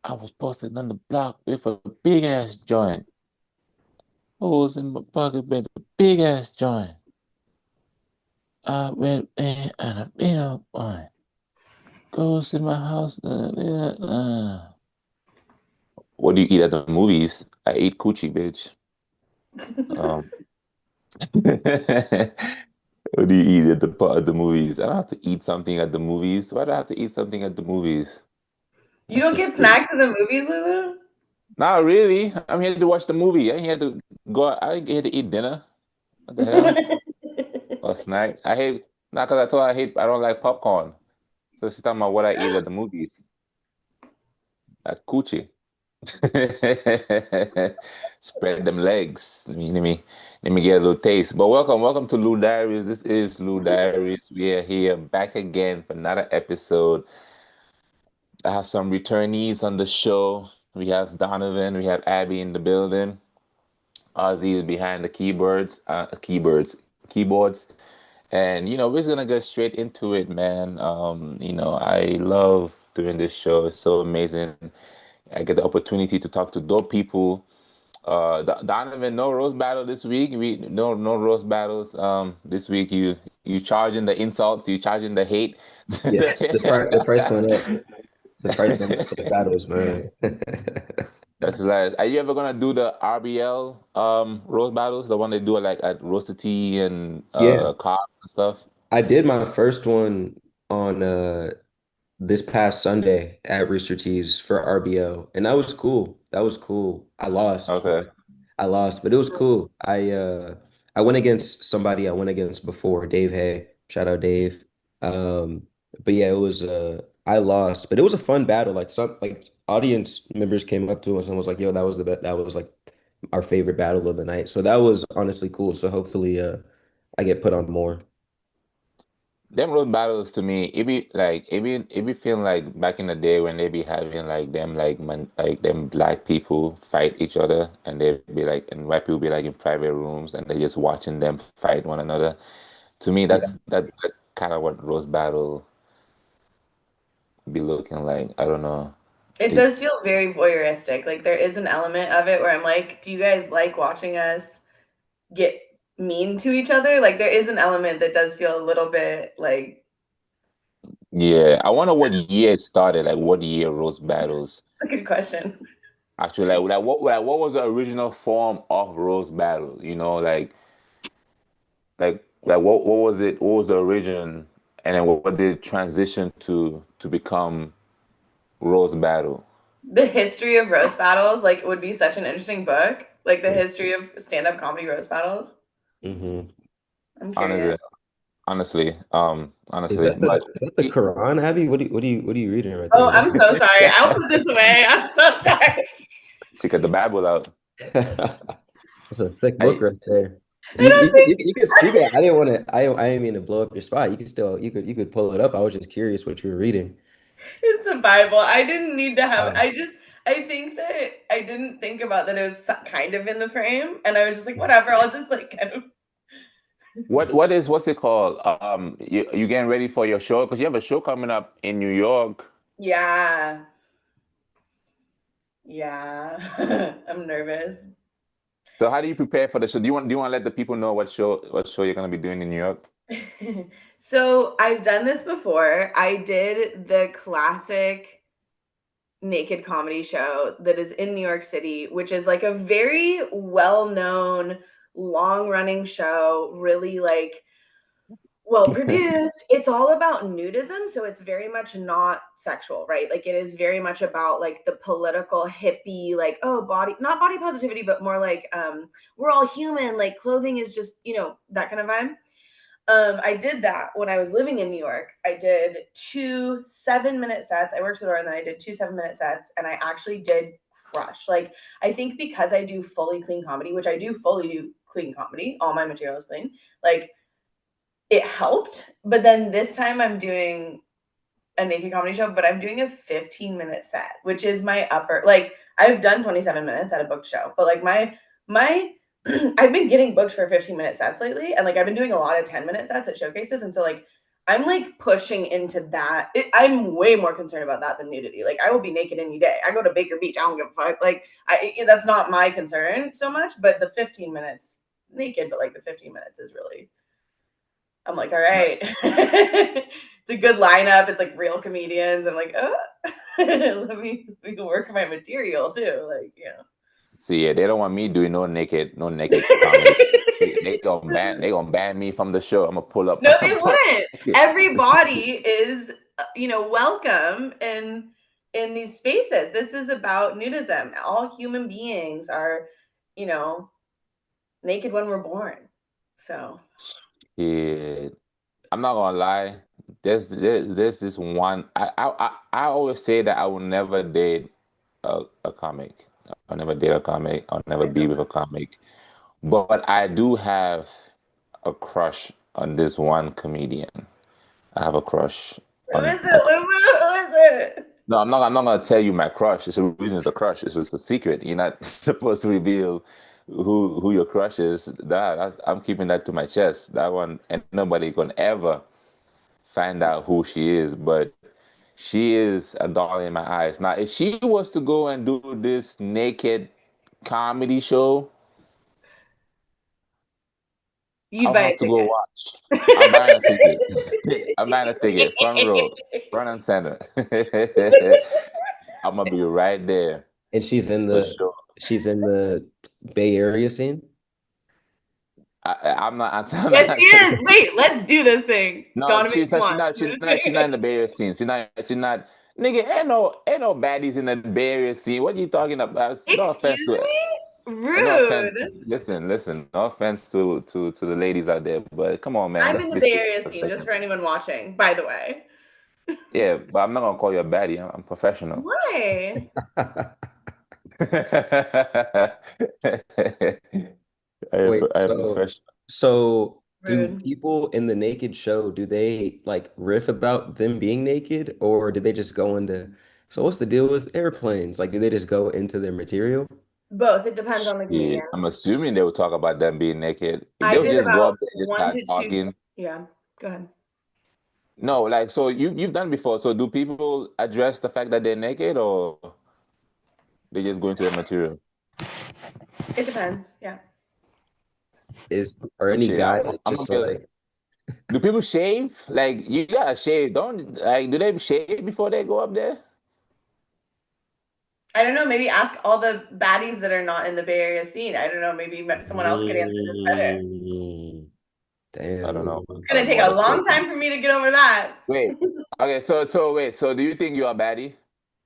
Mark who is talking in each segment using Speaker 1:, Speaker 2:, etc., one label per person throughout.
Speaker 1: I was posted on the block with a big ass joint. Holes in my pocket, man, a big ass joint. I went in and a big old one. Goes in my house. What do you eat at the movies? I ate coochie, bitch. Um, what do you eat at the movies? I don't have to eat something at the movies. Why do I have to eat something at the movies?
Speaker 2: You
Speaker 1: That's
Speaker 2: don't
Speaker 1: just
Speaker 2: get
Speaker 1: stupid.
Speaker 2: snacks in the movies, Lulu?
Speaker 1: Not really. I'm here to watch the movie. I ain't here to go out. I ain't here to eat dinner. What the hell? Or snack? I hate, not because I told her I don't like popcorn. So she's talking about what I eat at the movies. That's coochie. Spread them legs. Let me get a little taste. But welcome to LUdiaries. This is LUdiaries. We are here back again for another episode. I have some returnees on the show. We have Donovan, we have Abby in the building. Auzzie is behind the keyboards. And we're just gonna get straight into it, man. I love doing this show. It's so amazing. I get the opportunity to talk to dope people. Donovan, no roast battle this week. We no roast battles. This week you charging the insults, you charging the hate.
Speaker 3: Yeah, the price went up. The price went up for the battles, man.
Speaker 1: That's hilarious. Are you ever gonna do the RBL roast battles? The one they do like at Roasted Tea and
Speaker 3: Yeah,
Speaker 1: Cops and stuff?
Speaker 3: I did my first one on this past Sunday at Rooster Teeth for RBO, and that was cool. That was cool. I lost.
Speaker 1: Okay.
Speaker 3: I lost, but it was cool. I went against somebody I went against before, Dave Hay. Shout out Dave. But yeah, it was I lost, but it was a fun battle. Like some audience members came up to us and was like, "Yo, that was the best. That was like our favorite battle of the night." So that was honestly cool. So hopefully I get put on more.
Speaker 1: Them road battles to me, it be feeling like back in the day when they be having like them like man like them black people fight each other and they be like and white people be like in private rooms and they just watching them fight one another. To me,
Speaker 3: Yeah.
Speaker 1: that kind of what roast battle be looking like. I don't know.
Speaker 2: It
Speaker 1: It,
Speaker 2: does feel very voyeuristic. Like there is an element of it where I'm like, do you guys like watching us get mean to each other? Like there is an element that does feel a little bit like
Speaker 1: yeah, I wonder what year it started. Like what year roast battles
Speaker 2: it's a good question.
Speaker 1: actually what was the original form of roast battle? Like what was it? What was the origin? And then what did it transition to become roast battle?
Speaker 2: The history of roast battles like would be such an interesting book. Like the history of stand-up comedy roast battles.
Speaker 3: Hmm.
Speaker 2: I'm
Speaker 1: Honestly,
Speaker 2: curious.
Speaker 3: Is
Speaker 1: honestly,
Speaker 3: that the
Speaker 1: but
Speaker 3: is that the Quran, Abby? What are you reading right
Speaker 2: Oh,
Speaker 3: there?
Speaker 2: I'm so sorry. I'll put this away. I'm so sorry.
Speaker 1: she got the Bible out.
Speaker 3: That's a thick book
Speaker 1: I
Speaker 3: right there.
Speaker 2: I don't think
Speaker 3: You can speak it. I didn't want to. I didn't mean to blow up your spot. You can still you could pull it up. I was just curious what you were reading.
Speaker 2: it's the Bible. I didn't need to have.
Speaker 3: Um,
Speaker 2: I think that I didn't think about that it was kind of in the frame, and I was just like, whatever. I'll just like kind of.
Speaker 1: what's it called? You getting ready for your show? Because you have a show coming up in New York.
Speaker 2: Yeah, yeah. I'm nervous.
Speaker 1: So how do you prepare for the show? Do you want to let the people know what show you're gonna be doing in New York?
Speaker 2: So I've done this before. I did the classic naked comedy show that is in New York City, which is like a very well known, long running show, really like well produced. It's all about nudism. So it's very much not sexual, right? Like it is very much about like the political hippie, like, oh, not body positivity, but more like, we're all human. Like clothing is just, that kind of vibe. I did that when I was living in New York. I did 2 7-minute sets. I worked the door and then I did 2 7-minute sets, and I actually did crush. Like, I think because I do fully clean comedy, which I do fully do clean comedy, all my material is clean, like, it helped. But then this time I'm doing a naked comedy show, but I'm doing a 15-minute set, which is my upper, like, I've done 27 minutes at a booked show, but like my I've been getting booked for 15-minute sets lately, and like I've been doing a lot of 10-minute sets at showcases, and so like I'm like pushing into that. I'm way more concerned about that than nudity. Like I will be naked any day. I go to Baker Beach. I don't give a fuck. Like that's not my concern so much. But the 15 minutes naked, but like the 15 minutes is really. I'm like, all right,
Speaker 1: Nice.
Speaker 2: it's a good lineup. It's like real comedians. I'm like, oh, let me work my material too. Like, you know.
Speaker 1: See, yeah, they don't want me doing no naked comedy. They gonna ban me from the show. I'm gonna pull up.
Speaker 2: No, they wouldn't. Everybody is, welcome in these spaces. This is about nudism. All human beings are, naked when we're born. So,
Speaker 1: Yeah, I'm not gonna lie. There's this one. I always say that I will never date a comic. I'll never date a comic. I'll never
Speaker 2: I
Speaker 1: be
Speaker 2: feel
Speaker 1: with a comic. But I do have a crush on this one comedian. I have a crush
Speaker 2: who
Speaker 1: on
Speaker 2: is
Speaker 1: a.
Speaker 2: it? Who is it?
Speaker 1: No, I'm not. I'm not gonna tell you my crush. It's the reason it's a crush. It's just a secret. You're not supposed to reveal who your crush is. I'm keeping that to my chest. That one, and nobody gonna ever find out who she is. But she is a darling in my eyes. Now, if she was to go and do this naked comedy show,
Speaker 2: You'd
Speaker 1: I'll
Speaker 2: buy a
Speaker 1: have to go
Speaker 2: ticket.
Speaker 1: watch. I'm buying a ticket. I'm buying a ticket, front row, front and center. I'm gonna be right there
Speaker 3: And
Speaker 1: for sure.
Speaker 3: she's in the Bay Area scene.
Speaker 1: I'm not. I'm
Speaker 2: Yes,
Speaker 1: not
Speaker 2: she
Speaker 1: saying.
Speaker 2: is. Wait, let's do this thing.
Speaker 1: No,
Speaker 2: Donovan,
Speaker 1: she's
Speaker 2: come
Speaker 1: not.
Speaker 2: on.
Speaker 1: She's not. She's not. She's not in the Bay Area scene. She's not. She's not. Nigga, ain't no baddies in the Bay Area scene. What are you talking about? No offense
Speaker 2: Excuse
Speaker 1: to it.
Speaker 2: me?
Speaker 1: No offense.
Speaker 2: Rude.
Speaker 1: Listen. No offense to the ladies out there, but come on, man.
Speaker 2: I'm
Speaker 1: Let's
Speaker 2: in the
Speaker 1: be
Speaker 2: Bay
Speaker 1: serious
Speaker 2: Area
Speaker 1: for a
Speaker 2: scene, just
Speaker 1: second.
Speaker 2: for anyone watching, by the way.
Speaker 1: Yeah, but I'm not gonna call you a baddie. I'm professional.
Speaker 2: Why?
Speaker 3: Wait,
Speaker 1: I am professional.
Speaker 3: so do
Speaker 2: Rude.
Speaker 3: people in the naked show, do they like riff about them being naked or do they just go into, so what's the deal with airplanes? Like, do they just go into their material?
Speaker 2: Both. It depends on the
Speaker 1: Yeah,
Speaker 2: comedian.
Speaker 1: I'm assuming they will talk about them being naked. If
Speaker 2: I
Speaker 1: they would
Speaker 2: did
Speaker 1: just go
Speaker 2: about
Speaker 1: up there and just
Speaker 2: one
Speaker 1: start
Speaker 2: to two.
Speaker 1: talking.
Speaker 2: Yeah, go ahead.
Speaker 1: No, like so you've done before. So do people address the fact that they're naked or they just go into the material?
Speaker 2: It depends. Yeah.
Speaker 3: Are any
Speaker 1: Shit,
Speaker 3: guys
Speaker 1: I'm gonna
Speaker 3: just
Speaker 1: be.
Speaker 3: like,
Speaker 1: Do people shave? Like you gotta shave. Don't like do they shave before they go up there?
Speaker 2: I don't know. Maybe ask all the baddies that are not in the Bay Area scene. I don't know. Maybe someone else could answer this better.
Speaker 3: mm,
Speaker 1: I
Speaker 3: damn,
Speaker 1: don't know.
Speaker 2: It's
Speaker 1: I
Speaker 2: gonna
Speaker 1: don't know
Speaker 2: take
Speaker 1: what
Speaker 2: a
Speaker 1: that's gonna
Speaker 2: long
Speaker 1: be.
Speaker 2: time for me to get over that.
Speaker 1: Wait. Okay, so wait, so do you think you're a baddie?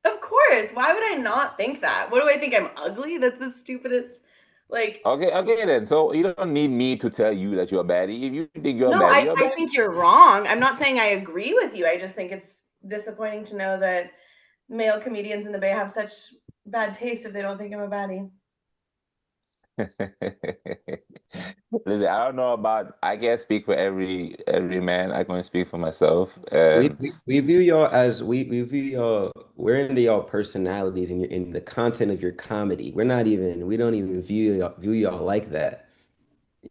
Speaker 2: Of course. Why would I not think that? What do I think? I'm ugly? That's the stupidest. Like,
Speaker 1: Okay then. So you don't need me to tell you that you're a baddie. If you think you're a
Speaker 2: no,
Speaker 1: baddie,
Speaker 2: I,
Speaker 1: you're a
Speaker 2: I
Speaker 1: baddie.
Speaker 2: think you're wrong. I'm not saying I agree with you. I just think it's disappointing to know that male comedians in the Bay have such bad taste if they don't think I'm a baddie.
Speaker 1: Listen, I don't know about. I can't speak for every man. I can only speak for myself.
Speaker 3: we view y'all as we view y'all, we're into y'all personalities and in the content of your comedy. We don't even view y'all like that.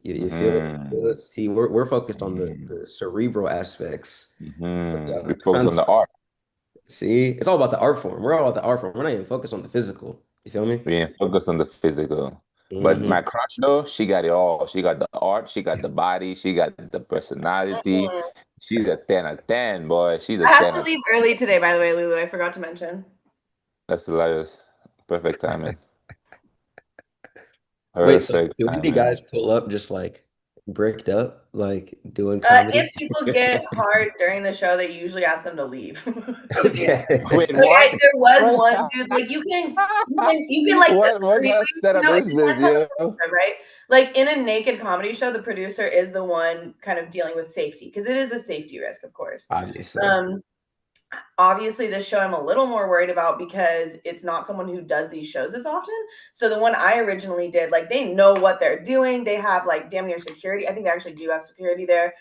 Speaker 3: You feel it? You feel
Speaker 1: Mhm,
Speaker 3: it? See, we're focused on
Speaker 1: mhm,
Speaker 3: the cerebral aspects of y'all,
Speaker 1: We
Speaker 3: the
Speaker 1: focus on the
Speaker 3: concept.
Speaker 1: art.
Speaker 3: See, it's all about the art form. We're all about the art form. We're not even focused on the physical. You feel me?
Speaker 1: We ain't focus on the physical. But my
Speaker 3: Hmm.
Speaker 1: crush though, she got it all. She got the art, she got the body, she got the personality.
Speaker 2: Mm-mm.
Speaker 1: She's a 10 out of 10, boy. She's a
Speaker 2: I have
Speaker 1: 10
Speaker 2: to
Speaker 1: out of
Speaker 2: leave early today, by the way, Lulu. I forgot to mention.
Speaker 1: That's hilarious. Perfect timing.
Speaker 3: Wait, so
Speaker 1: Perfect
Speaker 3: do any
Speaker 1: timing.
Speaker 3: guys pull up just like bricked up, like doing comedy?
Speaker 2: If people get hard during the show, they usually ask them to leave. To be honest,
Speaker 1: Wait,
Speaker 2: like
Speaker 1: what?
Speaker 2: there was
Speaker 1: What?
Speaker 2: one dude. Like you can like
Speaker 1: What
Speaker 2: disagree
Speaker 1: kind of
Speaker 2: with
Speaker 1: setup
Speaker 2: it
Speaker 1: is this,
Speaker 2: depends on the
Speaker 1: yo?
Speaker 2: producer, right? Like in a naked comedy show, the producer is the one kind of dealing with safety because it is a safety risk, of course.
Speaker 3: Obviously.
Speaker 2: Um, Obviously this show I'm a little more worried about because it's not someone who does these shows as often. So the one I originally did, like they know what they're doing. They have like damn near security. I think they actually do have security there.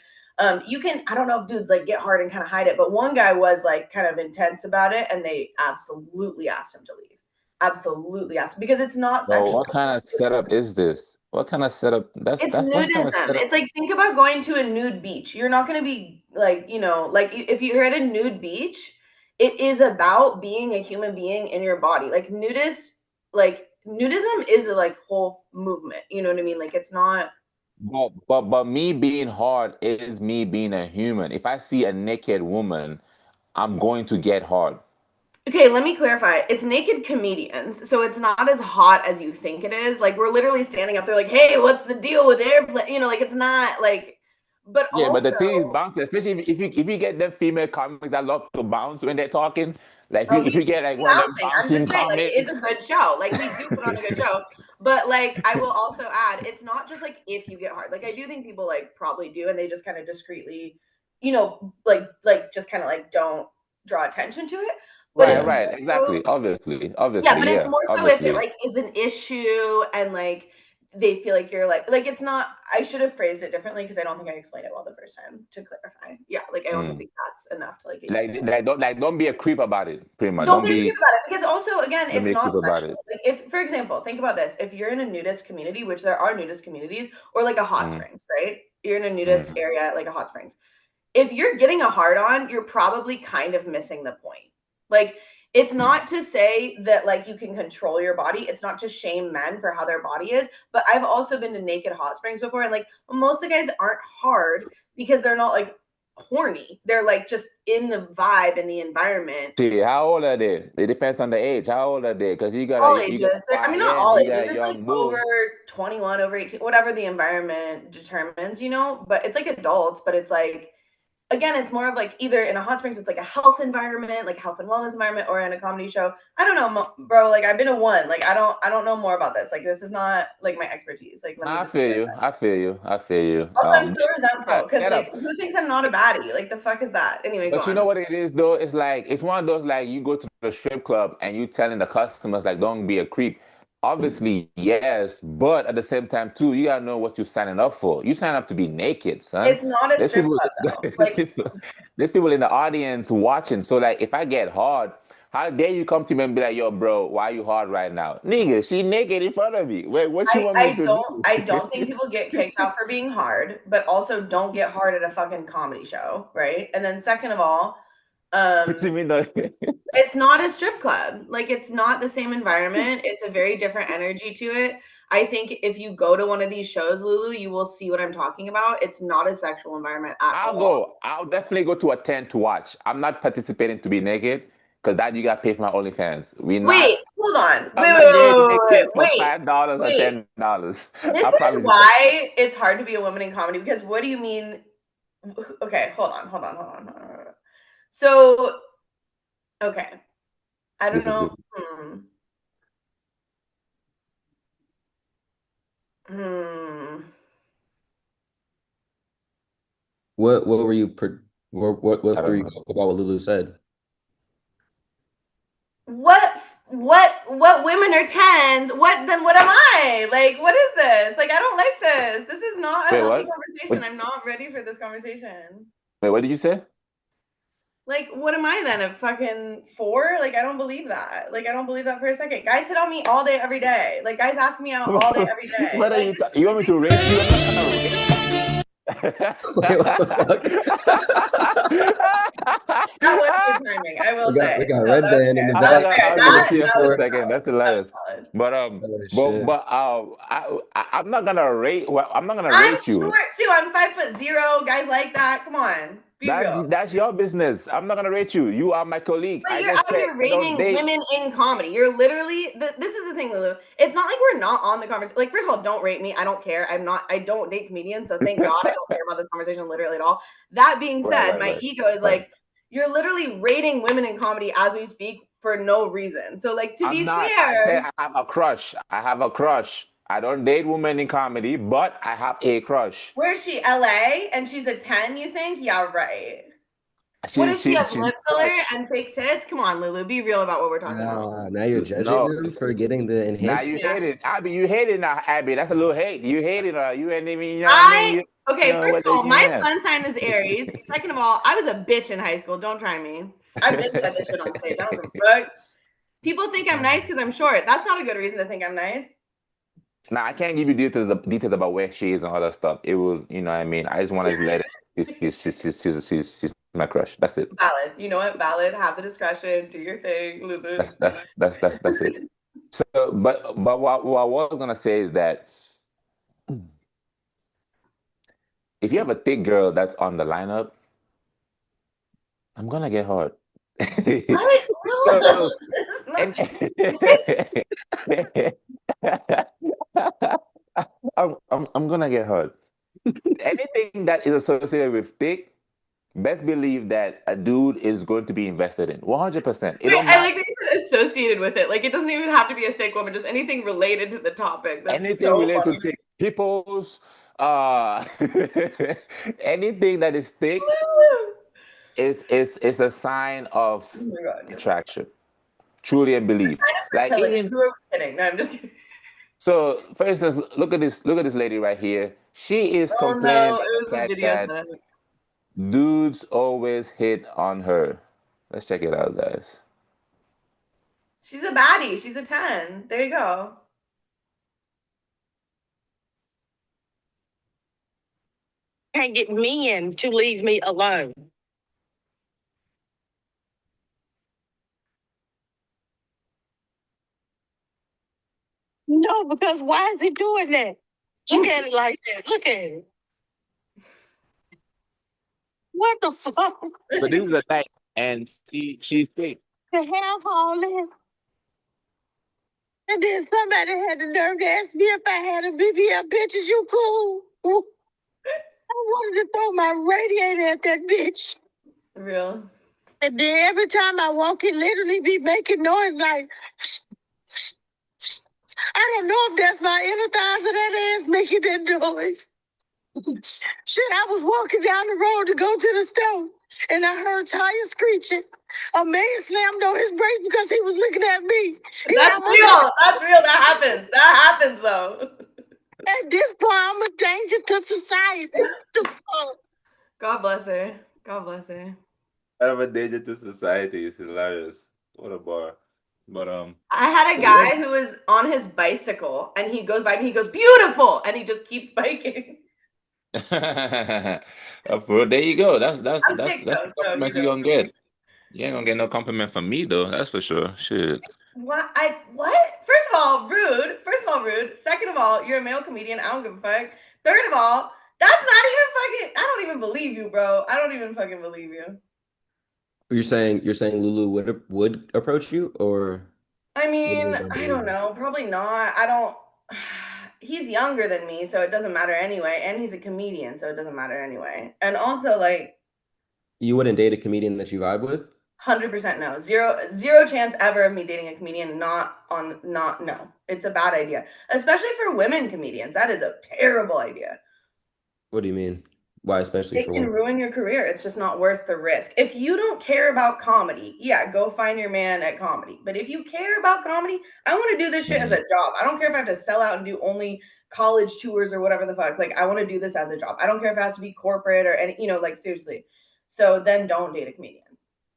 Speaker 2: You can, I don't know if dudes like get hard and kind of hide it, but one guy was like kind of intense about it and they absolutely asked him to leave. Absolutely asked him because it's not
Speaker 1: Bro,
Speaker 2: sexual.
Speaker 1: what kind of setup is this? What kind of setup?
Speaker 2: It's
Speaker 1: That's what kind of
Speaker 2: nudism.
Speaker 1: setup.
Speaker 2: It's like think about going to a nude beach. You're not going to be like, you know, like if you're at a nude beach, it is about being a human being in your body. Like nudism is a like whole movement. You know what I mean? Like it's not.
Speaker 1: But me being hard is me being a human. If I see a naked woman, I'm going to get hard.
Speaker 2: Okay, let me clarify. It's naked comedians, so it's not as hot as you think it is. Like we're literally standing up there like, "Hey, what's the deal with airplane?" You know, like it's not like but
Speaker 1: Yeah, but the
Speaker 2: also
Speaker 1: thing is bouncing, especially if you get them female comics that love to bounce when they're talking. Like
Speaker 2: oh,
Speaker 1: if you get like one of them
Speaker 2: bouncing. I'm
Speaker 1: bouncing
Speaker 2: just saying, like, it's a
Speaker 1: comics.
Speaker 2: good show. Like, we do put on a good show. But like, I will also add, it's not just like if you get hard. Like, I do think people like probably do, and they just kind of discreetly, you know, like just kind of like don't draw attention to it. But
Speaker 1: Right,
Speaker 2: it's
Speaker 3: Yeah.
Speaker 2: more
Speaker 1: right,
Speaker 2: so
Speaker 1: exactly.
Speaker 2: yeah,
Speaker 1: Obviously,
Speaker 2: but it's
Speaker 1: yeah,
Speaker 2: more so if it
Speaker 1: obviously.
Speaker 2: like is an issue and like they feel like you're like it's not. I should have phrased it differently because I don't think I explained it well the first time. To clarify, yeah, like I don't
Speaker 1: Mm.
Speaker 2: think that's enough to like get you
Speaker 1: Like,
Speaker 2: to.
Speaker 1: don't be a creep about it. Pretty much,
Speaker 2: Don't be weird about it because also again,
Speaker 1: don't
Speaker 2: it's
Speaker 1: be a
Speaker 2: not
Speaker 1: creep about
Speaker 2: sexual.
Speaker 1: it.
Speaker 2: Like if, for example, think about this: if you're in a nudist community, which there are nudist communities, or like a hot
Speaker 1: Mm,
Speaker 2: springs, right? You're in a nudist
Speaker 1: mm,
Speaker 2: area, like a hot springs. If you're getting a hard on, you're probably kind of missing the point. Like it's
Speaker 1: mm.
Speaker 2: not to say that like you can control your body. It's not to shame men for how their body is. But I've also been to naked hot springs before, and like most of the guys aren't hard because they're not like horny. They're like just in the vibe and the environment.
Speaker 1: See, how old are they? It depends on the age. How old are they? Because
Speaker 2: All
Speaker 1: you got
Speaker 2: ages.
Speaker 1: a
Speaker 2: I mean, not all
Speaker 1: YN, you got
Speaker 2: ages.
Speaker 1: a
Speaker 2: It's like
Speaker 1: young
Speaker 2: over
Speaker 1: bull.
Speaker 2: 21, over 18, whatever the environment determines, you know, but it's like adults, but it's like, again, it's more of like either in a hot springs, it's like a health environment, like a health and wellness environment, or in a comedy show. I don't know, bro. Like I've been to one. Like I don't know more about this. Like this is not like my expertise. Like let me
Speaker 1: I
Speaker 2: just say
Speaker 1: feel
Speaker 2: that.
Speaker 1: you. I feel you. I feel you.
Speaker 2: Also, I'm still resentful because
Speaker 1: Get
Speaker 2: like
Speaker 1: up.
Speaker 2: who thinks I'm not a baddie? Like the fuck is that? Anyway, go
Speaker 1: But you
Speaker 2: on.
Speaker 1: know what it is though? It's like it's one of those like you go to the strip club and you telling the customers like don't be a creep. Obviously, yes, but at the same time too, you gotta know what you're signing up for. You sign up to be naked, son.
Speaker 2: It's not a
Speaker 1: There's
Speaker 2: strip
Speaker 1: people,
Speaker 2: club though.
Speaker 1: there's
Speaker 2: Like
Speaker 1: people, there's people in the audience watching. So like, if I get hard, how dare you come to me and be like, "Yo, bro, why you hard right now, nigga? She naked in front of me. Wait, what you want me to do?"
Speaker 2: I don't think people get kicked out for being hard, but also don't get hard at a fucking comedy show, right? And then second of all,
Speaker 1: What you mean? Though?
Speaker 2: it's not a strip club. Like it's not the same environment. It's a very different energy to it. I think if you go to one of these shows, Lulu, you will see what I'm talking about. It's not a sexual environment at
Speaker 1: I'll
Speaker 2: all.
Speaker 1: go. I'll definitely go to a tent to watch. I'm not participating to be naked because that you got to pay for my OnlyFans. We
Speaker 2: Wait,
Speaker 1: not.
Speaker 2: hold on.
Speaker 1: I'm not getting naked for
Speaker 2: Wait,
Speaker 1: $5 or
Speaker 2: wait.
Speaker 1: $10.
Speaker 2: This
Speaker 1: I
Speaker 2: is
Speaker 1: promise you.
Speaker 2: why it's hard to be a woman in comedy because what do you mean? Okay, hold on. So, okay, I don't
Speaker 3: This is
Speaker 2: know.
Speaker 3: good.
Speaker 2: Hmm.
Speaker 3: What were you
Speaker 1: I
Speaker 3: what threw
Speaker 1: don't
Speaker 3: you
Speaker 1: know.
Speaker 3: off about what Lulu said?
Speaker 2: What women are tens? What am I? Like, what is this? Like, I don't like this. This is not a
Speaker 1: Wait,
Speaker 2: healthy
Speaker 1: what?
Speaker 2: conversation.
Speaker 1: What?
Speaker 2: I'm not ready for this conversation.
Speaker 1: Wait, what did you say?
Speaker 2: Like, what am I then? A fucking four? Like, I don't believe that. Like, I don't believe that for a second. Guys hit on me all day, every day. Like, guys ask me out all day, every day.
Speaker 1: What are
Speaker 2: Like,
Speaker 1: you?
Speaker 2: this is
Speaker 1: You want me to rate you? I'm not
Speaker 2: ridiculous.
Speaker 1: gonna rate.
Speaker 3: Wait, what the
Speaker 2: That was
Speaker 3: fuck?
Speaker 2: good timing, I will
Speaker 3: We
Speaker 2: say.
Speaker 3: got
Speaker 2: No,
Speaker 3: Red
Speaker 2: that was
Speaker 3: Band in
Speaker 2: fair.
Speaker 3: the
Speaker 2: That was
Speaker 3: back.
Speaker 2: fair.
Speaker 1: I was gonna
Speaker 2: That
Speaker 1: see you
Speaker 2: that
Speaker 1: for a
Speaker 2: was
Speaker 3: For
Speaker 1: second.
Speaker 2: valid.
Speaker 1: That's
Speaker 2: That was
Speaker 1: hilarious.
Speaker 2: valid.
Speaker 1: But
Speaker 3: oh shit.
Speaker 1: I'm not gonna rate. Well, I'm not gonna
Speaker 2: I'm
Speaker 1: rate you.
Speaker 2: short too. I'm 5'0". Guys like that. Come on, be real.
Speaker 1: That's your business. I'm not gonna rate you. You are my colleague.
Speaker 2: But
Speaker 1: I
Speaker 2: you're
Speaker 1: just
Speaker 2: out
Speaker 1: said
Speaker 2: here
Speaker 1: I don't
Speaker 2: rating
Speaker 1: date.
Speaker 2: women in comedy. You're literally this is the thing, Lulu. It's not like we're not on the conversation. Like, first of all, don't rate me. I don't care. I don't date comedians, so thank God I don't care about this conversation literally at all. That being
Speaker 1: Right,
Speaker 2: said,
Speaker 1: right,
Speaker 2: my
Speaker 1: right,
Speaker 2: ego is
Speaker 1: right.
Speaker 2: like, you're literally rating women in comedy as we speak for no reason. So, like, to
Speaker 1: I'm
Speaker 2: be
Speaker 1: not. I said
Speaker 2: fair,
Speaker 1: I have a crush. I have a crush. I don't date women in comedy, but I have a crush.
Speaker 2: where's she? LA, and she's a 10, you think? Yeah, right. What does she have?
Speaker 1: She's
Speaker 2: Lip
Speaker 1: my
Speaker 2: filler
Speaker 1: crush.
Speaker 2: and fake tits? Come on, Lulu. Be real about what we're talking about.
Speaker 3: Now you're judging
Speaker 1: No,
Speaker 3: them for getting the
Speaker 1: now you
Speaker 2: Yeah.
Speaker 1: hate it,
Speaker 3: enhancements.
Speaker 1: Abby. You hate it now, Abby. That's a little hate. You hate it. You ain't even. You know what I mean?
Speaker 2: I
Speaker 1: You
Speaker 2: okay,
Speaker 1: know
Speaker 2: first
Speaker 1: what
Speaker 2: of
Speaker 1: they
Speaker 2: all, my
Speaker 1: can.
Speaker 2: sun sign is Aries. Second of all, I was a bitch in high school. Don't try me. I've been said this shit on stage. I don't give a fuck. People think I'm nice because I'm short. That's not a good reason to think I'm nice.
Speaker 1: Now I can't give you details about where she is and all that stuff. It will, you know what I mean. I just want to let it. She's my crush. That's it.
Speaker 2: Valid. You know what? Valid. Have the discretion. Do your thing, Lulu.
Speaker 1: That's it. So, but what I was gonna say is that if you have a thick girl that's on the lineup, I'm gonna get hard.
Speaker 2: What?
Speaker 1: So,
Speaker 2: It's
Speaker 1: and
Speaker 2: not-
Speaker 1: I'm gonna get hurt. Anything that is associated with thick, best believe that a dude is going to be invested in 100%. It
Speaker 2: Wait,
Speaker 1: don't
Speaker 2: I
Speaker 1: matter
Speaker 2: like that you said associated with it. Like it doesn't even have to be a thick woman, just anything related to the topic. That's
Speaker 1: anything
Speaker 2: so
Speaker 1: related to
Speaker 2: funny.
Speaker 1: thick. Hippos, anything that is thick is a sign of
Speaker 2: Oh my god.
Speaker 1: attraction. Truly and believe. Like
Speaker 2: Fertility.
Speaker 1: even
Speaker 2: Who are we kidding? No, I'm just kidding.
Speaker 1: so, for instance, look at this lady right here. She is
Speaker 2: Oh
Speaker 1: complaining
Speaker 2: no,
Speaker 1: about
Speaker 2: it
Speaker 1: the
Speaker 2: was a
Speaker 1: fact
Speaker 2: video
Speaker 1: that
Speaker 2: set.
Speaker 1: dudes always hit on her. Let's check it out, guys.
Speaker 2: She's a baddie. She's a 10. There you go.
Speaker 4: Can't get men to leave me alone. No, because why is he doing that? Look at it like that. Look at it. What the fuck?
Speaker 1: But this is a night, and she's thick.
Speaker 4: To have all that. And then somebody had the nerve to ask me if I had a BBL. Bitch, is you cool? I wanted to throw my radiator at that bitch.
Speaker 2: Real.
Speaker 4: And then every time I walk, it literally be making noise like. I don't know if that's my inner thighs or that ass making that noise. Shit, I was walking down the road to go to the store, and I heard tires screeching. A man slammed on his brakes because he was looking at me.
Speaker 2: That's real. That's real. That happens. That happens though.
Speaker 4: At this point, I'm a danger to society.
Speaker 2: God bless her. God bless her.
Speaker 1: I'm a danger to society. It's hilarious. What a bar. But
Speaker 2: I had a guy who was on his bicycle and he goes by me, he goes, beautiful, and he just keeps biking.
Speaker 1: there you go. That's
Speaker 2: I'm
Speaker 1: that's
Speaker 2: sick
Speaker 1: that's
Speaker 2: though,
Speaker 1: the
Speaker 2: so
Speaker 1: compliments you gonna get. You ain't gonna get no compliment from me though. That's for sure. Shit.
Speaker 2: What? First of all, rude. Second of all, you're a male comedian. I don't give a fuck. Third of all, that's not even fucking. I don't even believe you, bro. I don't even fucking believe you.
Speaker 3: You're saying Lulu would approach you, or
Speaker 2: I
Speaker 3: what
Speaker 2: mean,
Speaker 3: is that
Speaker 2: I don't
Speaker 3: believe?
Speaker 2: know. Probably not. I don't. He's younger than me, so it doesn't matter anyway. And he's a comedian, so it doesn't matter anyway. And also, like,
Speaker 3: You wouldn't date a comedian that you vibe with?
Speaker 2: 100% no. Zero chance ever of me dating a comedian. No. It's a bad idea, especially for women comedians. That is a terrible idea.
Speaker 3: What do you mean? Why, especially
Speaker 2: It
Speaker 3: for
Speaker 2: can
Speaker 3: women?
Speaker 2: ruin your career. It's just not worth the risk. If you don't care about comedy, yeah, go find your man at comedy. But if you care about comedy, I want to do this shit as a job. I don't care if I have to sell out and do only college tours or whatever the fuck. Like, I want to do this as a job. I don't care if it has to be corporate or any, like, seriously. So then don't date a comedian.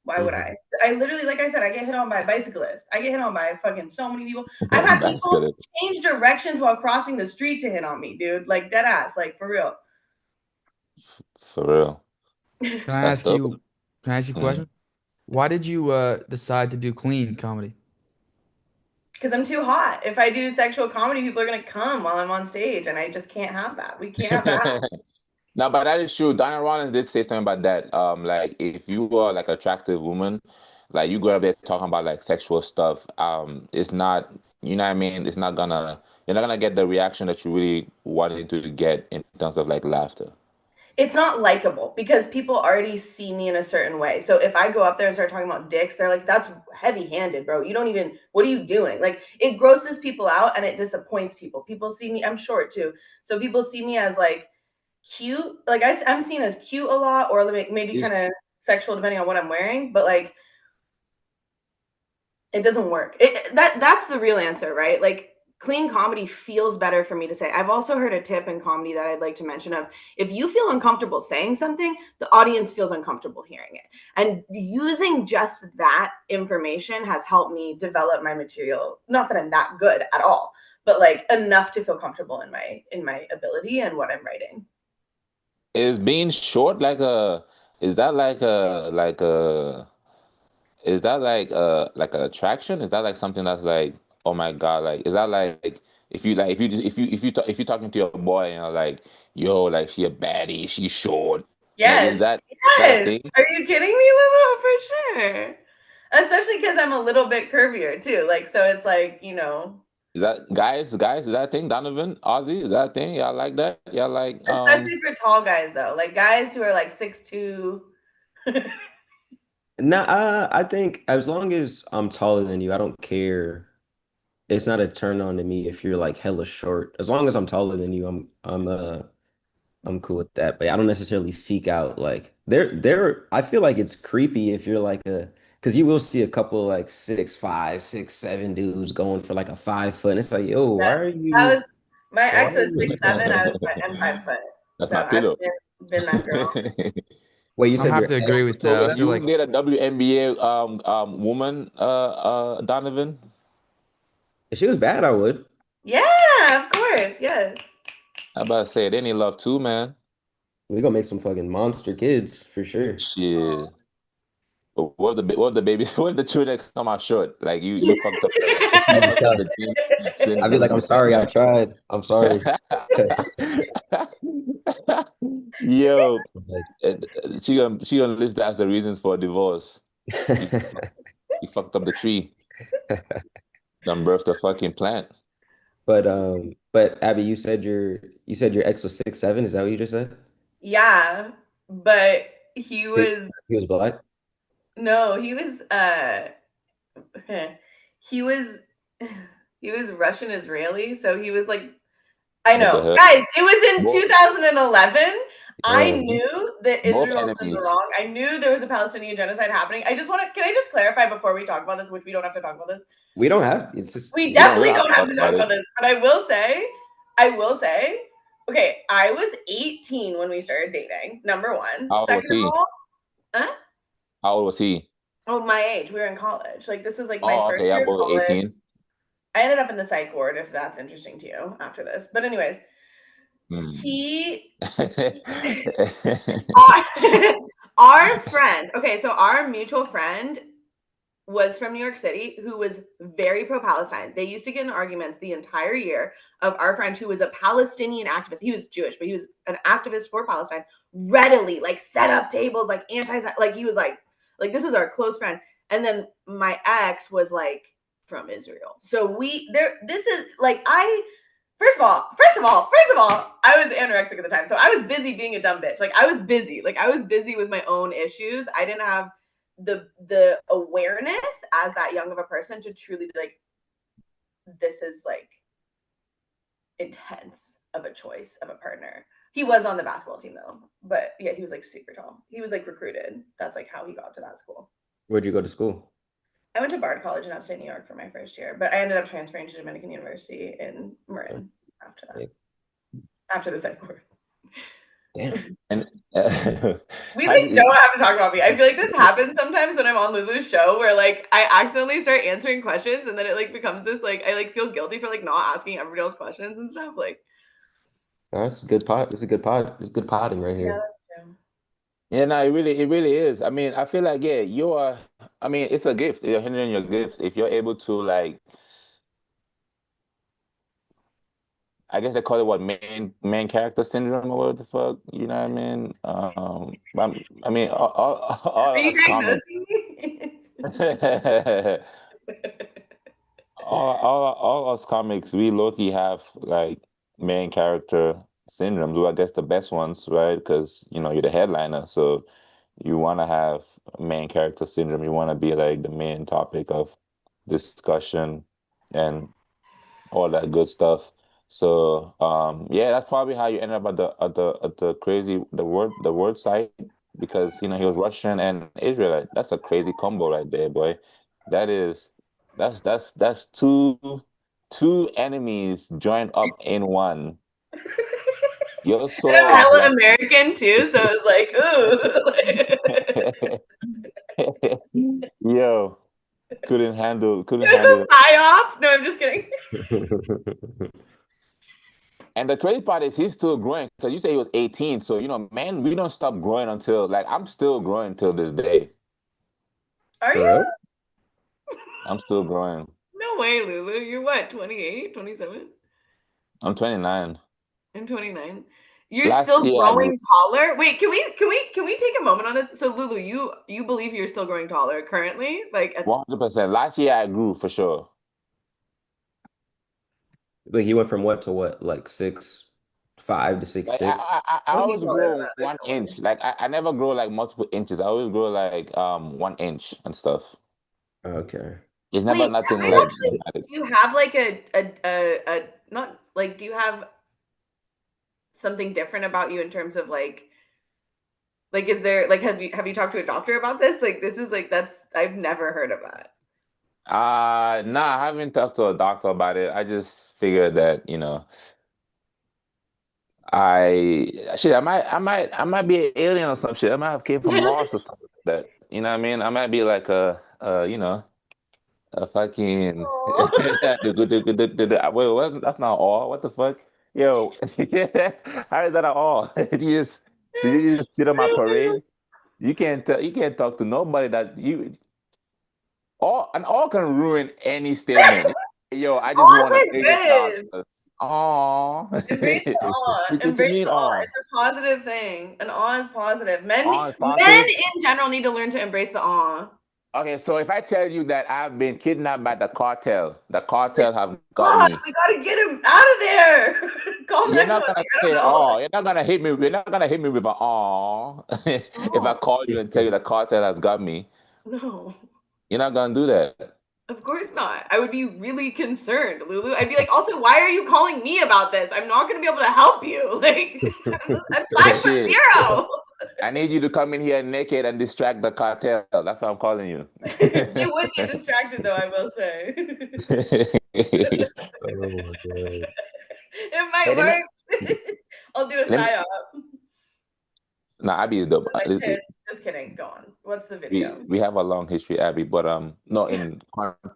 Speaker 2: Why would I? I literally, like I said, I get hit on by bicyclists. I get hit on by fucking so many people. I've had
Speaker 1: That's
Speaker 2: people
Speaker 1: good.
Speaker 2: change directions while crossing the street to hit on me, dude. Like, dead ass. Like, for real.
Speaker 1: For real.
Speaker 5: Can I
Speaker 1: That's
Speaker 5: ask
Speaker 1: dope.
Speaker 5: you, can I ask you a
Speaker 1: Mm.
Speaker 5: question? Why did you decide to do clean comedy?
Speaker 2: Because I'm too hot. If I do sexual comedy, people are gonna come while I'm on stage, and I just can't have that. We can't have that.
Speaker 1: No, but that is true. Donna Rollins did say something about that. Like if you are like attractive woman, like you go up there talking about like sexual stuff, it's not, you know what I mean? You're not gonna get the reaction that you really wanted to get in terms of like laughter.
Speaker 2: It's not likable because people already see me in a certain way. So if I go up there and start talking about dicks, they're like, "That's heavy-handed, bro. You don't even. What are you doing?" Like it grosses people out and it disappoints people. People see me. I'm short too, so people see me as like cute. Like I'm seen as cute a lot, or maybe
Speaker 1: You-
Speaker 2: kind of sexual depending on what I'm wearing. But like it doesn't work. That's the real answer, right? Like clean comedy feels better for me to say. I've also heard a tip in comedy that I'd like to mention of if you feel uncomfortable saying something, the audience feels uncomfortable hearing it. And using just that information has helped me develop my material. Not that I'm that good at all, but like enough to feel comfortable in my ability and what I'm writing.
Speaker 1: Is being short like a is that like a is that like an attraction? Is that like something that's like, oh my God, like is that like if you talking to your boy and you're like, yo, like she a baddie, she's short. Like
Speaker 2: Yes.
Speaker 1: is that a
Speaker 2: Yes.
Speaker 1: thing?
Speaker 2: Are you kidding me, Lulu? For sure. Especially because I'm a little bit curvier too. Like, so it's like, you know,
Speaker 1: Is that guys, is that a thing? Donovan, Auzzie, is that a thing? Y'all like that? Y'all like
Speaker 2: especially for tall guys though. Like guys who are like 6'2".
Speaker 3: Nah, I think as long as I'm taller than you, I don't care. It's not a turn on to me if you're like hella short. As long as I'm taller than you, I'm cool with that. But I don't necessarily seek out like I feel like it's creepy if you're like a because you will see a couple like 6'5", 6'7" dudes going for like a 5 foot. And it's like, yo,
Speaker 2: That, that was my
Speaker 3: why
Speaker 2: ex
Speaker 3: are
Speaker 2: was
Speaker 3: you
Speaker 2: 6'7". I'm 5 foot.
Speaker 1: that's
Speaker 2: So
Speaker 1: my
Speaker 2: I've
Speaker 1: pillow.
Speaker 2: been that girl.
Speaker 3: Wait, you
Speaker 5: I'll
Speaker 3: said
Speaker 5: have
Speaker 3: your
Speaker 5: to agree
Speaker 3: ex
Speaker 5: with
Speaker 3: was
Speaker 5: that. I
Speaker 1: Would
Speaker 5: feel
Speaker 3: 6'7"?
Speaker 1: you
Speaker 5: like
Speaker 1: date a WNBA woman, Donovan?
Speaker 3: If she was bad, I would.
Speaker 2: Yeah, of course. Yes.
Speaker 1: I about to say they need love too, man.
Speaker 3: We gonna make some fucking monster kids for sure.
Speaker 1: Shit. But what if the babies, what if the children come out short? Like you fucked up you fucked up the gene
Speaker 3: I'd be like, I'm
Speaker 1: syndrome.
Speaker 3: sorry, I tried. I'm sorry.
Speaker 1: Yo, she gonna list that as the reasons for divorce. You, you fucked up the tree. Done birthed a fucking plant.
Speaker 3: But Abby, you said your ex was 6'7". Is that what you just said?
Speaker 2: Yeah, but he
Speaker 3: He,
Speaker 2: was
Speaker 3: he was black.
Speaker 2: no, he was he was Russian Israeli, so he was like I
Speaker 1: What the
Speaker 2: know.
Speaker 1: hell?
Speaker 2: Guys, it was in
Speaker 1: Both
Speaker 2: 2011. I
Speaker 3: Um,
Speaker 2: knew that
Speaker 1: both
Speaker 2: Israel was in the
Speaker 1: enemies.
Speaker 2: wrong. I knew there was a Palestinian genocide happening. I just want to, can I just clarify before we talk about this, which we don't have to talk about this?
Speaker 3: we don't have. It's just
Speaker 2: We
Speaker 1: We
Speaker 2: definitely
Speaker 1: don't have
Speaker 2: don't
Speaker 1: to
Speaker 2: have
Speaker 1: talk
Speaker 2: to talk
Speaker 1: about it.
Speaker 2: about this, but I will say, okay, I was 18 when we started dating, number one.
Speaker 1: How old was
Speaker 2: Second of
Speaker 1: he?
Speaker 2: all, huh?
Speaker 1: How old was he?
Speaker 2: Oh, my age. We were in college. Like, this was like my
Speaker 1: Oh,
Speaker 2: first
Speaker 1: okay, yeah,
Speaker 2: year of
Speaker 1: both
Speaker 2: college.
Speaker 1: 18.
Speaker 2: I ended up in the psych ward, if that's interesting to you after this. But, anyways,
Speaker 1: Hmm.
Speaker 2: he our, our friend, okay, so our mutual friend was from New York City who was very pro Palestine. They used to get in arguments the entire year of our friend who was a Palestinian activist. He was Jewish, but he was an activist for Palestine, readily like set up tables, like like he was like this was our close friend. And then my ex was like from Israel. So this is like first of all, I was anorexic at the time. So I was busy being a dumb bitch. Like I was busy. Like I was busy with my own issues. I didn't have the awareness as that young of a person to truly be like, this is like intense of a choice of a partner. He was on the basketball team though, but yeah, he was like super tall. He was like recruited. That's like how he got to that school.
Speaker 3: Where'd you go to school?
Speaker 2: I went to Bard College in upstate New York for my first year, but I ended up transferring to Dominican University in Marin after that. After the second quarter.
Speaker 3: Damn.
Speaker 1: And
Speaker 2: We
Speaker 1: how
Speaker 2: like
Speaker 1: did
Speaker 2: don't have to talk about me. I feel like this happens sometimes when I'm on Lulu's show where like I accidentally start answering questions and then it like becomes this like I like feel guilty for like not asking everybody else questions and stuff. Like,
Speaker 3: That's a good pod. It's a good pod. It's good podding right
Speaker 2: yeah,
Speaker 3: here.
Speaker 2: that's true.
Speaker 1: yeah, no, it really is. I mean, I feel like yeah, you are. I mean, it's a gift. You're hindering your gifts if you're able to like. I guess they call it what main character syndrome or what the fuck. You know what I mean? I mean,
Speaker 2: Are
Speaker 1: all
Speaker 2: you
Speaker 1: us comics.
Speaker 2: diagnosing me?
Speaker 1: All us comics, we low-key have like main character syndromes. Well, I guess the best ones, right? Because you're the headliner, so you want to have main character syndrome. You want to be like the main topic of discussion and all that good stuff. So yeah, that's probably how you end up at the crazy the word site because he was Russian and Israelite. That's a crazy combo right there, boy. That is that's two enemies joined up in one. You're
Speaker 2: And I'm
Speaker 1: so
Speaker 2: hella
Speaker 1: black.
Speaker 2: American too, so it's like, ooh.
Speaker 1: Yo, couldn't
Speaker 2: It was
Speaker 1: handle
Speaker 2: a sigh off. No, I'm just kidding.
Speaker 1: And the crazy part is he's still growing because you say he was 18. So, man, we don't stop growing until, like, I'm still growing till this day.
Speaker 2: Are
Speaker 3: For
Speaker 2: you?
Speaker 3: real?
Speaker 1: I'm still growing.
Speaker 2: No way, Lulu. You're what, 28, 27?
Speaker 1: I'm 29.
Speaker 2: And 29. You're
Speaker 1: Last
Speaker 2: still
Speaker 1: year I grew.
Speaker 2: growing taller? Wait, can we take a moment on this? So Lulu, you believe you're still growing taller currently? Like
Speaker 1: 100%. Last year I grew for sure.
Speaker 3: Like you went from what to what? Like 6'5" to six
Speaker 1: Like
Speaker 3: six.
Speaker 1: I
Speaker 2: oh, he's
Speaker 1: always
Speaker 2: taller than
Speaker 1: grow
Speaker 2: that, there's
Speaker 1: one
Speaker 2: no way.
Speaker 1: inch. Like I never grow like multiple inches. I always grow like 1 inch and stuff.
Speaker 3: Okay.
Speaker 1: It's never
Speaker 2: Wait,
Speaker 1: nothing
Speaker 2: I
Speaker 1: like
Speaker 2: actually
Speaker 1: dramatic.
Speaker 2: do you have like a not like do you have something different about you in terms of like is there like have you talked to a doctor about this? Like this is like that's I've never heard of that.
Speaker 1: Nah, I haven't talked to a doctor about it. I just figured that, I might be an alien or some shit. I might have came from Mars or something like that. You know what I mean? I might be like a fucking
Speaker 2: Aw.
Speaker 1: wait, that's not all. What the fuck? Yo, how is that at all? Did you just sit on my parade? You can't talk to nobody that all can ruin any statement. Yo, I just
Speaker 2: Aws
Speaker 1: want a
Speaker 2: are good.
Speaker 1: $1 million. Aw.
Speaker 2: Embrace the awe.
Speaker 1: What you
Speaker 2: Embrace
Speaker 1: mean,
Speaker 2: the awe.
Speaker 1: aw?
Speaker 2: It's a positive thing. An awe is positive. Men
Speaker 1: Aw is
Speaker 2: men
Speaker 1: positive?
Speaker 2: in general need to learn to embrace the awe.
Speaker 1: Okay, so if I tell you that I've been kidnapped by the
Speaker 2: Like,
Speaker 1: cartel have got
Speaker 2: God,
Speaker 1: me.
Speaker 2: we gotta get him out of there. Call
Speaker 1: You're not
Speaker 2: 911.
Speaker 1: gonna
Speaker 2: I don't
Speaker 1: say,
Speaker 2: know.
Speaker 1: "Oh," you're not gonna hit me. You're not gonna hit me with an "aw." If I
Speaker 2: No,
Speaker 1: call you and tell you the cartel has got me,
Speaker 2: no.
Speaker 1: you're not gonna do that.
Speaker 2: Of course not. I would be really concerned, Lulu. I'd be like, also, why are you calling me about this? I'm not gonna be able to help you. Like, I'm flagged for
Speaker 1: Shit,
Speaker 2: 0.
Speaker 1: I need you to come in here naked and distract the cartel. That's why I'm calling you.
Speaker 2: You would get distracted, though. I will say.
Speaker 3: Oh my God.
Speaker 2: It might
Speaker 1: Hey,
Speaker 2: work. I'll do a
Speaker 1: let me.
Speaker 2: psyop.
Speaker 1: Nah, Abby is dope.
Speaker 2: My tits. Just kidding. Go on. What's the
Speaker 1: We
Speaker 2: video?
Speaker 1: we have a long history, Abby, but no, in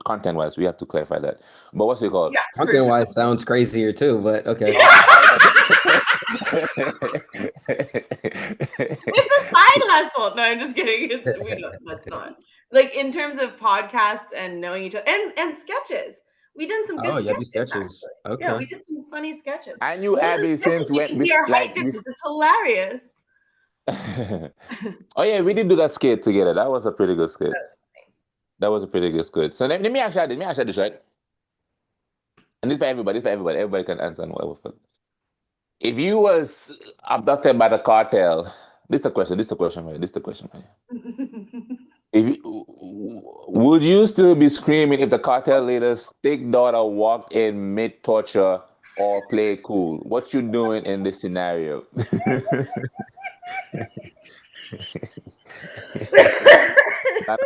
Speaker 1: content wise, we have to clarify that. But what's it called?
Speaker 2: Yeah, for
Speaker 3: Content
Speaker 2: sure.
Speaker 3: wise sounds crazier too, but okay.
Speaker 2: It's a side hustle. No, I'm just kidding. That's not like in terms of podcasts and knowing each other and sketches. We did some
Speaker 3: Oh,
Speaker 2: good
Speaker 3: yeah, do
Speaker 2: sketches
Speaker 3: sketches.
Speaker 2: actually. Yeah,
Speaker 3: Okay.
Speaker 2: we did some funny sketches.
Speaker 1: I knew
Speaker 2: One of the
Speaker 1: Abby
Speaker 2: sketches
Speaker 1: since
Speaker 2: you
Speaker 1: when,
Speaker 2: can see our height
Speaker 1: like,
Speaker 2: difference. It's hilarious.
Speaker 1: oh yeah, we did do that skit together. That was a pretty good skit.
Speaker 2: That's
Speaker 1: That was a pretty good skit. So let me ask you this. Let me ask you this, right? And this for everybody. This for everybody. Everybody can answer and whatever. If you was abducted by the cartel, this is the question. This is the question, right? This is the question, right?
Speaker 2: funny.
Speaker 1: If you, would you still be screaming if the cartel leader's thick daughter walked in mid torture or play cool? What you doing in this scenario?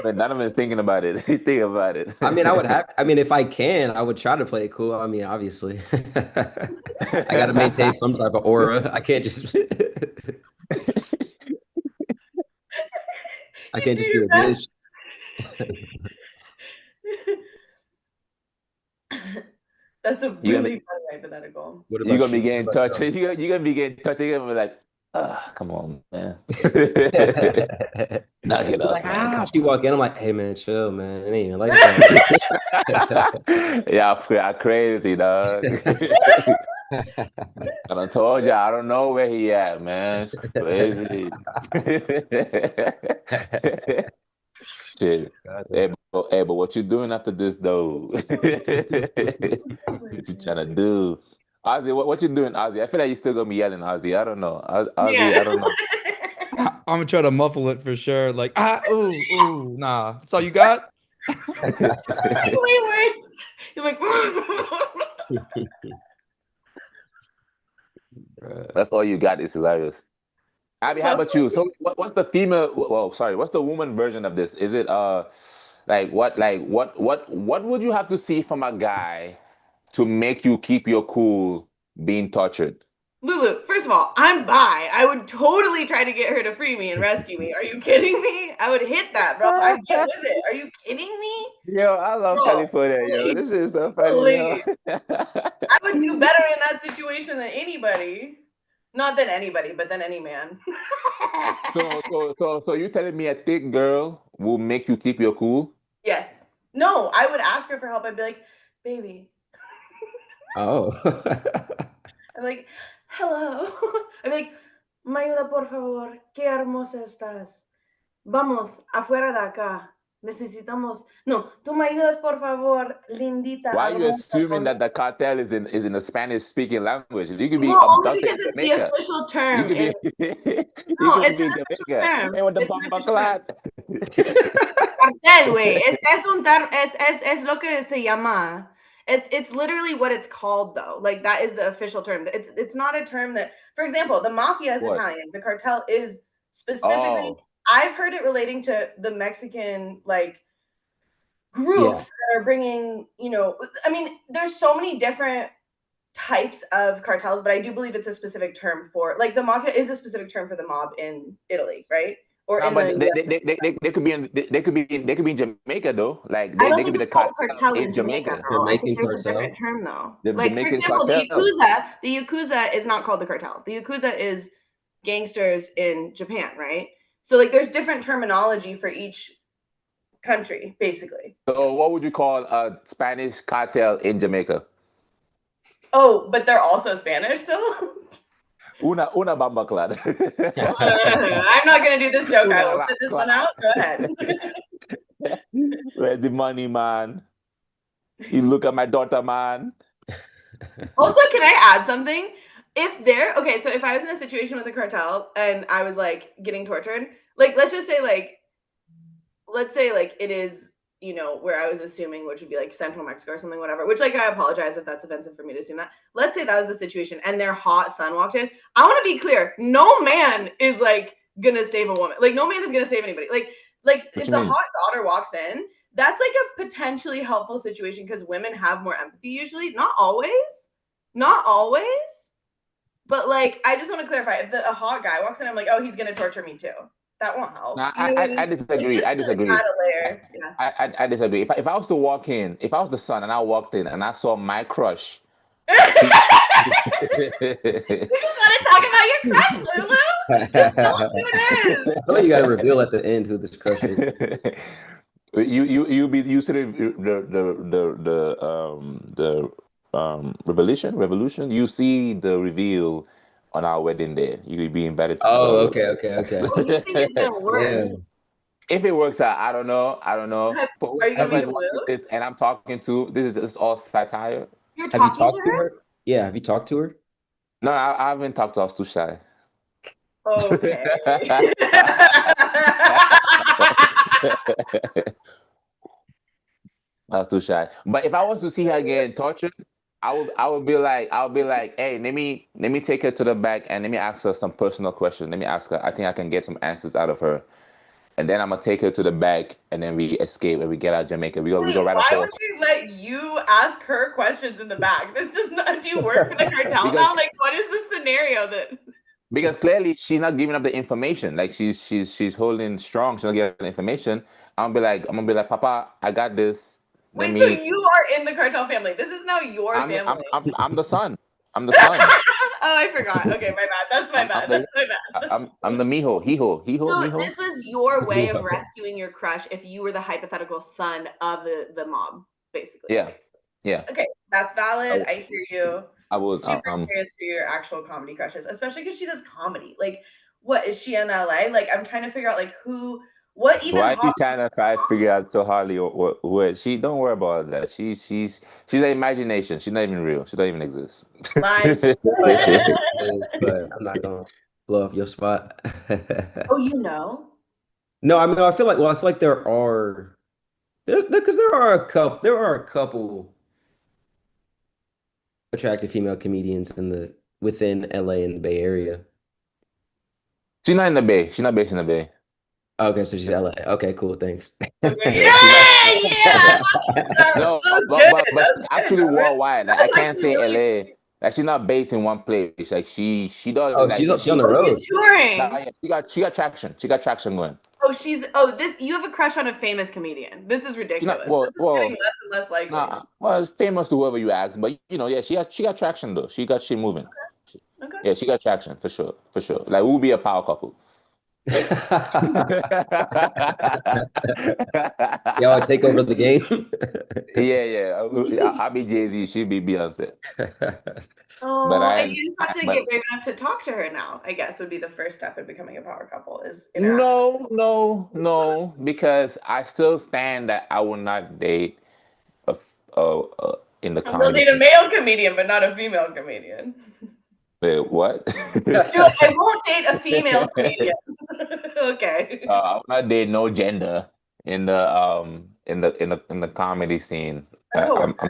Speaker 1: Donovan's thinking about it. He's thinking about it.
Speaker 3: I mean, I mean, if I can, I would try to play it cool. I mean, obviously. I gotta maintain some type of aura. I can't just I
Speaker 2: You
Speaker 3: can't
Speaker 2: do
Speaker 3: just be
Speaker 2: your
Speaker 3: a bitch.
Speaker 2: best. That's a
Speaker 1: You gonna
Speaker 2: really funny hypothetical.
Speaker 3: What
Speaker 1: you
Speaker 3: about
Speaker 1: gonna be
Speaker 3: you?
Speaker 1: getting
Speaker 3: What
Speaker 1: touched.
Speaker 3: about
Speaker 1: You're gonna be getting touched. You're gonna be like, ah, come on, man.
Speaker 3: you?
Speaker 1: Knock it
Speaker 3: She's
Speaker 1: off,
Speaker 3: like,
Speaker 1: man. Come
Speaker 3: she walk in. I'm like, hey man, chill, man. It ain't even like that.
Speaker 1: on. Yeah, crazy, dog. I done told you I don't know where he at, man. It's crazy. Shit. Hey, but what you doing after this though? What you trying to do? Auzzie, what you doing, Auzzie? I feel like you still gonna be yelling, Auzzie. I don't know. Auzzie,
Speaker 2: Yeah.
Speaker 1: I don't know.
Speaker 5: I'm gonna try to muffle it for sure. Like, ooh, nah. That's all you got?
Speaker 2: It's like way worse. You're like,
Speaker 1: That's all you got is hilarious. Abby, how about you? So what's the female, well, sorry, what's the woman version of this? Is it what would you have to see from a guy to make you keep your cool being tortured?
Speaker 2: Lulu, first of all, I'm bi. I would totally try to get her to free me and rescue me. Are you kidding me? I would hit that, bro. I'd get with it. Are you kidding me?
Speaker 1: Yo, I love
Speaker 2: Bro,
Speaker 1: California, yo.
Speaker 2: please,
Speaker 1: This is so funny, yo.
Speaker 2: please. I would do better in that situation than anybody. Not than anybody, but than any man.
Speaker 1: So you telling me a thick girl will make you keep your cool?
Speaker 2: Yes. No, I would ask her for help. I'd be like, baby.
Speaker 3: Oh.
Speaker 2: I'm like, hello. I'm like, me ayuda por favor. Qué hermosa estás. Vamos, afuera de acá. Necesitamos. No, tú me ayudas por favor, lindita.
Speaker 1: Why are you
Speaker 2: hermosa,
Speaker 1: assuming
Speaker 2: con-
Speaker 1: that the cartel is in a Spanish speaking language? You could be
Speaker 2: Well, only
Speaker 1: abducted
Speaker 2: because
Speaker 1: in
Speaker 2: it's the
Speaker 1: Jamaica.
Speaker 2: official
Speaker 1: You
Speaker 2: term.
Speaker 1: could be you
Speaker 2: No,
Speaker 1: could
Speaker 2: it's
Speaker 1: be
Speaker 2: an
Speaker 1: in
Speaker 2: official
Speaker 1: Jamaica.
Speaker 2: term.
Speaker 1: Hey, with the
Speaker 2: It's an
Speaker 1: bomba
Speaker 2: official term.
Speaker 1: clot.
Speaker 2: Cartel, güey. Es lo que se llama. It's literally what it's called though. Like that is the official term. It's not a term that, for example, the mafia is
Speaker 1: What?
Speaker 2: Italian. The cartel is specifically.
Speaker 1: Oh,
Speaker 2: I've heard it relating to the Mexican like groups
Speaker 3: Yeah.
Speaker 2: that are bringing. I mean, there's so many different types of cartels, but I do believe it's a specific term for like the mafia is a specific term for the mob in Italy, right? Or
Speaker 1: no,
Speaker 2: in the
Speaker 1: but
Speaker 2: US.
Speaker 1: they could be in Jamaica though. Like
Speaker 2: I don't
Speaker 1: they could
Speaker 2: think
Speaker 1: be the
Speaker 2: it's called
Speaker 1: cartel
Speaker 2: cartel
Speaker 1: in
Speaker 2: in Jamaica,
Speaker 1: Jamaica.
Speaker 2: though. I think
Speaker 3: Jamaican
Speaker 2: there's a
Speaker 3: cartel.
Speaker 2: different term, though.
Speaker 1: The
Speaker 2: Like, for
Speaker 1: Jamaican
Speaker 2: example,
Speaker 1: cartel.
Speaker 2: the Yakuza is not called the cartel. The Yakuza is gangsters in Japan, right? So, like, there's different terminology for each country, basically.
Speaker 1: So what would you call a Spanish cartel in Jamaica?
Speaker 2: Oh, but they're also Spanish still?
Speaker 1: Una bomba clot.
Speaker 2: I'm not going to do this joke. I
Speaker 1: Una
Speaker 2: will
Speaker 1: rat
Speaker 2: sit this
Speaker 1: clot.
Speaker 2: one out. Go ahead.
Speaker 1: Where's the money, man? You look at my daughter, man.
Speaker 2: Also, can I add something? If I was in a situation with a cartel and I was like getting tortured, like let's say like it is, where I was assuming, which would be like Central Mexico or something, whatever, which like I apologize if that's offensive for me to assume that. Let's say that was the situation and their hot son walked in. I want to be clear, no man is like gonna save a woman. Like no man is gonna save anybody. Like
Speaker 1: What
Speaker 2: if
Speaker 1: you
Speaker 2: the
Speaker 1: mean?
Speaker 2: hot daughter walks in, that's like a potentially helpful situation because women have more empathy usually. Not always. But like, I just want to clarify: if a hot guy walks in, I'm like, oh, he's gonna torture me too. That won't help.
Speaker 1: Nah,
Speaker 2: You know what I mean?
Speaker 1: I disagree.
Speaker 2: Like,
Speaker 1: I
Speaker 2: just to
Speaker 1: disagree.
Speaker 2: add a layer. Yeah.
Speaker 1: I disagree. If I was to walk in, if I was the son and I walked in and I saw my crush,
Speaker 2: You just want to talk about your crush, Lulu? Just tell us who it is.
Speaker 3: I feel like you got to reveal at the end who this crush is.
Speaker 1: you see the revolution. You see the reveal on our wedding day. You could be invited to
Speaker 3: Oh,
Speaker 1: the
Speaker 3: okay.
Speaker 2: Oh, you think it's gonna work?
Speaker 3: Yeah.
Speaker 1: If it works out, I don't know. But
Speaker 2: Are you gonna
Speaker 1: whoever
Speaker 2: be
Speaker 1: watching
Speaker 2: blue?
Speaker 1: this and I'm talking to, this is all satire.
Speaker 2: You're
Speaker 3: Have you
Speaker 2: talking
Speaker 3: talked
Speaker 2: to
Speaker 3: to
Speaker 2: her?
Speaker 3: her? Yeah. Have you talked to her?
Speaker 1: No, I haven't talked to her. I was too shy.
Speaker 2: Okay.
Speaker 1: I was too shy. But if I was to see her getting tortured, I would be like, hey, let me take her to the back and let me ask her some personal questions. Let me ask her. I think I can get some answers out of her. And then I'm gonna take her to the back and then we escape and we get out of Jamaica. We go ride a
Speaker 2: Why would
Speaker 1: horse.
Speaker 2: we let you ask her questions in the back? This does not. Do you work for the cartel
Speaker 1: Because-
Speaker 2: now? Like, what is the scenario that?
Speaker 1: Because clearly she's not giving up the information. Like she's holding strong. She's not giving the information. I'm gonna be like, Papa, I got this.
Speaker 2: Wait, so you are in the cartel family. This is now your family.
Speaker 1: I'm the son. I'm the son.
Speaker 2: Oh, I forgot. Okay, my bad. That's my bad. That's my bad.
Speaker 1: I'm the mijo. Hijo.
Speaker 2: So
Speaker 1: Mijo.
Speaker 2: this was your way of rescuing your crush if you were the hypothetical son of the mob, basically.
Speaker 1: Yeah. Yeah.
Speaker 2: Okay, that's valid. I hear you.
Speaker 1: I would.
Speaker 2: Super curious for your actual comedy crushes, especially because she does comedy. Like, what is she in LA? Like, I'm trying to figure out like what even.
Speaker 1: Why are you trying to figure out so hardly what she? Don't worry about that. She's an imagination. She's not even real. She don't even exist.
Speaker 3: But I'm not gonna blow up your spot.
Speaker 2: Oh, you know?
Speaker 3: No, I mean I feel like there are a couple attractive female comedians within LA and the Bay Area.
Speaker 1: She's not in the Bay. She's not based in the Bay.
Speaker 3: Okay, so she's LA. Okay, cool. Thanks.
Speaker 2: Yeah.
Speaker 1: No, but actually worldwide. Like, I can't say LA. Like she's not based in one place. Like she does
Speaker 3: Oh,
Speaker 1: like
Speaker 3: she's on the
Speaker 2: Oh,
Speaker 3: road.
Speaker 2: she's touring.
Speaker 1: yeah, she got traction. She got traction going.
Speaker 2: This you have a crush on a famous comedian. This is
Speaker 1: She not
Speaker 2: ridiculous.
Speaker 1: well
Speaker 2: This is getting
Speaker 1: well
Speaker 2: less and less likely.
Speaker 1: nah well it's famous to whoever you ask, but yeah, she got traction though. She got shit moving.
Speaker 2: Okay.
Speaker 1: Yeah, she got traction for sure, for sure. Like we'll be a power couple.
Speaker 3: Y'all wanna take over the game.
Speaker 1: Yeah. I'll be Jay-Z, she'll be Beyonce. But
Speaker 2: Oh, and you just have to
Speaker 1: but
Speaker 2: get brave enough to talk to her now, I guess would be the first step in becoming a power couple is interact.
Speaker 1: no, because I still stand that I will not date in the
Speaker 2: You'll
Speaker 1: comedy
Speaker 2: date a
Speaker 1: scene.
Speaker 2: male comedian, but not a female comedian.
Speaker 1: Wait, what?
Speaker 2: No, I won't date a female comedian. Okay.
Speaker 1: I will not date no gender in the comedy scene.
Speaker 2: A
Speaker 1: I'm
Speaker 2: coworker.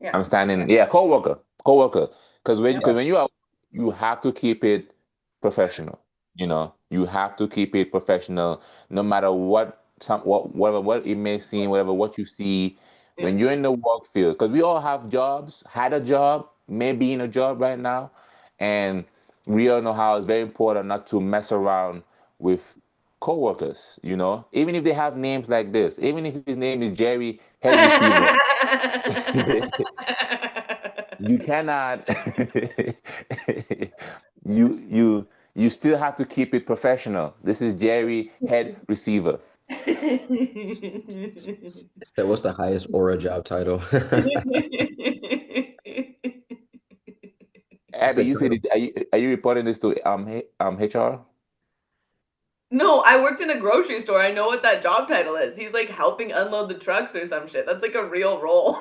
Speaker 2: Yeah.
Speaker 1: I'm standing, yeah, coworker. Because
Speaker 2: Yeah.
Speaker 1: when you have to keep it professional. You have to keep it professional, no matter what it may seem, whatever what you see when you're in the work field. Because we all have jobs, had a job, may be in a job right now, and we all know how it's very important not to mess around with coworkers. Even if they have names like this, even if his name is Jerry Head Receiver. You cannot you still have to keep it professional. This is Jerry Head Receiver.
Speaker 3: What's the highest aura job title?
Speaker 1: Abby, you said are you reporting this to HR?
Speaker 2: No, I worked in a grocery store. I know what that job title is. He's like helping unload the trucks or some shit. That's like a real role.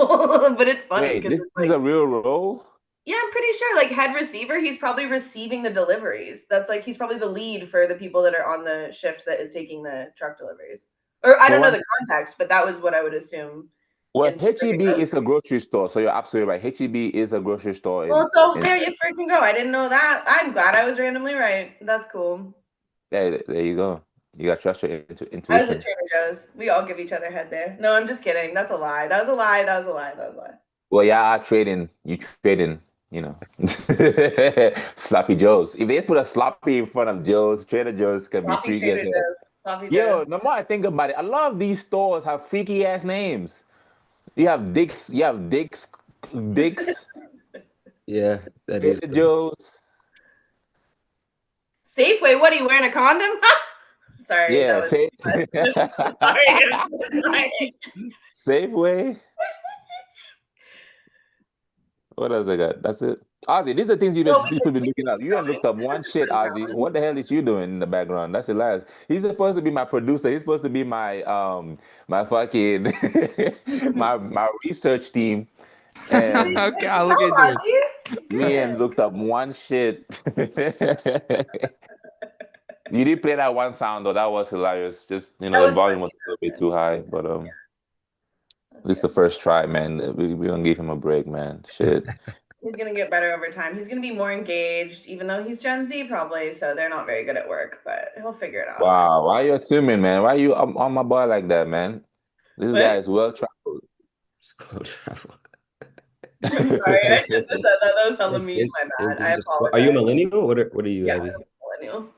Speaker 2: But it's funny
Speaker 1: Wait,
Speaker 2: because
Speaker 1: this
Speaker 2: it's
Speaker 1: is a real role?
Speaker 2: yeah, I'm pretty sure like head receiver, he's probably receiving the deliveries. That's like he's probably the lead for the people that are on the shift that is taking the truck deliveries. Or I
Speaker 1: So
Speaker 2: don't know
Speaker 1: what?
Speaker 2: the context, but that was what I would assume
Speaker 1: Well,
Speaker 2: in
Speaker 1: HEB is a grocery store, so you're absolutely right. HEB is a grocery store
Speaker 2: well, so
Speaker 1: in
Speaker 2: there you freaking go. I didn't know that. I'm glad I was randomly right. That's cool.
Speaker 1: yeah, there you go. You got to trust your
Speaker 2: I was at
Speaker 1: intuition.
Speaker 2: Trader Joe's. We all give each other head there. No, I'm just kidding. That's a lie. That was a lie. That was a lie. That was a lie.
Speaker 1: Well, yeah, you trading, sloppy Joes. If they put a sloppy in front of Joe's, Trader Joe's can be
Speaker 2: Sloppy
Speaker 1: freaky as
Speaker 2: Trader
Speaker 1: hell.
Speaker 2: Joe's. Sloppy
Speaker 1: Yo,
Speaker 2: Joe's.
Speaker 1: the more I think about it, a lot of these stores have freaky ass names. Dick's,
Speaker 3: Yeah, that is.
Speaker 1: Trader Joe's.
Speaker 2: Safeway, what are you wearing a condom? Sorry, that
Speaker 1: Yeah,
Speaker 2: was
Speaker 1: say
Speaker 2: sorry. I'm so sorry.
Speaker 1: Safeway. What else I got? That's it. Auzzie, these are things people be looking up. You haven't looked up one shit, Auzzie. What the hell is you doing in the background? That's hilarious. He's supposed to be my producer. He's supposed to be my my fucking my research team. And
Speaker 5: Okay, I'll look into it.
Speaker 1: me and looked up one shit. You did play that one sound though. That was hilarious. Just the volume was a little bit too high, but this is the first try, man. We're gonna give him a break, man. Shit.
Speaker 2: He's gonna get better over time. He's gonna be more engaged, even though he's Gen Z probably, so they're not very good at work, but he'll figure it out.
Speaker 1: Wow, why are you assuming, man? Why are you on my boy like that, man? This guy is well traveled.
Speaker 2: I'm sorry, I shouldn't have said that. That was hella mean. My bad. I apologize.
Speaker 3: Are you a millennial? What are you,
Speaker 2: yeah,
Speaker 3: Abby?
Speaker 2: I'm a millennial.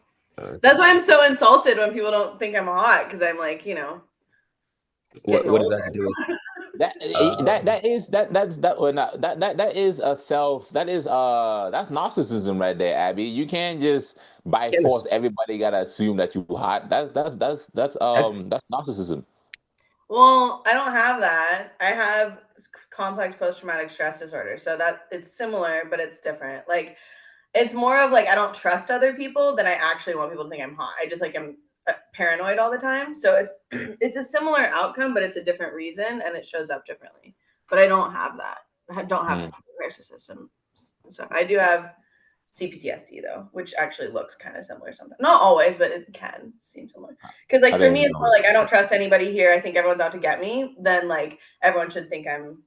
Speaker 2: That's why I'm so insulted when people don't think I'm hot, because I'm like,
Speaker 3: What does that have to do with
Speaker 1: that's narcissism right there, Abby. You can't just by force everybody gotta assume that you hot. That's narcissism.
Speaker 2: Well, I don't have that. I have complex post-traumatic stress disorder, so that it's similar, but it's different. Like, it's more of like I don't trust other people than I actually want people to think I'm hot. I just like am paranoid all the time. So it's a similar outcome, but it's a different reason and it shows up differently. But I don't have that. I don't have a nervous system. So I do have CPTSD though, which actually looks kind of similar sometimes. Not always, but it can seem similar. Because like for me, it's more like I don't trust anybody here. I think everyone's out to get me. Then like everyone should think I'm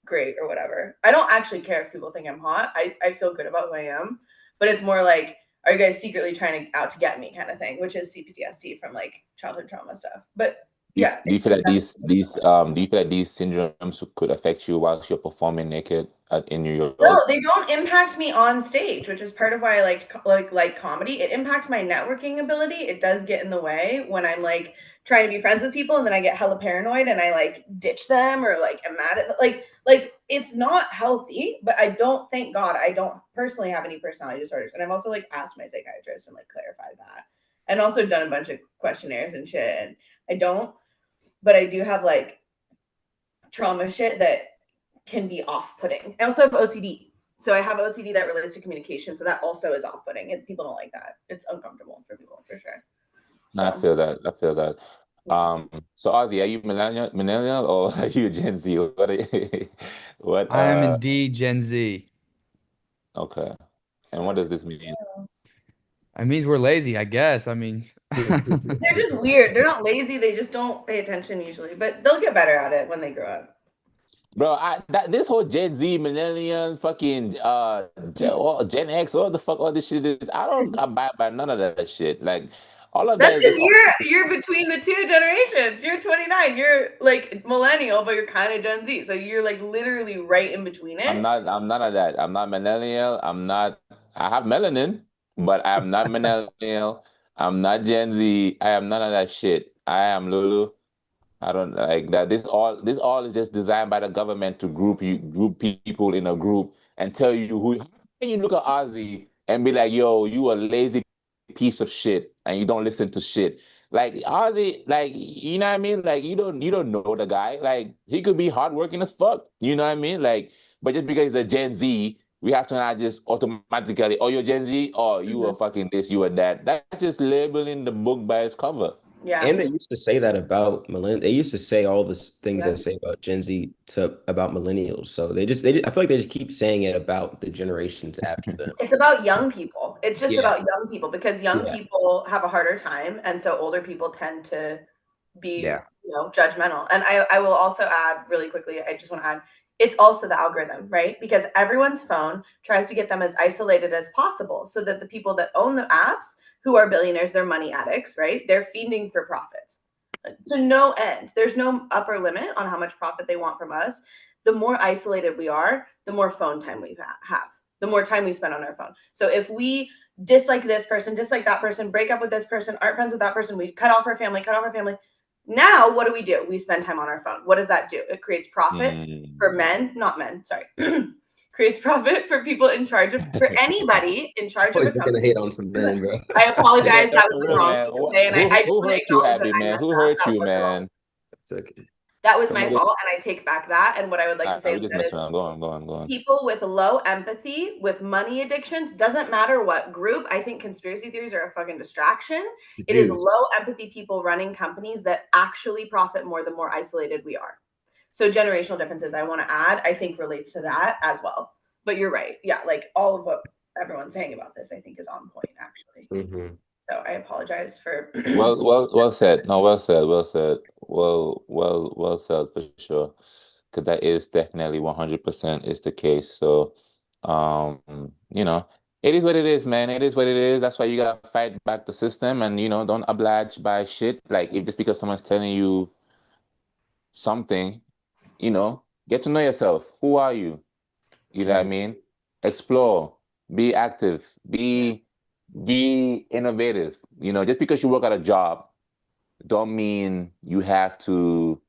Speaker 2: great or whatever. I don't actually care if people think I'm hot. I feel good about who I am. But it's more like, are you guys secretly trying out to get me kind of thing, which is CPTSD from like childhood trauma stuff. But yeah.
Speaker 1: Do you feel like these syndromes could affect you whilst you're performing naked in New York?
Speaker 2: No, they don't impact me on stage, which is part of why I like comedy. It impacts my networking ability. It does get in the way when I'm like trying to be friends with people and then I get hella paranoid and I like ditch them or like am mad at them. Like it's not healthy, but I don't, thank God, I don't personally have any personality disorders. And I've also like asked my psychiatrist and like clarified that. And also done a bunch of questionnaires and shit. And I don't, but I do have like trauma shit that can be off-putting. I also have OCD. So I have OCD that relates to communication. So that also is off-putting and people don't like that. It's uncomfortable for people for sure.
Speaker 1: No, I
Speaker 2: So,
Speaker 1: feel that. I feel that.
Speaker 2: yeah.
Speaker 1: So Ozzy, are you millennial or are you Gen Z? What are you, what
Speaker 5: I am indeed Gen Z.
Speaker 1: okay. And what
Speaker 2: Smart.
Speaker 1: does this mean?
Speaker 5: It means we're lazy, I guess. I mean,
Speaker 2: They're just weird. They're not lazy. They just don't pay attention usually, but they'll get better at it when they grow up.
Speaker 1: Bro, this whole Gen Z, millennial, fucking Gen X, what the fuck all this shit is, I don't abide by none of that shit. Like all of
Speaker 2: That's
Speaker 1: that is
Speaker 2: because
Speaker 1: just
Speaker 2: you're between the two generations. You're 29. You're like millennial, but you're kind of Gen Z. So you're like literally right in between it.
Speaker 1: I'm none of that. I'm not millennial. I have melanin, but I'm not millennial. I'm not Gen Z. I am none of that shit. I am Lulu. I don't like that. This all is just designed by the government to group people in a group and tell you who. How can you look at Ozzy and be like, yo, you a lazy piece of shit and you don't listen to shit? Like Ozzy, like you know what I mean? Like you don't know the guy. Like he could be hardworking as fuck. You know what I mean? Like, but just because he's a Gen Z, we have to not just automatically, oh, you're Gen Z, oh, you are fucking this, you are that. That's just labeling the book by its cover.
Speaker 2: Yeah.
Speaker 3: And they used to say that about millennials. They used to say all the things
Speaker 2: Yeah.
Speaker 3: that say about Gen Z to about millennials. So I feel like they just keep saying it about the generations after them.
Speaker 2: It's about young people. It's just
Speaker 3: Yeah.
Speaker 2: about young people because young
Speaker 3: Yeah.
Speaker 2: people have a harder time. And so older people tend to be,
Speaker 3: Yeah.
Speaker 2: judgmental. And I will also add really quickly, I just want to add, it's also the algorithm, right? Because everyone's phone tries to get them as isolated as possible so that the people that own the apps, who are billionaires, they're money addicts, right? They're feeding for profits to no end. There's no upper limit on how much profit they want from us. The more isolated we are, the more phone time we have, the more time we spend on our phone. So if we dislike this person, dislike that person, break up with this person, aren't friends with that person, we cut off our family. Now, what do? We spend time on our phone. What does that do? It creates profit for not men, sorry. Creates profit for people for anybody in charge of a
Speaker 3: Always looking to
Speaker 2: company.
Speaker 3: hate on some men, bro.
Speaker 2: I apologize.
Speaker 1: Yeah,
Speaker 2: That was
Speaker 1: for
Speaker 2: the
Speaker 1: real,
Speaker 2: wrong
Speaker 1: man.
Speaker 2: thing to say. And I just
Speaker 1: Who
Speaker 2: want to
Speaker 1: hurt you,
Speaker 2: acknowledge that
Speaker 1: Abby,
Speaker 2: I
Speaker 1: man?
Speaker 2: messed
Speaker 1: Who
Speaker 2: up.
Speaker 1: hurt
Speaker 2: That
Speaker 1: you,
Speaker 2: was the wrong.
Speaker 1: man?
Speaker 3: It's okay.
Speaker 2: That was my
Speaker 3: Somebody,
Speaker 2: fault. And I take back that. And what I would like to say
Speaker 1: We just
Speaker 2: instead is
Speaker 1: messing around. Go on, go on.
Speaker 2: people with low empathy, with money addictions, doesn't matter what group. I think conspiracy theories are a fucking distraction.
Speaker 3: the
Speaker 2: It is
Speaker 3: Jews.
Speaker 2: low empathy people running companies that actually profit more the more isolated we are. So generational differences, I want to add, I think relates to that as well. But you're right. Yeah, like all of what everyone's saying about this, I think is on point actually.
Speaker 3: Mm-hmm.
Speaker 2: So I apologize for
Speaker 1: Well said. No, well said. Well said. Well said for sure. Because that is definitely 100% is the case. So, um, you know, it is what it is, man. It is what it is. That's why you gotta fight back the system and don't oblige by shit. Like if just because someone's telling you something, get to know yourself. Who are you? You know what I mean? Explore, be active, be innovative. Just because you work at a job don't mean you have to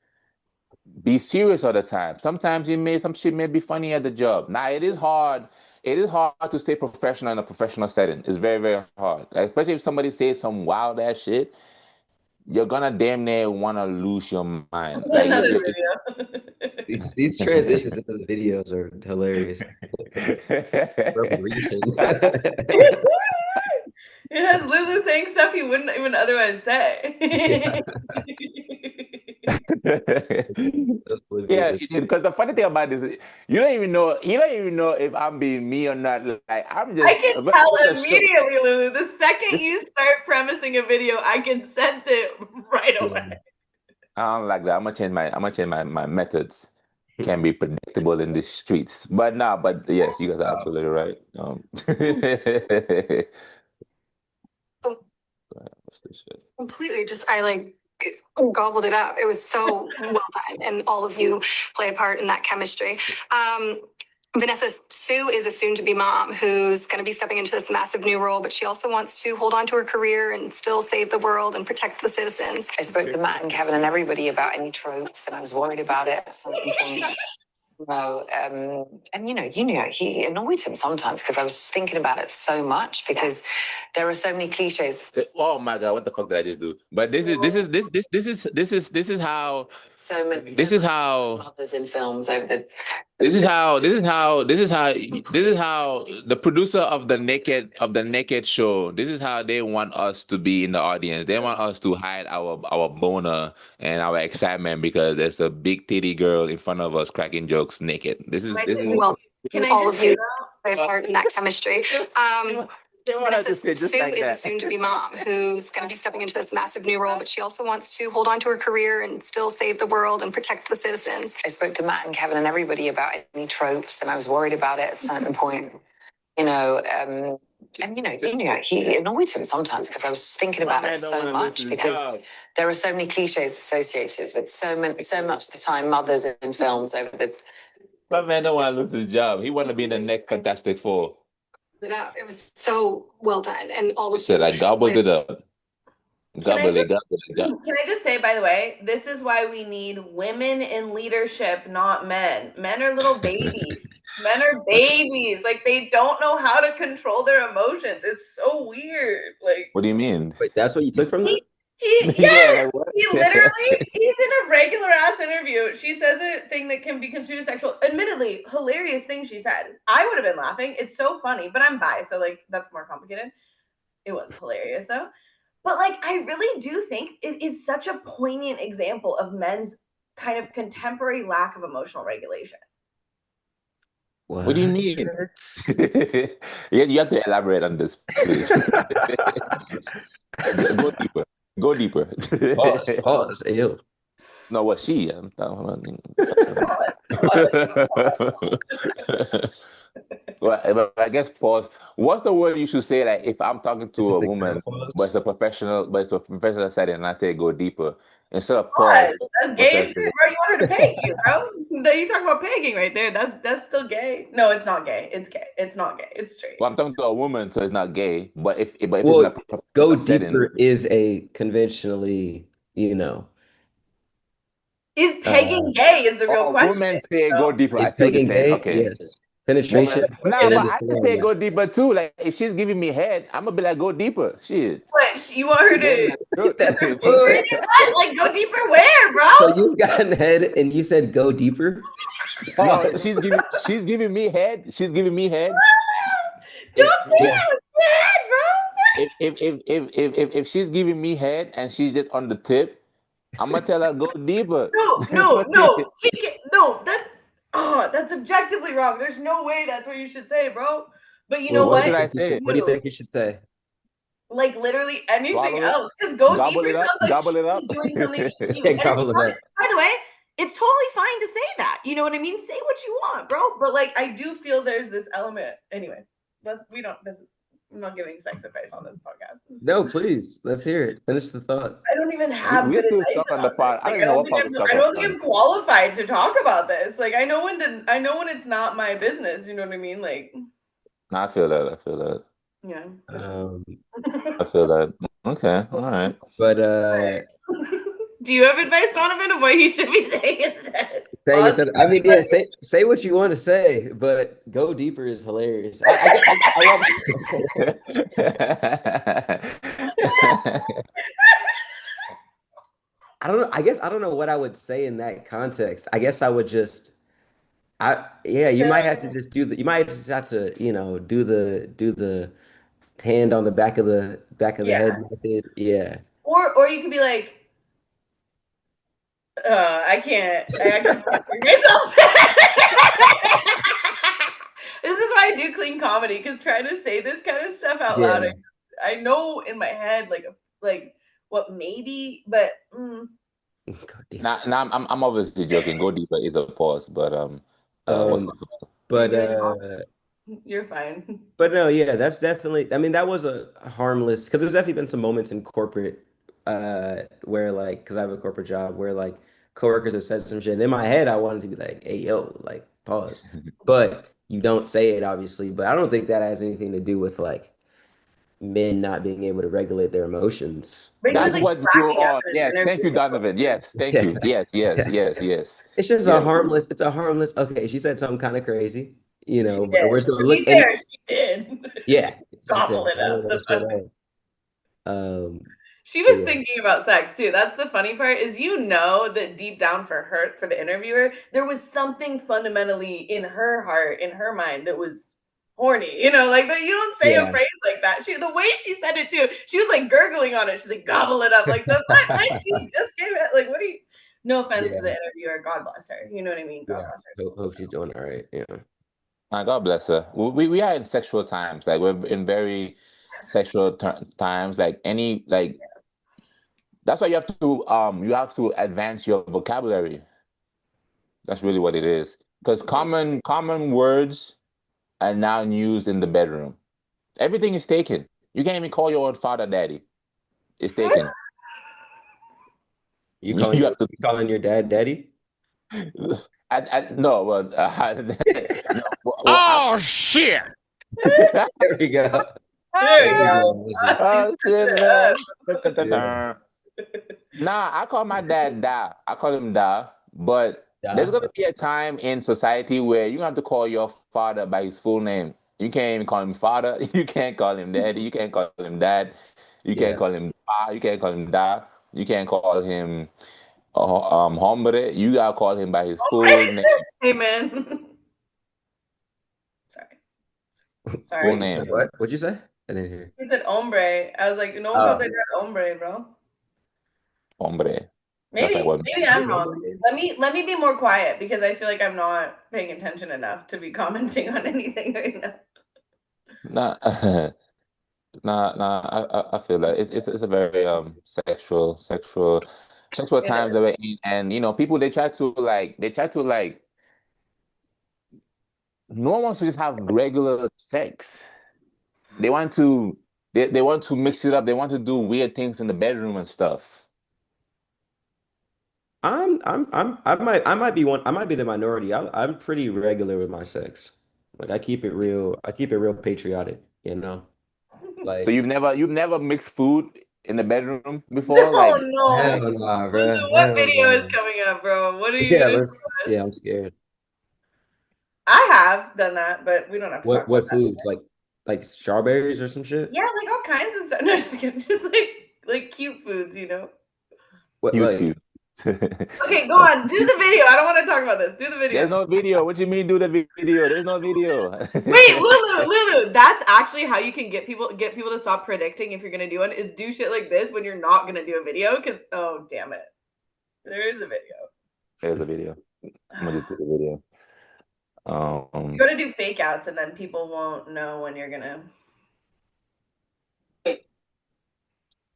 Speaker 1: be serious all the time. Sometimes some shit may be funny at the job. Now it is hard. It is hard to stay professional in a professional setting. It's very, very hard. Like, especially if somebody says some wild ass shit, you're gonna damn near wanna lose your mind. Like
Speaker 2: another
Speaker 1: you
Speaker 2: video.
Speaker 3: These transitions into the videos are hilarious. Bro be reaching.
Speaker 2: It has Lulu saying stuff he wouldn't even otherwise say.
Speaker 1: Yeah, because the funny thing about this is you don't even know if I'm being me or not. Like I'm
Speaker 2: I
Speaker 1: just
Speaker 2: can
Speaker 1: but
Speaker 2: tell
Speaker 1: it's a show.
Speaker 2: immediately, Lulu. The second you start premising a video, I can sense it right away.
Speaker 1: I don't like that. I'm gonna change my methods. Can be predictable in the streets. But yes, you guys are absolutely right. What's this shit?
Speaker 4: Completely. Just I like gobbled it up. It was so well done, and all of you play a part in that chemistry.
Speaker 6: Vanessa, Sue is a soon-to-be mom who's going to be stepping into this massive new role, but she also wants to hold on to her career and still save the world and protect the citizens. I spoke to Matt and Kevin and everybody about any tropes, and I was worried about it at some point. No, and he annoyed him sometimes because I was thinking about it so much because there are so many cliches.
Speaker 1: Oh my God, what the fuck did I just do? But this is how
Speaker 6: So many.
Speaker 1: this is how
Speaker 6: Mothers in films over the.
Speaker 1: this is how the producer of the naked show, this is how they want us to be in the audience. They want us to hide our boner and our excitement because there's a big titty girl in front of us cracking jokes naked.
Speaker 6: Well,
Speaker 2: Can I
Speaker 6: all
Speaker 2: just
Speaker 6: of you
Speaker 2: say
Speaker 6: play a part in that chemistry. Vanessa,
Speaker 1: say just
Speaker 6: Sue
Speaker 1: like
Speaker 6: is a
Speaker 1: that.
Speaker 6: soon-to-be mom who's going to be stepping into this massive new role, but she also wants to hold on to her career and still save the world and protect the citizens. I spoke to Matt and Kevin and everybody about any tropes, and I was worried about it at a certain point. He annoyed him sometimes because I was thinking about it so much because there are so many cliches associated with so much of the time mothers in films over the.
Speaker 1: My man don't want to lose his job. He want to be in the next Fantastic Four.
Speaker 6: It was so well done, and all
Speaker 1: He said, I gobbled it up.
Speaker 2: Can I
Speaker 1: Gobbled it.
Speaker 2: can I just say, by the way, this is why we need women in leadership, not men. Men are little babies. Men are babies. Like, they don't know how to control their emotions. It's so weird. Like,
Speaker 1: What do you mean?
Speaker 3: Wait, that's what you took from that?
Speaker 2: yes,
Speaker 1: Yeah, like what?
Speaker 2: he literally, he's in a regular ass interview. She says a thing that can be construed as sexual. Admittedly, hilarious thing she said. I would have been laughing. It's so funny, but I'm bi, so like that's more complicated. It was hilarious though. But like, I really do think it is such a poignant example of men's kind of contemporary lack of emotional regulation.
Speaker 1: What do you mean? You have to elaborate on this, please. Go deeper. Go deeper.
Speaker 3: Pause. Ew.
Speaker 1: No, what she? I'm talking well, I guess pause. What's the word you should say? Like if I'm talking to a woman, but it's a professional setting, and I say go deeper instead of pause.
Speaker 2: That's gay shit, bro. You want her to peg you, bro? You talk about pegging right there. That's still gay. No, it's not gay. It's gay. It's not gay. It's straight.
Speaker 1: Well, I'm talking to a woman, so it's not gay. But if it's in a
Speaker 3: Well, go
Speaker 1: professional setting,
Speaker 3: deeper is a conventionally,
Speaker 2: Is pegging gay is the real question.
Speaker 1: women say go deeper. I
Speaker 3: is
Speaker 1: see what you're
Speaker 3: pegging
Speaker 1: saying.
Speaker 3: gay?
Speaker 1: Okay.
Speaker 3: Yes. Penetration.
Speaker 1: Nah,
Speaker 3: and
Speaker 1: but
Speaker 3: then
Speaker 1: I can say go deeper too. Like if she's giving me head, I'm gonna be like go deeper. Shit.
Speaker 2: What you want her to?
Speaker 3: That's
Speaker 2: What? Like go deeper where, bro?
Speaker 3: So you've gotten head and you said go deeper?
Speaker 1: No, she's giving me head. She's giving me head.
Speaker 2: Don't say that with your head, bro.
Speaker 1: If she's giving me head and she's just on the tip, I'm gonna tell her go deeper.
Speaker 2: No. Take it. No, that's objectively wrong. There's no way that's what you should say, bro. But you know
Speaker 1: what
Speaker 2: what?
Speaker 1: should I say?
Speaker 3: What do you think you should say?
Speaker 2: Like literally anything
Speaker 1: Swallow it.
Speaker 2: else. Because go
Speaker 1: Gobble
Speaker 2: deeper
Speaker 1: it up.
Speaker 2: sounds like
Speaker 1: Gobble it up.
Speaker 2: she's doing something to you.
Speaker 3: Yeah,
Speaker 2: And
Speaker 3: gobble it up.
Speaker 2: by the way, it's totally fine to say that. You know what I mean? Say what you want, bro. But like I do feel there's this element. Anyway, I'm not giving sex advice on this podcast.
Speaker 3: No, please. Let's hear it. Finish the thought.
Speaker 2: I don't even have
Speaker 1: We're
Speaker 2: good
Speaker 1: still
Speaker 2: advice
Speaker 1: stuck on the
Speaker 2: about
Speaker 1: pod.
Speaker 2: this.
Speaker 1: I
Speaker 2: Like,
Speaker 1: don't know what part we're stuck
Speaker 2: I don't
Speaker 1: on.
Speaker 2: think I'm qualified to talk about this. Like I know when it's not my business. You know what I mean? Like
Speaker 1: I feel that.
Speaker 2: yeah.
Speaker 1: I feel that. Okay, all right.
Speaker 3: But
Speaker 2: Do you have advice, Donovan, of what he should be saying instead?
Speaker 3: saying instead, I mean, yeah, say what you want to say, but go deeper is hilarious. I don't know. I guess I don't know what I would say in that context. I guess I would just, you might have to just you might just have to, do the hand on the back of the head method. Yeah.
Speaker 2: Or you could be like, I actually can't bring myself. This is why I do clean comedy, because trying to say this kind of stuff out loud, I know in my head like what maybe, but
Speaker 1: Nah, I'm obviously joking. Go deeper is a pause, but
Speaker 2: you're fine.
Speaker 3: But no, yeah, that's definitely. I mean, that was a harmless because there's definitely been some moments in corporate where like, because I have a corporate job where like coworkers have said some shit. And in my head, I wanted to be like, "Hey, yo, like, pause." But you don't say it, obviously, but I don't think that has anything to do with like men not being able to regulate their emotions.
Speaker 2: But he was
Speaker 1: That's
Speaker 2: like
Speaker 1: what you
Speaker 2: cracking up
Speaker 1: are.
Speaker 2: in his
Speaker 1: Yes, thank
Speaker 2: interview.
Speaker 1: you, Donovan. Yes, thank
Speaker 3: Yeah.
Speaker 1: you. Yes, yes, yes, yes,
Speaker 3: It's just
Speaker 1: yes.
Speaker 3: it's a harmless, okay, she said something kind of crazy,
Speaker 2: She
Speaker 3: but
Speaker 2: did.
Speaker 3: we're still
Speaker 2: To
Speaker 3: look
Speaker 2: be
Speaker 3: and
Speaker 2: fair, she did.
Speaker 3: yeah, she
Speaker 2: Gobble
Speaker 3: said
Speaker 2: it up.
Speaker 3: bottle that
Speaker 2: That's
Speaker 3: shit
Speaker 2: funny.
Speaker 3: up. Um,
Speaker 2: She
Speaker 3: but
Speaker 2: was
Speaker 3: yeah,
Speaker 2: thinking about sex too. That's the funny part is that deep down for her, for the interviewer, there was something fundamentally in her heart, in her mind that was horny. Like that you don't say a
Speaker 3: yeah.
Speaker 2: phrase like that. The way she said it too, she was like gurgling on it. She's like, gobble it up. Like the like she just gave it. Like, what do you no offense to
Speaker 3: Yeah,
Speaker 2: the interviewer. God bless her. You know what I mean? God
Speaker 3: yeah.
Speaker 2: bless her
Speaker 3: Hope,
Speaker 2: soul.
Speaker 3: hope she's doing all right. Yeah.
Speaker 1: God bless her. We are in sexual times. Like we're in very sexual times. Like any like that's why you have to advance your vocabulary. That's really what it is. Because common words are now used in the bedroom. Everything is taken. You can't even call your own father daddy. It's taken.
Speaker 3: You
Speaker 1: You have to.
Speaker 3: calling your dad daddy?
Speaker 1: No, well, no,
Speaker 5: Oh shit!
Speaker 3: There we go.
Speaker 2: There we
Speaker 3: There we
Speaker 2: go.
Speaker 3: go. Listen.
Speaker 1: oh shit,
Speaker 3: Yeah.
Speaker 1: man. Nah, I call my dad Da. I call him Da. But there's
Speaker 3: Yeah.
Speaker 1: gonna be a time in society where you have to call your father by his full name. You can't even call him father. You can't call him daddy. You can't call him dad. You can't
Speaker 3: Yeah.
Speaker 1: call him Pa. You can't call him Da. You can't call him hombre. You gotta call him by his full name.
Speaker 2: Hey man. Sorry.
Speaker 1: Full
Speaker 2: Sorry.
Speaker 3: Wait, you said
Speaker 1: name.
Speaker 3: what? What'd you say? I didn't hear.
Speaker 2: He said hombre. I was like, no one calls
Speaker 3: Oh.
Speaker 2: their dad hombre, bro.
Speaker 1: Hombre. That's like
Speaker 2: Maybe,
Speaker 1: what.
Speaker 2: maybe I'm wrong. Let me be more quiet because I feel like I'm not paying attention enough to be commenting on anything right now.
Speaker 1: Nah, nah. I feel that it's a very sexual
Speaker 2: It
Speaker 1: times
Speaker 2: is.
Speaker 1: that we're in, and people they try to like no one wants to just have regular sex. They want to they want to mix it up. They want to do weird things in the bedroom and stuff.
Speaker 3: I might be one. I might be the minority. I'm pretty regular with my sex. Like I keep it real. I keep it real patriotic.
Speaker 1: So
Speaker 3: Like
Speaker 1: you've never mixed food in the bedroom
Speaker 2: No,
Speaker 1: before, like
Speaker 2: no.
Speaker 3: hell nah,
Speaker 2: Listen,
Speaker 3: bruh.
Speaker 2: what
Speaker 3: Hell
Speaker 2: video is
Speaker 3: nah.
Speaker 2: coming up, bro? What are you
Speaker 3: Yeah,
Speaker 2: gonna show
Speaker 3: let's.
Speaker 2: us?
Speaker 3: Yeah, I'm scared.
Speaker 2: I have done that, but we don't have to talk about
Speaker 3: What
Speaker 2: that.
Speaker 3: foods? Like strawberries or some shit?
Speaker 2: Yeah, like all kinds of stuff. No, just kidding. Just like cute foods.
Speaker 3: What
Speaker 1: cute
Speaker 3: like
Speaker 1: food.
Speaker 2: Okay, go on. Do the video. I don't want to talk about this. Do the
Speaker 1: There's
Speaker 2: video.
Speaker 1: no video. What you mean do the video? There's no video.
Speaker 2: Wait, Lulu, that's actually how you can get people to stop predicting if you're gonna do one is do shit like this when you're not gonna do a video because oh damn it. There is a video.
Speaker 1: There's a video. I'm gonna just do the video.
Speaker 2: You
Speaker 1: Um,
Speaker 2: gotta do fake outs and then people won't know when you're gonna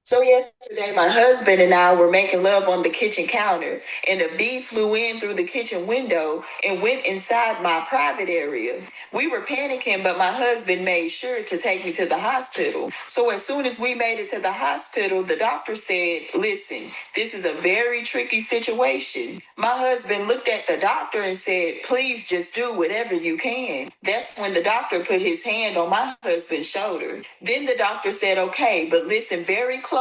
Speaker 4: So yesterday, my husband and I were making love on the kitchen counter, and a bee flew in through the kitchen window and went inside my private area. We were panicking, but my husband made sure to take me to the hospital. So as soon as we made it to the hospital, the doctor said, "Listen, this is a very tricky situation." My husband looked at the doctor and said, "Please just do whatever you can." That's when the doctor put his hand on my husband's shoulder. Then the doctor said, "Okay, but listen very closely.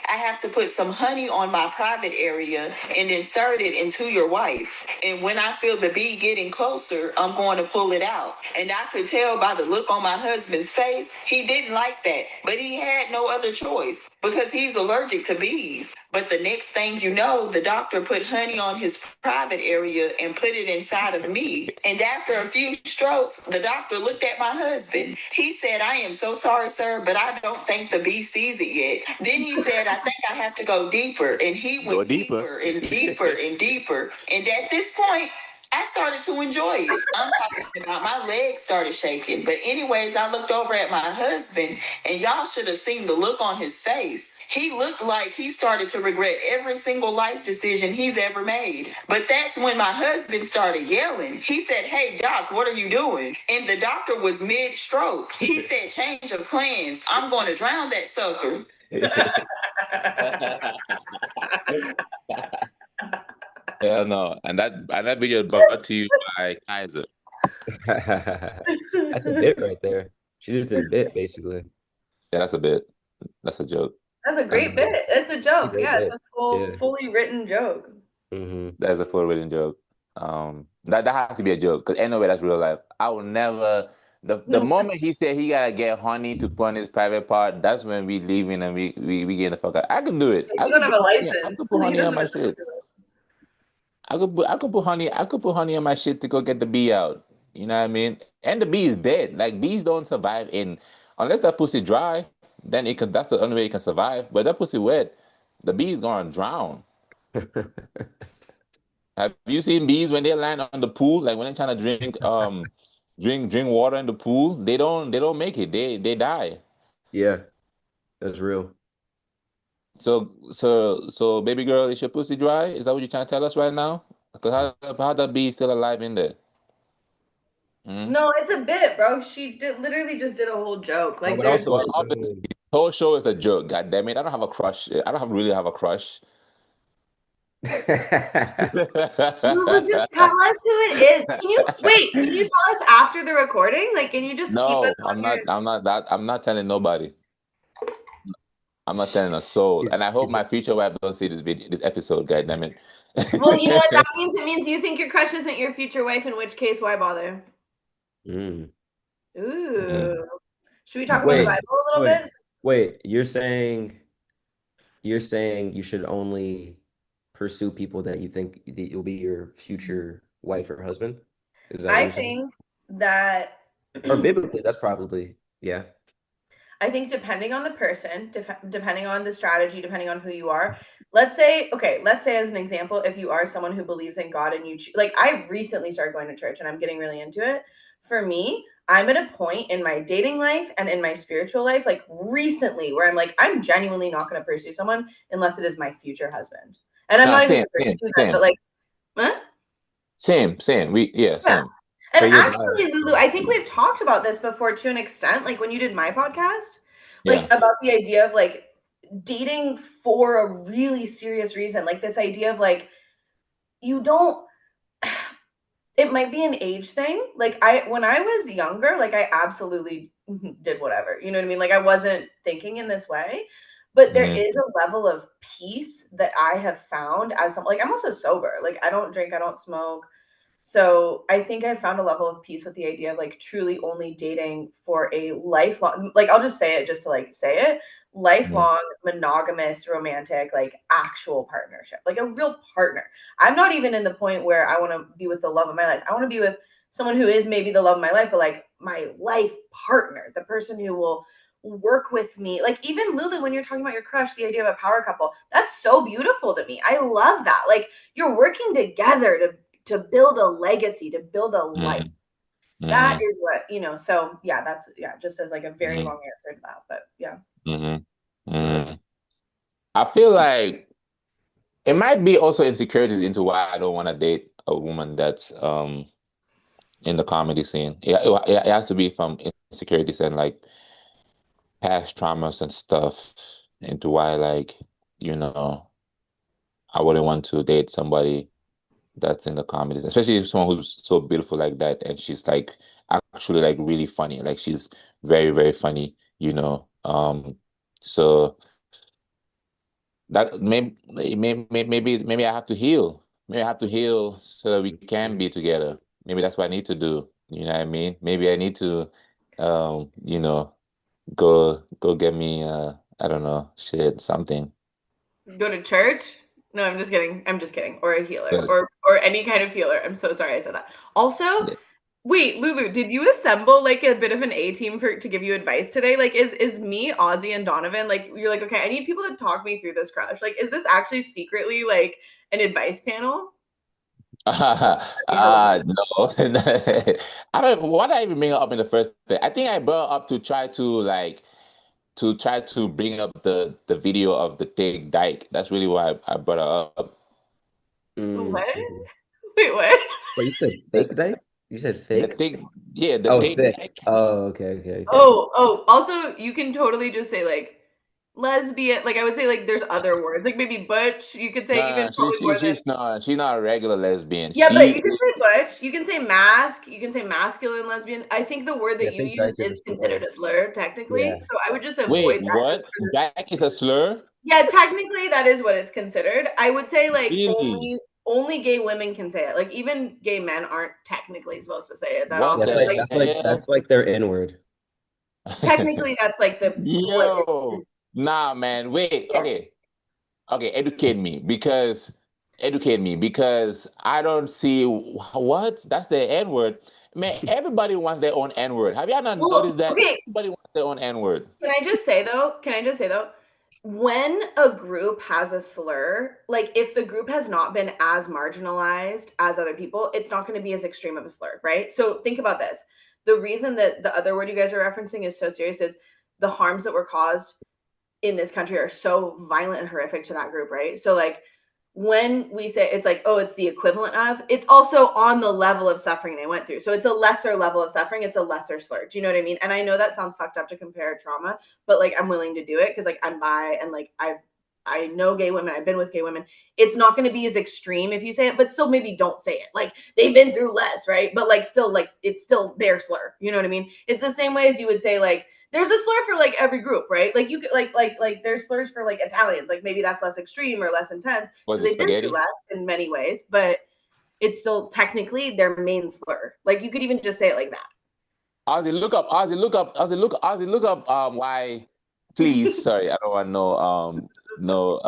Speaker 4: I have to put some honey on my private area and insert it into your wife. And when I feel the bee getting closer, I'm going to pull it out." And I could tell by the look on my husband's face, he didn't like that, but he had no other choice because he's allergic to bees. But the next thing you know, the doctor put honey on his private area and put it inside of me. And after a few strokes, the doctor looked at my husband. He said, "I am so sorry, sir, but I don't think the bee sees it yet." Then he said, "I think I have to go deeper." And he
Speaker 1: Go
Speaker 4: went
Speaker 1: deeper.
Speaker 4: deeper and deeper and deeper. And at this point, I started to enjoy it. I'm talking about my legs started shaking. But anyways, I looked over at my husband and y'all should have seen the look on his face. He looked like he started to regret every single life decision he's ever made. But that's when my husband started yelling. He said, "Hey, doc, what are you doing?" And the doctor was mid-stroke. He said, "Change of plans. I'm going to drown that sucker."
Speaker 1: Yeah, no, and that video is brought to you by Kaiser.
Speaker 3: That's a bit right there. She just did a bit, basically.
Speaker 1: Yeah, that's a bit. That's a joke.
Speaker 2: That's a
Speaker 1: That's
Speaker 2: great bit. It's a
Speaker 3: It's a
Speaker 2: joke.
Speaker 3: great
Speaker 2: Yeah, it's
Speaker 3: bit.
Speaker 2: a
Speaker 3: Yeah.
Speaker 2: fully written joke.
Speaker 1: that's a full written joke. That has to be a joke because anyway, that's real life. I will never. The
Speaker 2: No,
Speaker 1: moment he said he gotta get honey to put on his private part, that's when we leaving and we get the fuck out. I can do it.
Speaker 2: you don't have a
Speaker 1: I
Speaker 2: license.
Speaker 1: could put
Speaker 2: He
Speaker 1: honey on
Speaker 2: doesn't
Speaker 1: my
Speaker 2: have to
Speaker 1: shit.
Speaker 2: do it.
Speaker 1: I could put honey on my shit to go get the bee out. You know what I mean? And the bee is dead. Like bees don't survive in unless that pussy dry, then it can that's the only way it can survive. But that pussy wet, the bee's gonna drown. Have you seen bees when they land on the pool? Like when they're trying to drink water in the pool, they don't make it. They die.
Speaker 3: Yeah, that's real.
Speaker 1: So baby girl, is your pussy dry? Is that what you're trying to tell us right now? Because how that bee still alive in there? Hmm?
Speaker 2: No, it's a bit, bro. She literally just did a whole joke.
Speaker 3: No,
Speaker 2: Like
Speaker 3: but I
Speaker 2: there's
Speaker 3: also
Speaker 1: Well, obviously, the whole show is a joke. God damn it! I don't have a crush. I don't really have a crush.
Speaker 2: Lulu, just tell us who it is. Can you wait? Can you tell us after the recording? Like, can you just keep us
Speaker 1: No,
Speaker 2: on your?
Speaker 1: I'm not telling nobody. I'm not telling a soul. And I hope
Speaker 3: Is
Speaker 1: my
Speaker 3: it-
Speaker 1: future wife don't see this episode. God damn it!
Speaker 2: Well, you know what that means? It means you think your crush isn't your future wife. In which case, why bother?
Speaker 3: Mm.
Speaker 2: Ooh. Should we talk about the
Speaker 3: Wait,
Speaker 2: Bible a little
Speaker 3: wait,
Speaker 2: bit?
Speaker 3: wait. You're saying you should only pursue people that you think that will be your future wife or husband? Is that what
Speaker 2: I
Speaker 3: you're saying?
Speaker 2: think that
Speaker 3: Or biblically, that's probably, yeah.
Speaker 2: I think depending on the person, depending on the strategy, depending on who you are. Let's say as an example, if you are someone who believes in God and like I recently started going to church and I'm getting really into it. For me, I'm at a point in my dating life and in my spiritual life, like recently, where I'm like, I'm genuinely not going to pursue someone unless it is my future husband. And I'm
Speaker 1: Nah,
Speaker 2: not even
Speaker 1: same,
Speaker 2: going to
Speaker 1: same,
Speaker 2: pursue them, but
Speaker 1: same,
Speaker 2: like, huh?
Speaker 1: same.
Speaker 2: Yeah.
Speaker 1: Same.
Speaker 2: And
Speaker 3: So you're biased.
Speaker 2: actually, Lulu, I think we've talked about this before to an extent, like when you did my podcast, like
Speaker 1: Yeah.
Speaker 2: about the idea of like dating for a really serious reason. Like this idea of like, you don't, it might be an age thing. Like when I was younger, like I absolutely did whatever. You know what I mean? Like I wasn't thinking in this way. But there
Speaker 1: Mm-hmm.
Speaker 2: is a level of peace that I have found as some like I'm also sober. Like I don't drink, I don't smoke. So I think I found a level of peace with the idea of like truly only dating for a lifelong, like I'll just say it just to like say it, lifelong, monogamous, romantic, like actual partnership, like a real partner. I'm not even in the point where I want to be with the love of my life. I want to be with someone who is maybe the love of my life, but like my life partner, the person who will work with me. Like even Lulu, when you're talking about your crush, the idea of a power couple, that's so beautiful to me. I love that. Like you're working together to build a legacy, to build a life. That
Speaker 1: Mm-hmm.
Speaker 2: is what, so yeah, that's yeah, just as like a very
Speaker 1: Mm-hmm.
Speaker 2: long answer to that. But yeah.
Speaker 1: Mm-hmm. Mm-hmm. I feel like it might be also insecurities into why I don't want to date a woman that's in the comedy scene. It has to be from insecurities and like past traumas and stuff into why like you know I wouldn't want to date somebody that's in the comedies, especially if someone who's so beautiful like that and she's like actually like really funny, like she's very very funny, so that maybe I have to heal. Maybe I have to heal so that we can be together. Maybe that's what I need to do. You know what I mean? Maybe I need to, um, you know, go get me I don't know, shit, something.
Speaker 2: Go to church? No, I'm just kidding. I'm just kidding. Or a healer
Speaker 1: But
Speaker 2: or any kind of healer. I'm so sorry I said that. Also,
Speaker 1: yeah.
Speaker 2: wait, Lulu, did you assemble like a bit of an A team to give you advice today? Like is me, Auzzie, and Donovan, like you're like, okay, I need people to talk me through this crush. Like, is this actually secretly like an advice panel? That'd be hella fun.
Speaker 1: No. I don't why did I even bring it up in the first place? I think I brought it up to try to bring up the video of the thick dyke. That's really why I brought it up.
Speaker 2: What?
Speaker 3: Mhm.
Speaker 2: Wait, what?
Speaker 3: Wait, you said
Speaker 1: The
Speaker 3: fake dice? You said
Speaker 1: the
Speaker 3: fake?
Speaker 1: thick yeah, the
Speaker 3: Oh,
Speaker 1: thick
Speaker 3: thick.
Speaker 1: dyke.
Speaker 3: Oh, okay, okay, okay.
Speaker 2: Oh, also you can totally just say lesbian. Like I would say, like there's other words, like maybe butch. You could say even
Speaker 1: Nah,
Speaker 2: probably more than.
Speaker 1: she's not a regular lesbian.
Speaker 2: Yeah, but
Speaker 1: She
Speaker 2: you can say
Speaker 1: is
Speaker 2: butch. You can say mask. You can say masculine lesbian. I think the word
Speaker 3: Yeah,
Speaker 2: that
Speaker 3: I
Speaker 2: you
Speaker 3: think
Speaker 2: use
Speaker 3: dyke is a
Speaker 2: is considered
Speaker 3: slur.
Speaker 2: a slur technically.
Speaker 3: Yeah.
Speaker 2: So I would just avoid
Speaker 1: wait,
Speaker 2: that
Speaker 1: what?
Speaker 2: just for the.
Speaker 1: That is a slur?
Speaker 2: Yeah, technically that is what it's considered. I would say like
Speaker 1: Really?
Speaker 2: only gay women can say it. Like even gay men aren't technically supposed to say it that
Speaker 1: What
Speaker 3: Yeah,
Speaker 2: often.
Speaker 1: the
Speaker 2: Like
Speaker 1: hell?
Speaker 3: that's like their N-word.
Speaker 2: technically that's like the what it
Speaker 1: Yo,
Speaker 2: is.
Speaker 1: nah, man. Wait,
Speaker 2: Yeah.
Speaker 1: okay. Okay, educate me because I don't see what that's the N word. Man, everybody wants their own N word. Have y'all not
Speaker 2: Well,
Speaker 1: noticed that?
Speaker 2: okay,
Speaker 1: Everybody wants their own N word.
Speaker 2: Can I just say though, when a group has a slur, like if the group has not been as marginalized as other people, it's not going to be as extreme of a slur, right? So think about this. The reason that the other word you guys are referencing is so serious is the harms that were caused in this country are so violent and horrific to that group, right? So like when we say it's like, oh, it's the equivalent of, it's also on the level of suffering they went through. So it's a lesser level of suffering, it's a lesser slur. Do you know what I mean? And I know that sounds fucked up to compare trauma, but like I'm willing to do it because like I'm bi and like I know gay women, I've been with gay women. It's not going to be as extreme if you say it, but still maybe don't say it. Like they've been through less, right? But like still like it's still their slur. You know what I mean? It's the same way as you would say like there's a slur for like every group, right? Like you could like there's slurs for like Italians, like maybe that's less extreme or less intense
Speaker 1: Was
Speaker 2: because
Speaker 1: it
Speaker 2: they've been through
Speaker 1: spaghetti?
Speaker 2: less in many ways, but it's still technically their main slur. Like you could even just say it like that.
Speaker 1: Ozzy, look up. Ozzy, look up. Ozzy, look up. Why? Please, sorry, I don't want no. No.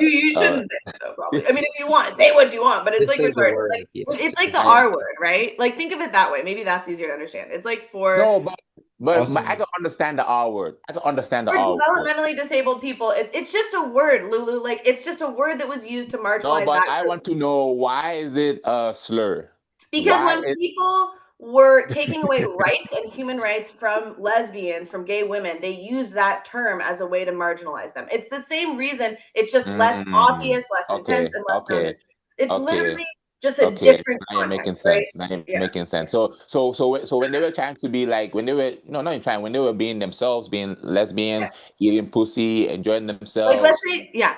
Speaker 2: You shouldn't say it though, probably. I mean, if you want, say what you want, but it's
Speaker 3: Just
Speaker 2: like
Speaker 3: say the
Speaker 2: retarded.
Speaker 3: word. Yeah,
Speaker 2: Like it's
Speaker 3: just
Speaker 2: like
Speaker 3: say
Speaker 2: the
Speaker 3: the word.
Speaker 2: R word, right? Like think of it that way. Maybe that's easier to understand. It's like for
Speaker 1: No, but
Speaker 3: Also,
Speaker 1: I can understand the R word. I can understand the
Speaker 2: for
Speaker 1: R word.
Speaker 2: developmentally disabled people. It's just a word, Lulu. Like it's just a word that was used to
Speaker 1: No,
Speaker 2: marginalize
Speaker 1: but
Speaker 2: that
Speaker 1: I
Speaker 2: group.
Speaker 1: want to know why is it a slur?
Speaker 2: Because
Speaker 1: Why
Speaker 2: when
Speaker 1: is
Speaker 2: people were taking away rights and human rights from lesbians, from gay women, they use that term as a way to marginalize them. It's the same reason. It's just less
Speaker 1: mm,
Speaker 2: obvious, less intense,
Speaker 1: okay,
Speaker 2: and less known
Speaker 1: okay,
Speaker 2: as. It's
Speaker 1: okay,
Speaker 2: literally just a
Speaker 1: okay.
Speaker 2: different
Speaker 1: Now you're making
Speaker 2: context, right?
Speaker 1: sense. Now you're
Speaker 2: Yeah.
Speaker 1: making sense. So when they were trying to be like when they were no not even trying when they were being themselves, being lesbians, eating pussy, enjoying
Speaker 2: Like let's
Speaker 1: themselves.
Speaker 2: say, yeah.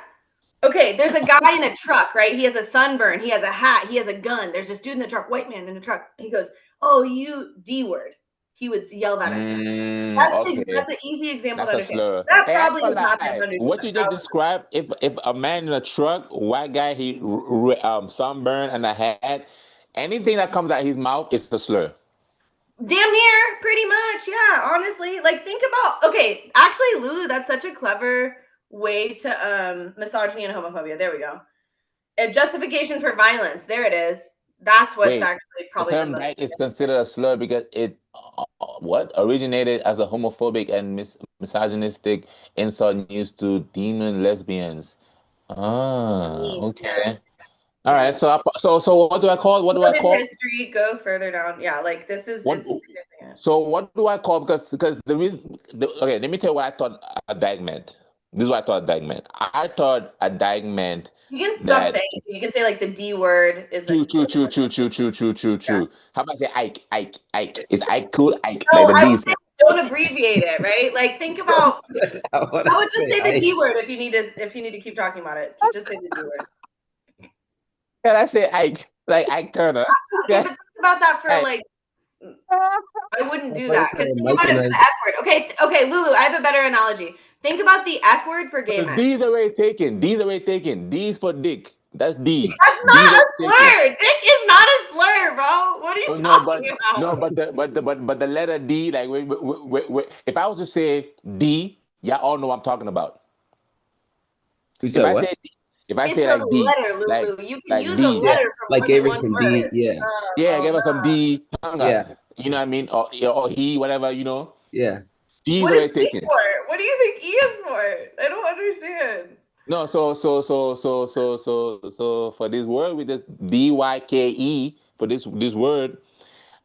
Speaker 2: Okay, there's a guy in a truck, right? He has a sunburn, he has a hat, he has a gun. There's this dude in the truck, white man in the truck. He goes, "Oh, you D word." He would yell that at them.
Speaker 1: Okay.
Speaker 2: That's an easy example to
Speaker 1: That's a
Speaker 2: understand.
Speaker 1: slur.
Speaker 2: That
Speaker 1: Hey, I
Speaker 2: probably
Speaker 1: can't
Speaker 2: has happened
Speaker 1: lie.
Speaker 2: hundreds of
Speaker 1: What
Speaker 2: times.
Speaker 1: you just described, if a man in a truck, white guy, sunburn and a hat, anything that comes out his mouth is a slur.
Speaker 2: Damn near, pretty much. Yeah, honestly. Like think about okay, actually Lulu, that's such a clever way to misogyny and homophobia. There we go. A justification for violence. There it is. That's what's
Speaker 1: Wait,
Speaker 2: actually
Speaker 1: the
Speaker 2: probably the
Speaker 1: term
Speaker 2: most
Speaker 1: dyke is considered a slur because it what originated as a homophobic and misogynistic insult used to demon lesbians. Ah,
Speaker 2: significant. Yeah.
Speaker 1: okay. All
Speaker 2: Yeah.
Speaker 1: right. So what do I call? What do I
Speaker 2: Look at
Speaker 1: call?
Speaker 2: history, go further down. Yeah, like this is
Speaker 1: What?
Speaker 2: it's significant.
Speaker 1: So what do I call? Because the reason. Okay, let me tell you what I thought a dyke meant. This is what I thought a dyke meant. I thought a dyke meant
Speaker 2: You can stop
Speaker 1: that
Speaker 2: saying it. You can say like the D word is
Speaker 1: true,
Speaker 2: like
Speaker 1: true, true, true, true, true, true, true,
Speaker 2: yeah.
Speaker 1: true. How about I say Ike, Ike, Ike? Is Ike cool? Ike,
Speaker 2: No,
Speaker 1: like the
Speaker 2: I
Speaker 1: D
Speaker 2: would
Speaker 1: is.
Speaker 2: say don't abbreviate it, right? Like think about
Speaker 3: I want
Speaker 2: I
Speaker 3: to
Speaker 2: would just
Speaker 3: say
Speaker 2: say the
Speaker 3: I.
Speaker 2: D word if you need to keep talking about it. Just say the D word.
Speaker 1: Can I say Ike? Like Ike Turner?
Speaker 2: Okay,
Speaker 1: Yeah.
Speaker 2: but think about that for
Speaker 1: Ike.
Speaker 2: like I wouldn't
Speaker 3: I
Speaker 2: do
Speaker 3: thought you
Speaker 2: that because
Speaker 3: said
Speaker 2: think
Speaker 3: Mike
Speaker 2: about
Speaker 3: and
Speaker 2: it for
Speaker 3: I.
Speaker 2: the F word. Okay, Lulu, I have a better analogy. Think about the F word for gay
Speaker 1: Because
Speaker 2: men.
Speaker 1: D's already taken. D's already taken. D is for dick. That's D.
Speaker 2: That's
Speaker 1: D's
Speaker 2: not a
Speaker 1: already taken.
Speaker 2: slur. Dick is not a slur, bro. What are you
Speaker 1: Oh,
Speaker 2: talking
Speaker 1: no,
Speaker 2: about?
Speaker 1: but the letter D, like if I was to say D, y'all all know what I'm talking about.
Speaker 3: You
Speaker 1: If
Speaker 3: said
Speaker 1: I
Speaker 3: what?
Speaker 1: say if I
Speaker 2: It's
Speaker 1: say
Speaker 2: a
Speaker 1: like D,
Speaker 2: letter, Lulu. You can
Speaker 1: like
Speaker 2: use a
Speaker 1: D,
Speaker 3: Yeah,
Speaker 2: letter for
Speaker 3: like
Speaker 2: more than
Speaker 3: gave her
Speaker 2: one
Speaker 3: some
Speaker 2: word.
Speaker 3: D. Yeah,
Speaker 1: yeah,
Speaker 2: Oh,
Speaker 1: give us some
Speaker 2: no.
Speaker 1: D, hanga.
Speaker 3: yeah,
Speaker 1: You know what I mean? Or he, whatever, you know.
Speaker 3: yeah.
Speaker 1: D is
Speaker 2: What is
Speaker 1: already
Speaker 2: E
Speaker 1: taken.
Speaker 2: for? What do you think E is for? I don't understand.
Speaker 1: No, so for this word with this DYKE for this word,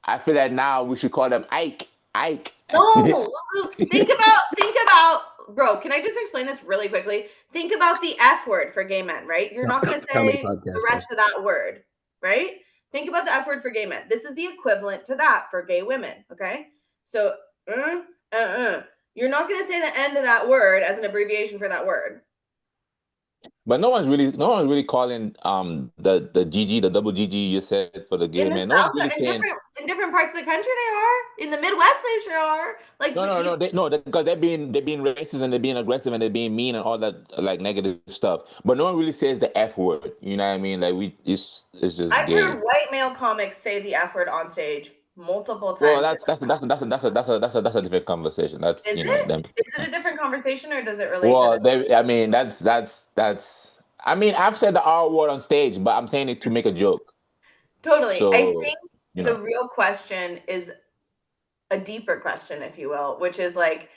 Speaker 1: I feel that now we should call them Ike. Ike.
Speaker 2: No, Lulu, think about, bro, can I just explain this really quickly? Think about the F word for gay men, right? You're not going to
Speaker 3: Comedy
Speaker 2: say the
Speaker 3: podcast.
Speaker 2: rest of that word, right? Think about the F word for gay men. This is the equivalent to that for gay women, okay? So, You're not going to say the end of that word as an abbreviation for that word.
Speaker 1: But no one's really calling the GG, the double GG you said for the gay
Speaker 2: In the
Speaker 1: man. No one's
Speaker 2: South,
Speaker 1: really saying
Speaker 2: in different parts of the country, they are. In the Midwest, they sure are. Like,
Speaker 1: because they're being racist and they're being aggressive and they're being mean and all that like negative stuff. But no one really says the F word. You know what I mean? Like it's just
Speaker 2: I've heard
Speaker 1: gay.
Speaker 2: white male comics say the F word on stage multiple
Speaker 1: Well,
Speaker 2: times.
Speaker 1: that's a different conversation. That's
Speaker 2: Is
Speaker 1: them.
Speaker 2: it? Is it a different conversation, or does it relate to
Speaker 1: Well,
Speaker 2: this?
Speaker 1: I mean, that's. I mean, I've said the R word on stage, but I'm saying it to make a joke.
Speaker 2: Totally. I
Speaker 1: So,
Speaker 2: think
Speaker 1: you
Speaker 2: the
Speaker 1: know,
Speaker 2: real question is a deeper question, if you will, which is like,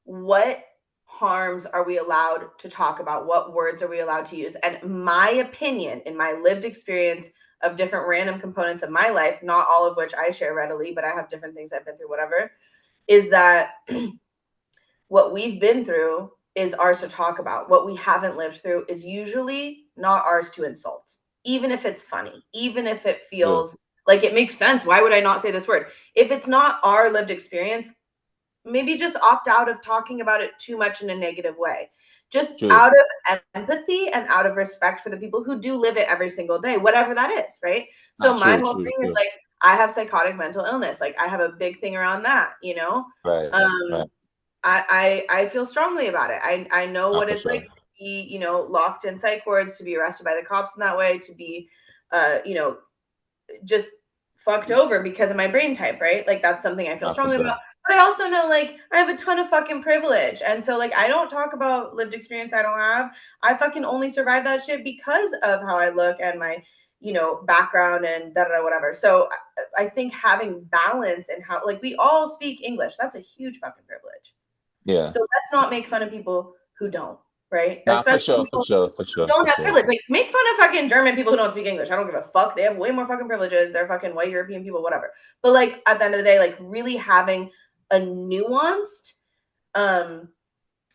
Speaker 2: what harms are we allowed to talk about? What words are we allowed to use? And my opinion, in my lived experience of different random components of my life, not all of which I share readily, but I have different things I've been through, whatever, is that what we've been through is ours to talk about. What we haven't lived through is usually not ours to insult, even if it's funny, even if it
Speaker 1: true,
Speaker 2: feels like it makes sense. Why would I not say this word? If it's not our lived experience, maybe just opt out of talking about it too much in a negative way. Just
Speaker 1: true.
Speaker 2: out of empathy and out of respect for the people who do live it every single day, whatever that is, right? So
Speaker 1: Nah,
Speaker 2: my
Speaker 1: true,
Speaker 2: whole
Speaker 1: true,
Speaker 2: thing is
Speaker 1: true.
Speaker 2: like, I have psychotic mental illness. Like, I have a big thing around that, you know?
Speaker 1: Right,
Speaker 2: Um,
Speaker 1: right.
Speaker 2: I feel strongly about it. I know
Speaker 1: Nah,
Speaker 2: what
Speaker 1: for
Speaker 2: it's like
Speaker 1: sure.
Speaker 2: to be, locked in psych wards, to be arrested by the cops in that way, to be, just fucked over because of my brain type, right? Like, that's something I feel
Speaker 1: Nah, for
Speaker 2: strongly
Speaker 1: sure.
Speaker 2: about. But I also know, like, I have a ton of fucking privilege. And so, like, I don't talk about lived experience I don't have. I fucking only survived that shit because of how I look and my, background and da da da whatever. So I think having balance and how, like, we all speak English. That's a huge fucking privilege.
Speaker 1: Yeah.
Speaker 2: So let's not make fun of people who don't, right?
Speaker 1: Nah, for
Speaker 2: Especially
Speaker 1: sure, for
Speaker 2: people
Speaker 1: sure, for
Speaker 2: who
Speaker 1: sure,
Speaker 2: don't
Speaker 1: for
Speaker 2: have
Speaker 1: sure.
Speaker 2: privilege. Like, make fun of fucking German people who don't speak English. I don't give a fuck. They have way more fucking privileges. They're fucking white European people, whatever. But like, at the end of the day, like, really having a nuanced, um,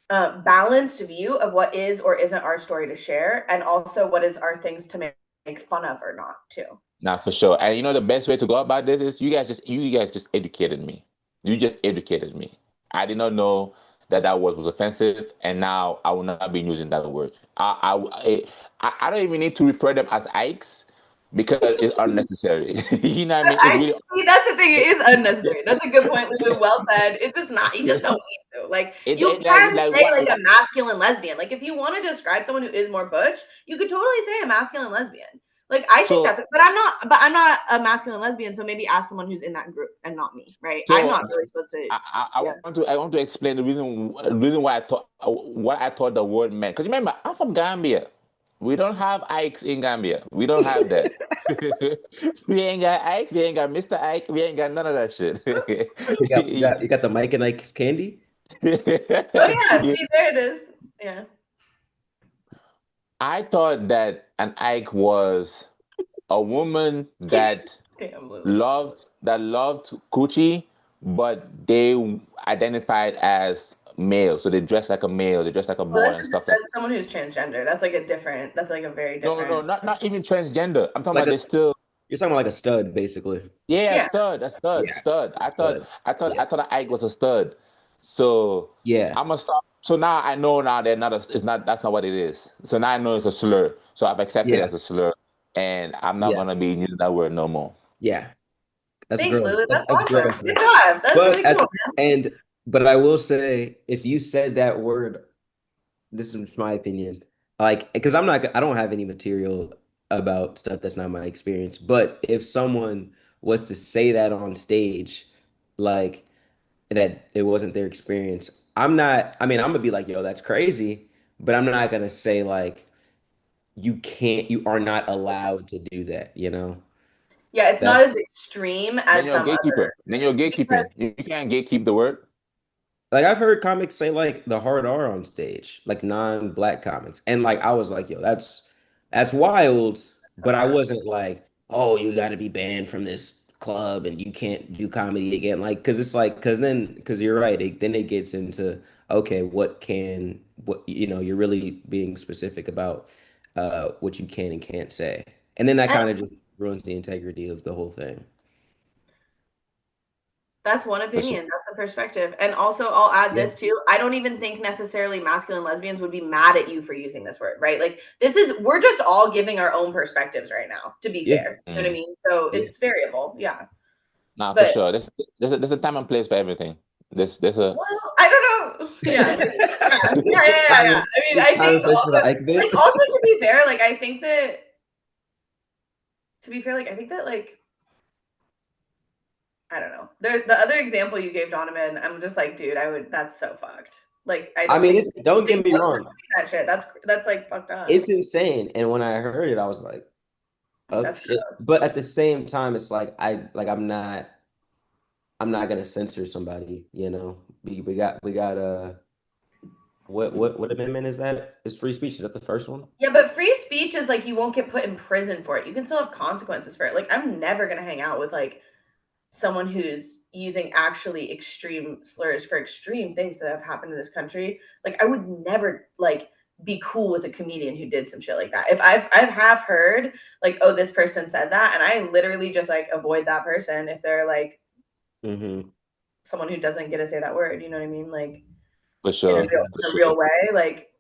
Speaker 2: balanced view of what is or isn't our story to share, and also what is our things to make fun of or not too.
Speaker 1: Nah, for sure. And the best way to go about this is you guys just educated me. You just educated me. I did not know that word was offensive, and now I will not be using that word. I don't even need to refer them as Ikes because it's unnecessary. You know what I mean? It's
Speaker 2: I
Speaker 1: really
Speaker 2: see. That's the thing. It is unnecessary. That's a good point. Lulu. Well said. It's just not. You just don't need to. Like, you can
Speaker 1: like
Speaker 2: say
Speaker 1: what,
Speaker 2: like a masculine lesbian. Like, if you want to describe someone who is more butch, you could totally say a masculine lesbian. Like, I think
Speaker 1: so
Speaker 2: that's. But I'm not. But I'm not a masculine lesbian. So maybe ask someone who's in that group and not me. Right. I'm
Speaker 1: so
Speaker 2: not really supposed to.
Speaker 1: I
Speaker 2: Yeah.
Speaker 1: want to explain the reason why I thought what I thought the word meant. Because remember, I'm from Gambia. We don't have Ikes in Gambia. We don't have that. We ain't got Ike. We ain't got Mr. Ike. We ain't got none of that shit.
Speaker 3: You got the Mike and Ike's candy.
Speaker 2: Oh yeah. See, there it is. Yeah.
Speaker 1: I thought that an Ike was a woman that
Speaker 2: Damn, Lulu.
Speaker 1: loved coochie, but they identified as male. So they dress like a male. They dress like a
Speaker 2: Well,
Speaker 1: boy
Speaker 2: that's
Speaker 1: and
Speaker 2: just
Speaker 1: stuff like.
Speaker 2: that's someone who's transgender. That's like a different. That's like a very
Speaker 1: No, no,
Speaker 2: different.
Speaker 1: not even transgender. I'm talking
Speaker 3: Like
Speaker 1: about
Speaker 3: a
Speaker 1: they still.
Speaker 3: You're talking about like a stud, basically.
Speaker 1: Yeah,
Speaker 2: Yeah.
Speaker 1: stud. That's stud.
Speaker 3: Yeah,
Speaker 1: Stud. I thought.
Speaker 3: stud.
Speaker 1: I thought.
Speaker 3: Yeah,
Speaker 1: I thought Ike was a stud. So
Speaker 3: yeah,
Speaker 1: I'm gonna stop. So now I know now they're not. It's not. That's not what it is. So now I know it's a slur. So I've accepted it
Speaker 3: yeah,
Speaker 1: as a slur, and I'm not
Speaker 3: yeah,
Speaker 1: gonna be using that word no more.
Speaker 3: yeah. That's
Speaker 2: Thanks,
Speaker 3: growth.
Speaker 2: Lulu.
Speaker 3: That's
Speaker 2: That's
Speaker 3: that's
Speaker 2: awesome.
Speaker 3: growth.
Speaker 2: Good job. That's
Speaker 3: But
Speaker 2: really
Speaker 3: at
Speaker 2: cool.
Speaker 3: the, and but I will say, if you said that word, this is my opinion, like because I don't have any material about stuff that's not my experience. But if someone was to say that on stage, like that it wasn't their experience, I'm not. I mean, I'm gonna be like, yo, that's crazy. But I'm not gonna say like you are not allowed to do that, you know?
Speaker 2: Yeah, it's
Speaker 3: That
Speaker 2: not as extreme
Speaker 1: Then
Speaker 2: as
Speaker 1: you're a
Speaker 2: some
Speaker 1: gatekeeper.
Speaker 2: other
Speaker 1: Then you're gatekeeping.
Speaker 2: because
Speaker 1: You can't gatekeep the word.
Speaker 3: like I've heard comics say like the hard R on stage, like non-black comics. And like I was like, yo, that's wild, but I wasn't like, oh, you got to be banned from this club and you can't do comedy again. Like cuz it's like cuz you're right, then it gets into okay, what you're really being specific about what you can and can't say. And then that
Speaker 2: I,
Speaker 3: kind of just ruins the integrity of the whole thing.
Speaker 2: That's one
Speaker 1: For sure.
Speaker 2: opinion. That's a perspective. And also, I'll add this too. I don't even think necessarily masculine lesbians would be mad at you for using this word, right? Like, we're just all giving our own perspectives right now, to be
Speaker 3: Yeah.
Speaker 2: fair. You know what I mean? So
Speaker 3: Yeah.
Speaker 2: it's variable. Yeah.
Speaker 1: Nah, for
Speaker 2: But,
Speaker 1: sure. There's a time and place for everything. There's a
Speaker 2: well, I don't know. Yeah. Yeah. I mean, I
Speaker 3: Time
Speaker 2: think
Speaker 3: and place for the
Speaker 2: also,
Speaker 3: Ike bit.
Speaker 2: like, also to be fair, like, I think that, like, I don't know. The other example you gave, Donovan, I'm just like, dude, that's so fucked. Like, I
Speaker 3: I
Speaker 2: don't
Speaker 3: mean,
Speaker 2: think
Speaker 3: don't get me wrong.
Speaker 2: that shit. That's like fucked up.
Speaker 3: It's insane. And when I heard it, I was like, oh
Speaker 2: That's
Speaker 3: shit.
Speaker 2: gross.
Speaker 3: But at the same time, it's like I'm not gonna censor somebody, you know. We got what amendment is that? It's free speech. Is that the first one?
Speaker 2: Yeah, but free speech is like you won't get put in prison for it. You can still have consequences for it. Like, I'm never gonna hang out with like someone who's using actually extreme slurs for extreme things that have happened in this country. Like, I would never like be cool with a comedian who did some shit like that. If I've have heard like, oh, this person said that, and I literally just like avoid that person if they're like someone who doesn't get to say that word. You know what I mean? Like,
Speaker 1: for
Speaker 2: in a
Speaker 1: sure.
Speaker 2: real,
Speaker 1: For
Speaker 2: in a
Speaker 1: sure.
Speaker 2: real way. Like,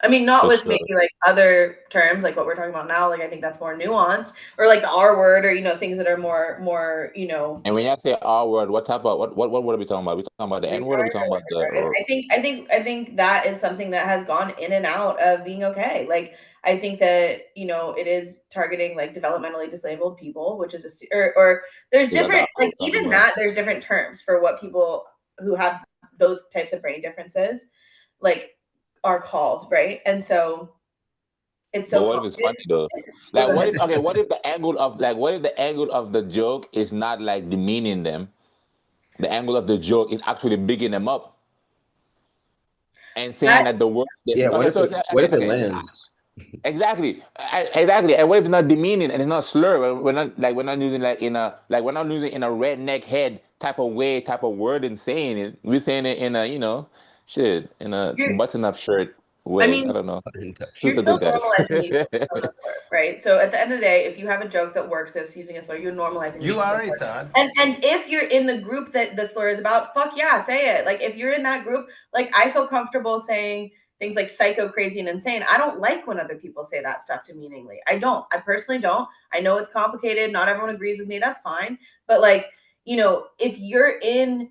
Speaker 2: I mean, not
Speaker 1: For
Speaker 2: with
Speaker 1: sure.
Speaker 2: maybe like other terms like what we're talking about now. Like, I think that's more nuanced, or like the R word, or things that are more
Speaker 1: And when you say R word, what type of what word are we talking about? We talking about the N word, or we
Speaker 2: retarded
Speaker 1: talking
Speaker 2: or
Speaker 1: about
Speaker 2: like
Speaker 1: the
Speaker 2: retarded.
Speaker 1: or
Speaker 2: I think that is something that has gone in and out of being okay. Like, I think that it is targeting like developmentally disabled people, which is or there's
Speaker 1: is that the
Speaker 2: different,
Speaker 1: R word
Speaker 2: like,
Speaker 1: we're talking
Speaker 2: even
Speaker 1: about?
Speaker 2: that there's different terms for what people who have those types of brain differences like are called, right? And so it's
Speaker 1: But
Speaker 2: so
Speaker 1: what if it's funny
Speaker 2: complicated.
Speaker 1: though?
Speaker 2: Oh,
Speaker 1: Like,
Speaker 2: go ahead.
Speaker 1: what if the angle of the joke is not like demeaning them? The angle of the joke is actually bigging them up and saying
Speaker 2: That
Speaker 1: that the word.
Speaker 3: Yeah,
Speaker 1: Okay, so
Speaker 3: what if it
Speaker 1: okay,
Speaker 3: lands?
Speaker 1: exactly, exactly. And what if it's not demeaning and it's not slur? We're not using we're not using in a redneck head type of way, type of word and saying it. We're saying it in a shit in a
Speaker 2: you're,
Speaker 1: button up shirt
Speaker 2: I
Speaker 1: way. I
Speaker 2: mean,
Speaker 1: don't know.
Speaker 2: you're
Speaker 1: Shoot at the
Speaker 2: still
Speaker 1: guys.
Speaker 2: normalizing the use of a slur, right? So at the end of the day, if you have a joke that works as using a slur, you're normalizing the use of a slur. And if you're in the group that the slur is about, fuck yeah, say it. Like, if you're in that group, like, I feel comfortable saying things like psycho, crazy, and insane. I don't like when other people say that stuff demeaningly. I personally don't. I know it's complicated. Not everyone agrees with me. That's fine. But like, if you're in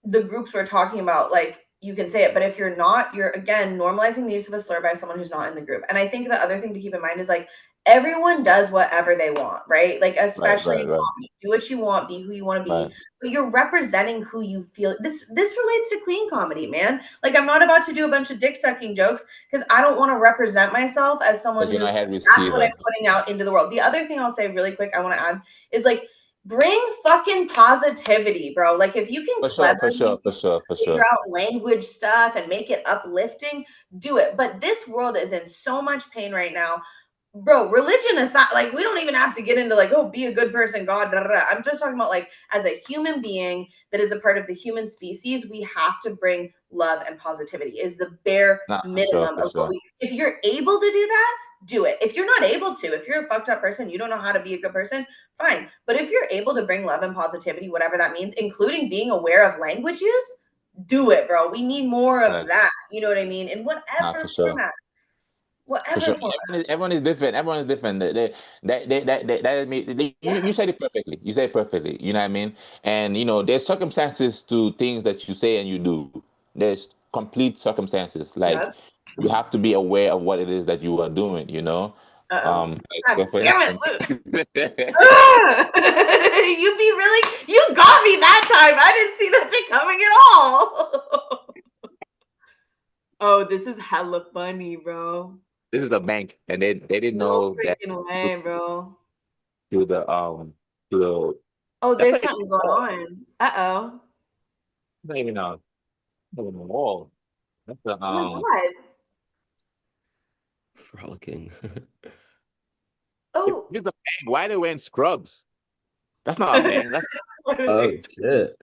Speaker 2: the groups we're talking about, like, you can say it. But if you're not, you're again normalizing the use of a slur by someone who's not in the group. And I think the other thing to keep in mind is like, everyone does whatever they want, right? Like,
Speaker 1: Right,
Speaker 2: especially
Speaker 1: right,
Speaker 2: in
Speaker 1: right,
Speaker 2: comedy, do what you want, be who you want to be,
Speaker 1: right.
Speaker 2: but you're representing who you feel. This relates to clean comedy, man. Like, I'm not about to do a bunch of dick sucking jokes because I don't want to represent myself as someone
Speaker 1: Because you're
Speaker 2: who
Speaker 1: not head
Speaker 2: that's what I'm
Speaker 1: receiver.
Speaker 2: putting out into the world. The other thing I'll say really quick, I want to add is like, bring fucking positivity, bro. Like, if you can
Speaker 1: For sure, for
Speaker 2: cleverly
Speaker 1: sure, for sure, for
Speaker 2: figure
Speaker 1: sure.
Speaker 2: out language stuff and make it uplifting, do it. But this world is in so much pain right now. Bro, religion aside, like, we don't even have to get into like, oh, be a good person, God. Da, da, da. I'm just talking about like, as a human being that is a part of the human species, we have to bring love and positivity. Is the bare
Speaker 1: Nah, for sure,
Speaker 2: minimum
Speaker 1: for
Speaker 2: of what
Speaker 1: sure.
Speaker 2: if you're able to do that, do it. If you're not able to, if you're a fucked up person, you don't know how to be a good person, fine. But if you're able to bring love and positivity, whatever that means, including being aware of language use, do it, bro. We need more of
Speaker 1: Right.
Speaker 2: that. You know what I mean? In
Speaker 1: Nah, for
Speaker 2: whatever
Speaker 1: sure.
Speaker 2: format.
Speaker 1: For
Speaker 2: Whatever
Speaker 1: sure.
Speaker 2: format.
Speaker 1: Everyone is different. Everyone is different. That is me. You said it perfectly. You said it perfectly. You know what I mean? And there's circumstances to things that you say and you do. There's complete circumstances. Like,
Speaker 2: Yep.
Speaker 1: you have to be aware of what it is that you are doing,
Speaker 2: Uh-oh.
Speaker 1: Like,
Speaker 2: God
Speaker 1: so for
Speaker 2: damn it,
Speaker 1: instance,
Speaker 2: Luke. You got me that time. I didn't see that shit coming at all. Oh, this is hella funny, bro.
Speaker 1: this is a bank, and they didn't
Speaker 2: No
Speaker 1: know that
Speaker 2: freaking way, bro.
Speaker 1: to the
Speaker 2: Oh,
Speaker 1: that's
Speaker 2: there's
Speaker 1: not even
Speaker 2: something
Speaker 1: a
Speaker 2: going
Speaker 1: wall.
Speaker 2: on. Uh-oh.
Speaker 1: That's not even a wall. That's a
Speaker 2: Oh my God.
Speaker 3: Frolicking.
Speaker 1: If
Speaker 2: Oh,
Speaker 1: it's a bank, why are they wearing scrubs? That's not a bank. That's
Speaker 2: what are
Speaker 3: Oh
Speaker 2: they-
Speaker 3: shit.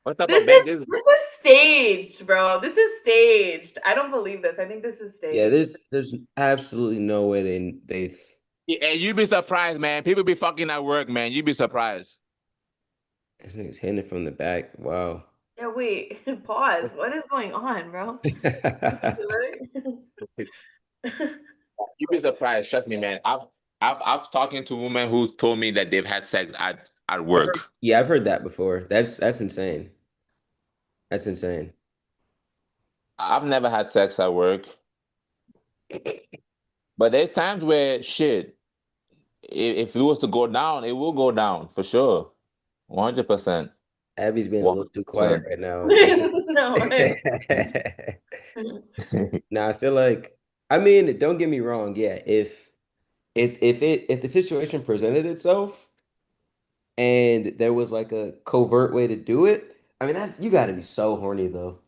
Speaker 1: what type
Speaker 2: This
Speaker 1: of bank
Speaker 2: is
Speaker 1: is it?
Speaker 2: this is staged, bro. This is staged. I don't believe this. I think this is
Speaker 3: Yeah,
Speaker 2: staged.
Speaker 3: there's absolutely no way they
Speaker 1: Yeah, and you'd be surprised, man. People be fucking at work, man. You'd be surprised.
Speaker 3: This nigga's hitting it from the back. Wow.
Speaker 2: Yeah, wait. Pause. What is going on, bro?
Speaker 1: You'd be surprised. Trust me, man. I've talking to women who told me that they've had sex at work.
Speaker 3: Yeah, I've heard that before. That's insane. That's insane.
Speaker 1: I've never had sex at work, but there's times where shit, if it was to go down, it will go down for sure. 100%.
Speaker 3: Abby's being a little too quiet
Speaker 1: 100%.
Speaker 3: right now.
Speaker 2: No.
Speaker 3: Now I feel like, I mean, don't get me wrong. Yeah, if the situation presented itself and there was like a covert way to do it, I mean, that's you got to be so horny though.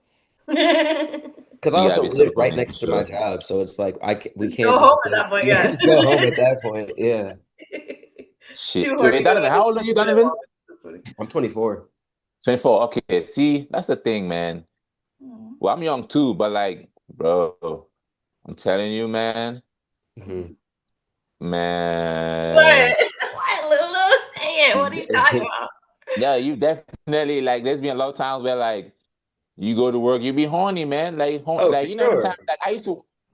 Speaker 3: Because I
Speaker 1: You gotta
Speaker 3: also
Speaker 1: be
Speaker 3: live
Speaker 1: so
Speaker 3: right
Speaker 1: funny for
Speaker 3: next to my
Speaker 1: sure.
Speaker 3: job, so it's like we
Speaker 2: Just
Speaker 3: can't
Speaker 2: go
Speaker 3: just
Speaker 2: home at that point,
Speaker 3: yeah,
Speaker 2: yeah.
Speaker 3: just go home at that point. Yeah,
Speaker 2: Too
Speaker 1: Shit.
Speaker 2: hard
Speaker 1: Wait,
Speaker 2: to go
Speaker 1: Donovan, how old are you, Donovan?
Speaker 3: I'm 24.
Speaker 1: 24. Okay. See, that's the thing, man. Well, I'm young too, but like, bro, I'm telling you, man,
Speaker 3: Mhm.
Speaker 1: man.
Speaker 2: What? What, Lulu? Say it. What are you talking about?
Speaker 1: Yeah, you definitely like. There's been a lot of times where like you go to work, you be horny, man.
Speaker 3: Oh, for
Speaker 1: Like you know, every time
Speaker 3: sure.
Speaker 1: like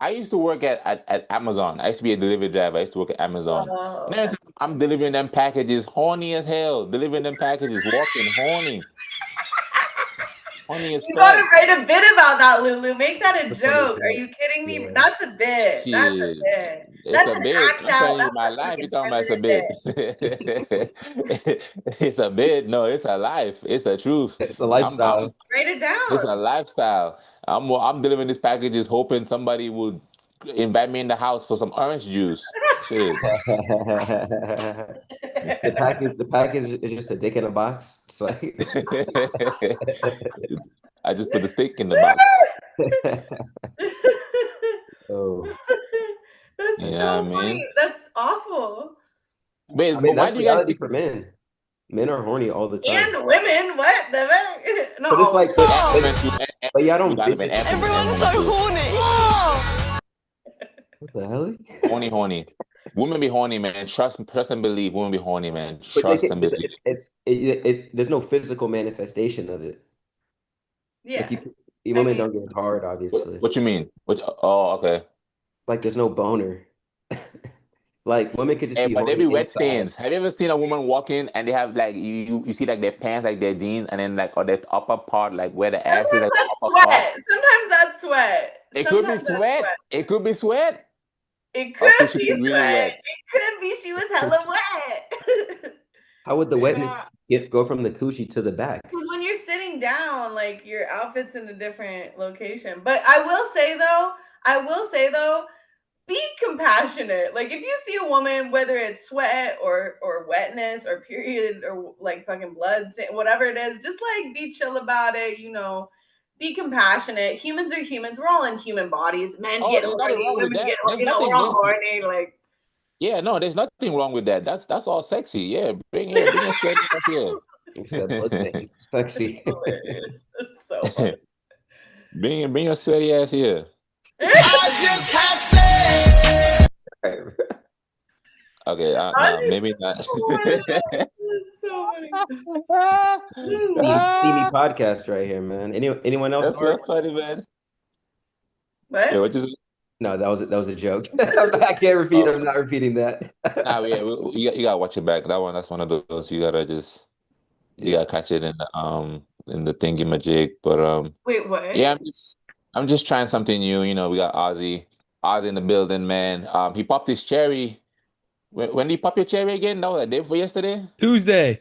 Speaker 1: I used to work at Amazon. I used to be a delivery driver. I used to work at Amazon.
Speaker 2: Oh,
Speaker 1: And every
Speaker 2: okay.
Speaker 1: time I'm delivering them packages, horny as hell. Delivering them packages, walking, horny as
Speaker 2: You gotta
Speaker 1: fuck.
Speaker 2: write a bit about that, Lulu. Make that a
Speaker 3: The funny
Speaker 2: joke. Are
Speaker 3: part.
Speaker 2: you kidding me?
Speaker 3: Yeah.
Speaker 2: That's a bit. That's a
Speaker 1: Shit.
Speaker 2: bit.
Speaker 1: It's
Speaker 2: That's
Speaker 1: a
Speaker 2: an
Speaker 1: bit.
Speaker 2: act
Speaker 1: I'm
Speaker 2: out.
Speaker 1: telling you,
Speaker 2: That's
Speaker 1: my
Speaker 2: a
Speaker 1: life. You
Speaker 2: fucking
Speaker 1: talking about it's a
Speaker 2: 10-minute
Speaker 1: bit. It's a bit. No, it's a life. It's a truth.
Speaker 3: It's a
Speaker 1: I'm
Speaker 3: lifestyle.
Speaker 2: bit. Write it
Speaker 1: It's
Speaker 2: down.
Speaker 1: a lifestyle. I'm delivering these packages hoping somebody will invite me in the house for some orange juice. Shit.
Speaker 3: The package is just a dick in a box. It's like
Speaker 1: I just put the stick in the box.
Speaker 3: oh,
Speaker 2: That's
Speaker 1: Yeah, I
Speaker 2: so funny.
Speaker 1: mean.
Speaker 2: That's awful.
Speaker 1: Wait,
Speaker 3: I
Speaker 1: but
Speaker 3: mean
Speaker 1: why
Speaker 3: that's
Speaker 1: do you guys
Speaker 3: reality
Speaker 1: think
Speaker 3: for men. Men are horny all the time.
Speaker 2: And women, what the heck? Not
Speaker 3: But it's
Speaker 2: all
Speaker 3: like,
Speaker 1: and
Speaker 3: but
Speaker 1: women too?
Speaker 3: but y'all
Speaker 1: We
Speaker 3: don't
Speaker 1: got even
Speaker 3: visit.
Speaker 1: and
Speaker 6: Everyone's
Speaker 1: women
Speaker 6: so
Speaker 1: too.
Speaker 6: horny.
Speaker 3: What the hell?
Speaker 1: Horny, horny. Women be horny, man. Trust and believe. Women be horny, man.
Speaker 3: But they
Speaker 1: Trust
Speaker 3: can,
Speaker 1: and
Speaker 3: but
Speaker 1: believe.
Speaker 3: there's no physical manifestation of it. Like
Speaker 2: Yeah. I
Speaker 3: women
Speaker 2: mean,
Speaker 3: don't get hard, obviously.
Speaker 1: What you mean? Oh, okay.
Speaker 3: Like there's no boner. Like women could just
Speaker 1: Hey,
Speaker 3: be
Speaker 1: but they
Speaker 3: horny
Speaker 1: be wet
Speaker 3: inside.
Speaker 1: stains. Have you ever seen a woman walking and they have like you see like their pants, like their jeans, and then like or their upper part, like where the ass is,
Speaker 2: sometimes
Speaker 1: like the
Speaker 2: that's
Speaker 1: upper part?
Speaker 2: sweat. Sometimes that's sweat.
Speaker 1: It could be
Speaker 2: Sometimes that's
Speaker 1: sweat.
Speaker 2: sweat.
Speaker 1: It could be sweat.
Speaker 2: It
Speaker 1: Or could
Speaker 2: could
Speaker 1: she
Speaker 2: be
Speaker 1: be really
Speaker 2: sweat.
Speaker 1: wet?
Speaker 2: It could be she was hella wet.
Speaker 3: How would the
Speaker 2: Yeah.
Speaker 3: wetness go from the coochie to the back?
Speaker 2: Because when you're sitting down, like your outfit's in a different location. But I will say though, be compassionate. Like if you see a woman, whether it's sweat or wetness or period or like fucking blood, whatever it is, just like be chill about it. Be compassionate. Humans are humans. We're all in human bodies. Men
Speaker 1: Oh,
Speaker 2: get
Speaker 1: there's nothing
Speaker 2: horny,
Speaker 1: wrong with
Speaker 2: women get
Speaker 1: that.
Speaker 2: horny. We're all horny. Like
Speaker 1: Yeah, no, there's nothing wrong with that. That's all sexy. Yeah, bring your sweat ass here.
Speaker 3: Except bloodstains. Sexy.
Speaker 2: hilarious. It's so funny.
Speaker 1: Bring your sweaty ass here.
Speaker 4: Just had sex.
Speaker 1: Okay, no, maybe not.
Speaker 2: It's so funny.
Speaker 3: Steamy podcast right here, man. Anyone else,
Speaker 1: That's so
Speaker 3: Mark?
Speaker 1: funny, man. Yeah,
Speaker 2: What?
Speaker 1: what you say?
Speaker 3: No, that was a joke. I can't repeat. I'm
Speaker 1: Oh,
Speaker 3: not repeating that.
Speaker 1: nah, yeah, you gotta watch it back. That's one of those you gotta just you
Speaker 3: Yeah.
Speaker 1: gotta catch it in the thingy majig. But
Speaker 2: Wait, what?
Speaker 1: yeah, I'm just trying something new. You know, we got Ozzie in the building, man. He popped his cherry. When did you pop your cherry again? No, the day before yesterday?
Speaker 5: Tuesday.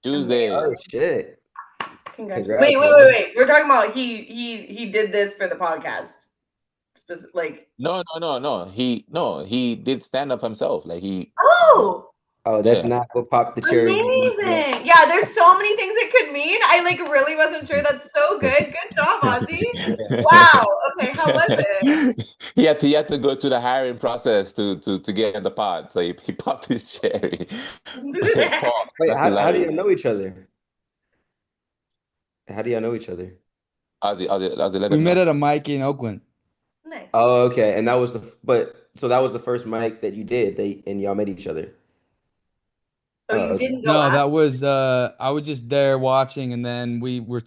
Speaker 1: Tuesday.
Speaker 3: Oh shit!
Speaker 2: Congratulations.
Speaker 3: Congrats, man.
Speaker 2: Wait. We're talking about he did this for the podcast. Like
Speaker 1: No. He did stand up himself. Like
Speaker 2: oh,
Speaker 3: Oh, that's
Speaker 1: yeah.
Speaker 3: not what popped the cherry means.
Speaker 2: amazing. Yeah, there's so many things it could mean. I like really wasn't sure. That's so good. Good job, Ozzy. Wow. Okay, how was it?
Speaker 1: He had to go through the hiring process to get in the pod. So he popped his cherry. Paul,
Speaker 3: Wait,
Speaker 1: that's
Speaker 3: how do you
Speaker 1: hilarious.
Speaker 3: know each other? How do y'all know each other?
Speaker 1: Ozzy, let
Speaker 5: We
Speaker 1: him
Speaker 5: met
Speaker 1: know.
Speaker 5: at a mic in Oakland.
Speaker 2: Nice.
Speaker 3: Oh, okay. And that was so that was the first mic that you did. And y'all met each other.
Speaker 2: Oh, you
Speaker 3: okay.
Speaker 2: didn't go
Speaker 5: No,
Speaker 2: last?
Speaker 5: that was I was just there watching, and then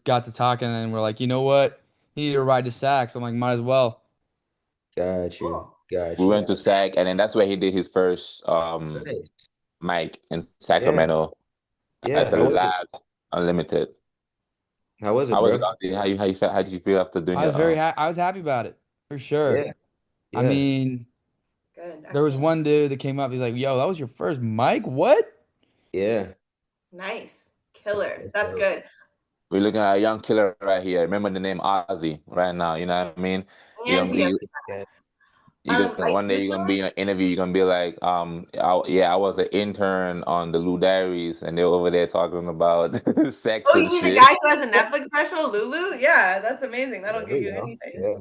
Speaker 5: got to talking, and then we're like, you know what? He needed a ride to Sac, so I'm like, might as well.
Speaker 3: Got you.
Speaker 2: Cool.
Speaker 3: Got
Speaker 1: We
Speaker 3: you.
Speaker 1: went to SAC, and then that's where he did his first
Speaker 3: Nice.
Speaker 1: mic in
Speaker 3: Yeah.
Speaker 1: Sacramento at
Speaker 3: Yeah.
Speaker 1: the
Speaker 3: How was it?
Speaker 1: Lab Unlimited.
Speaker 3: How was it,
Speaker 1: How was it,
Speaker 3: bro?
Speaker 1: Auzzie? How you felt? How did you feel after doing your
Speaker 5: I was happy about it for sure.
Speaker 3: Yeah.
Speaker 5: I
Speaker 3: Yeah.
Speaker 5: mean,
Speaker 2: Good.
Speaker 5: there was
Speaker 2: Excellent.
Speaker 5: one dude that came up. He's like, "Yo, that was your first mic? What?"
Speaker 3: Yeah.
Speaker 2: Nice. Killer. That's
Speaker 3: Dope.
Speaker 2: good.
Speaker 1: We're looking at a young killer right here. Remember the name Auzzie right now. You know what I mean? You're
Speaker 2: And
Speaker 1: gonna
Speaker 2: yes.
Speaker 1: be
Speaker 3: Yeah.
Speaker 2: I
Speaker 1: one day
Speaker 2: do
Speaker 1: you're
Speaker 2: feel
Speaker 1: gonna be in an interview. You're gonna be like, I was an intern on the LUdiaries, and they're over there talking about sex
Speaker 2: oh, you
Speaker 1: and
Speaker 2: mean the
Speaker 1: shit.
Speaker 2: guy who has a Netflix special, Lulu? Yeah, that's amazing. That'll
Speaker 3: There
Speaker 2: get
Speaker 3: we
Speaker 2: you
Speaker 3: go.
Speaker 2: anything.
Speaker 3: Yeah.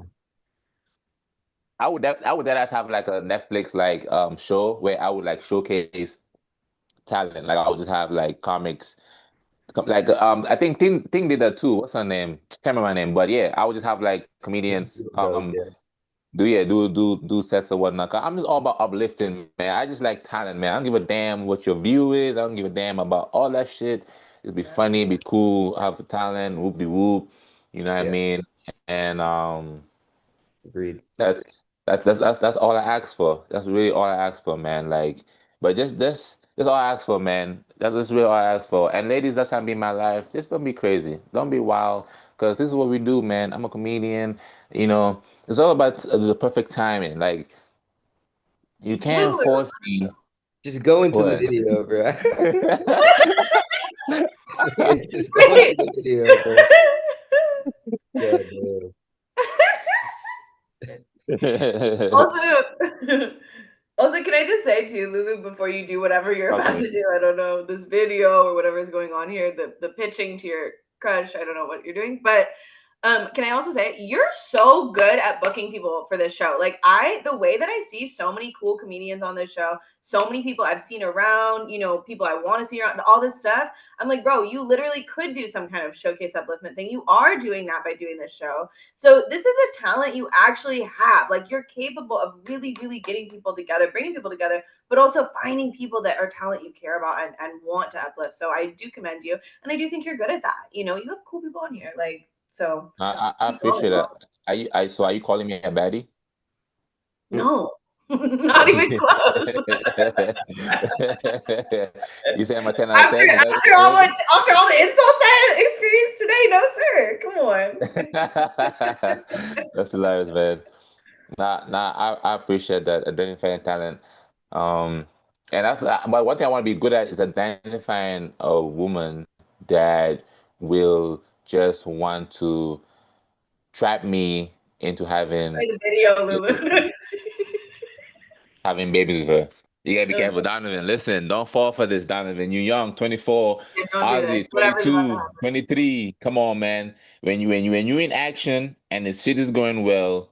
Speaker 1: I would that have like a Netflix like show where I would like showcase talent. Like I would just have like comics. Like I think Ting did that too. What's her name? Can't remember her name, but yeah, I would just have like comedians
Speaker 3: Those,
Speaker 1: come
Speaker 3: yeah.
Speaker 1: do sets or whatnot. 'Cause I'm just all about uplifting, man. I just like talent, man. I don't give a damn what your view is. I don't give a damn about all that shit. Just be
Speaker 2: Yeah.
Speaker 1: funny, be cool, have talent, whoop de whoop. You know what I
Speaker 3: Yeah.
Speaker 1: mean? And
Speaker 3: Agreed.
Speaker 1: that's that's all I ask for. That's really all I ask for, man. Like, but just all I ask for, man. That's just really all I ask for. And ladies, that's gonna be my life. Just don't be crazy. Don't be wild, because this is what we do, man. I'm a comedian. You know, it's all about the perfect timing. Like, you can't
Speaker 2: Lulu.
Speaker 1: force me.
Speaker 3: Just go into the
Speaker 1: What?
Speaker 3: video, bro. Just go into
Speaker 2: Wait.
Speaker 3: the video, bro. God damn.
Speaker 2: Also, also, can I just say too, Lulu, before you do whatever you're about
Speaker 1: Okay.
Speaker 2: to do, I don't know, this video or whatever is going on here, the pitching to your crush, I don't know what you're doing, but can I also say you're so good at booking people for this show? Like the way that I see so many cool comedians on this show, so many people I've seen around, people I want to see around, all this stuff. I'm like, bro, you literally could do some kind of showcase upliftment thing. You are doing that by doing this show. So this is a talent you actually have. Like you're capable of really, really getting people together, bringing people together, but also finding people that are talent you care about and want to uplift. So I do commend you, and I do think you're good at that. You have cool people on here, like so.
Speaker 1: I
Speaker 2: Keep going,
Speaker 1: appreciate
Speaker 2: girl.
Speaker 1: that. So are you calling me a baddie?
Speaker 2: No, not even close.
Speaker 1: You say I'm a 10 out of
Speaker 2: after
Speaker 1: 10? Is that what
Speaker 2: after all
Speaker 1: you're
Speaker 2: what
Speaker 1: saying?
Speaker 2: after all the insults I experienced today, no sir. Come on.
Speaker 1: That's hilarious, man. I appreciate that identifying talent. Um, and but one thing I want to be good at is identifying a woman that will just want to trap me into
Speaker 2: Play the video, Lulu.
Speaker 1: having babies with her. You gotta be
Speaker 2: Okay,
Speaker 1: careful, Donovan. Listen, don't fall for this, Donovan. You're young, 24,
Speaker 2: don't do this.
Speaker 1: Auzzie,
Speaker 2: Whatever's about to
Speaker 1: 22, 23. Come on, man. When you're in action and the shit is going well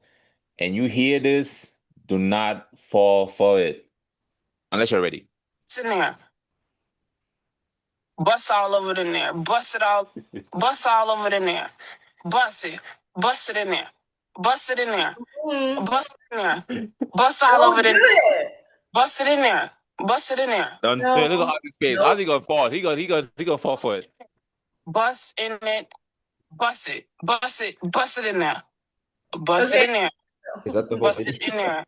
Speaker 1: and you hear this, do not fall for it. Unless you're ready.
Speaker 4: Sit in there. Bust all over it in there. Bust it all. Bust all over it in there. Bust it. Bust it in there. Bust it in there.
Speaker 2: happen.
Speaker 4: Bust it in there. Bust all
Speaker 2: Don't
Speaker 4: over it
Speaker 2: do
Speaker 4: in there.
Speaker 2: it.
Speaker 4: Bust it in there. Bust it in there.
Speaker 1: Don't
Speaker 2: No,
Speaker 1: look at Auzzie's face.
Speaker 2: no.
Speaker 1: Auzzie gonna fall. He gonna fall for it.
Speaker 4: Bust in it. Bust it. Bust it. Bust it in there. Bust it
Speaker 2: Okay.
Speaker 4: in there.
Speaker 3: Is that the whole
Speaker 4: Bust it
Speaker 3: video?
Speaker 4: in there.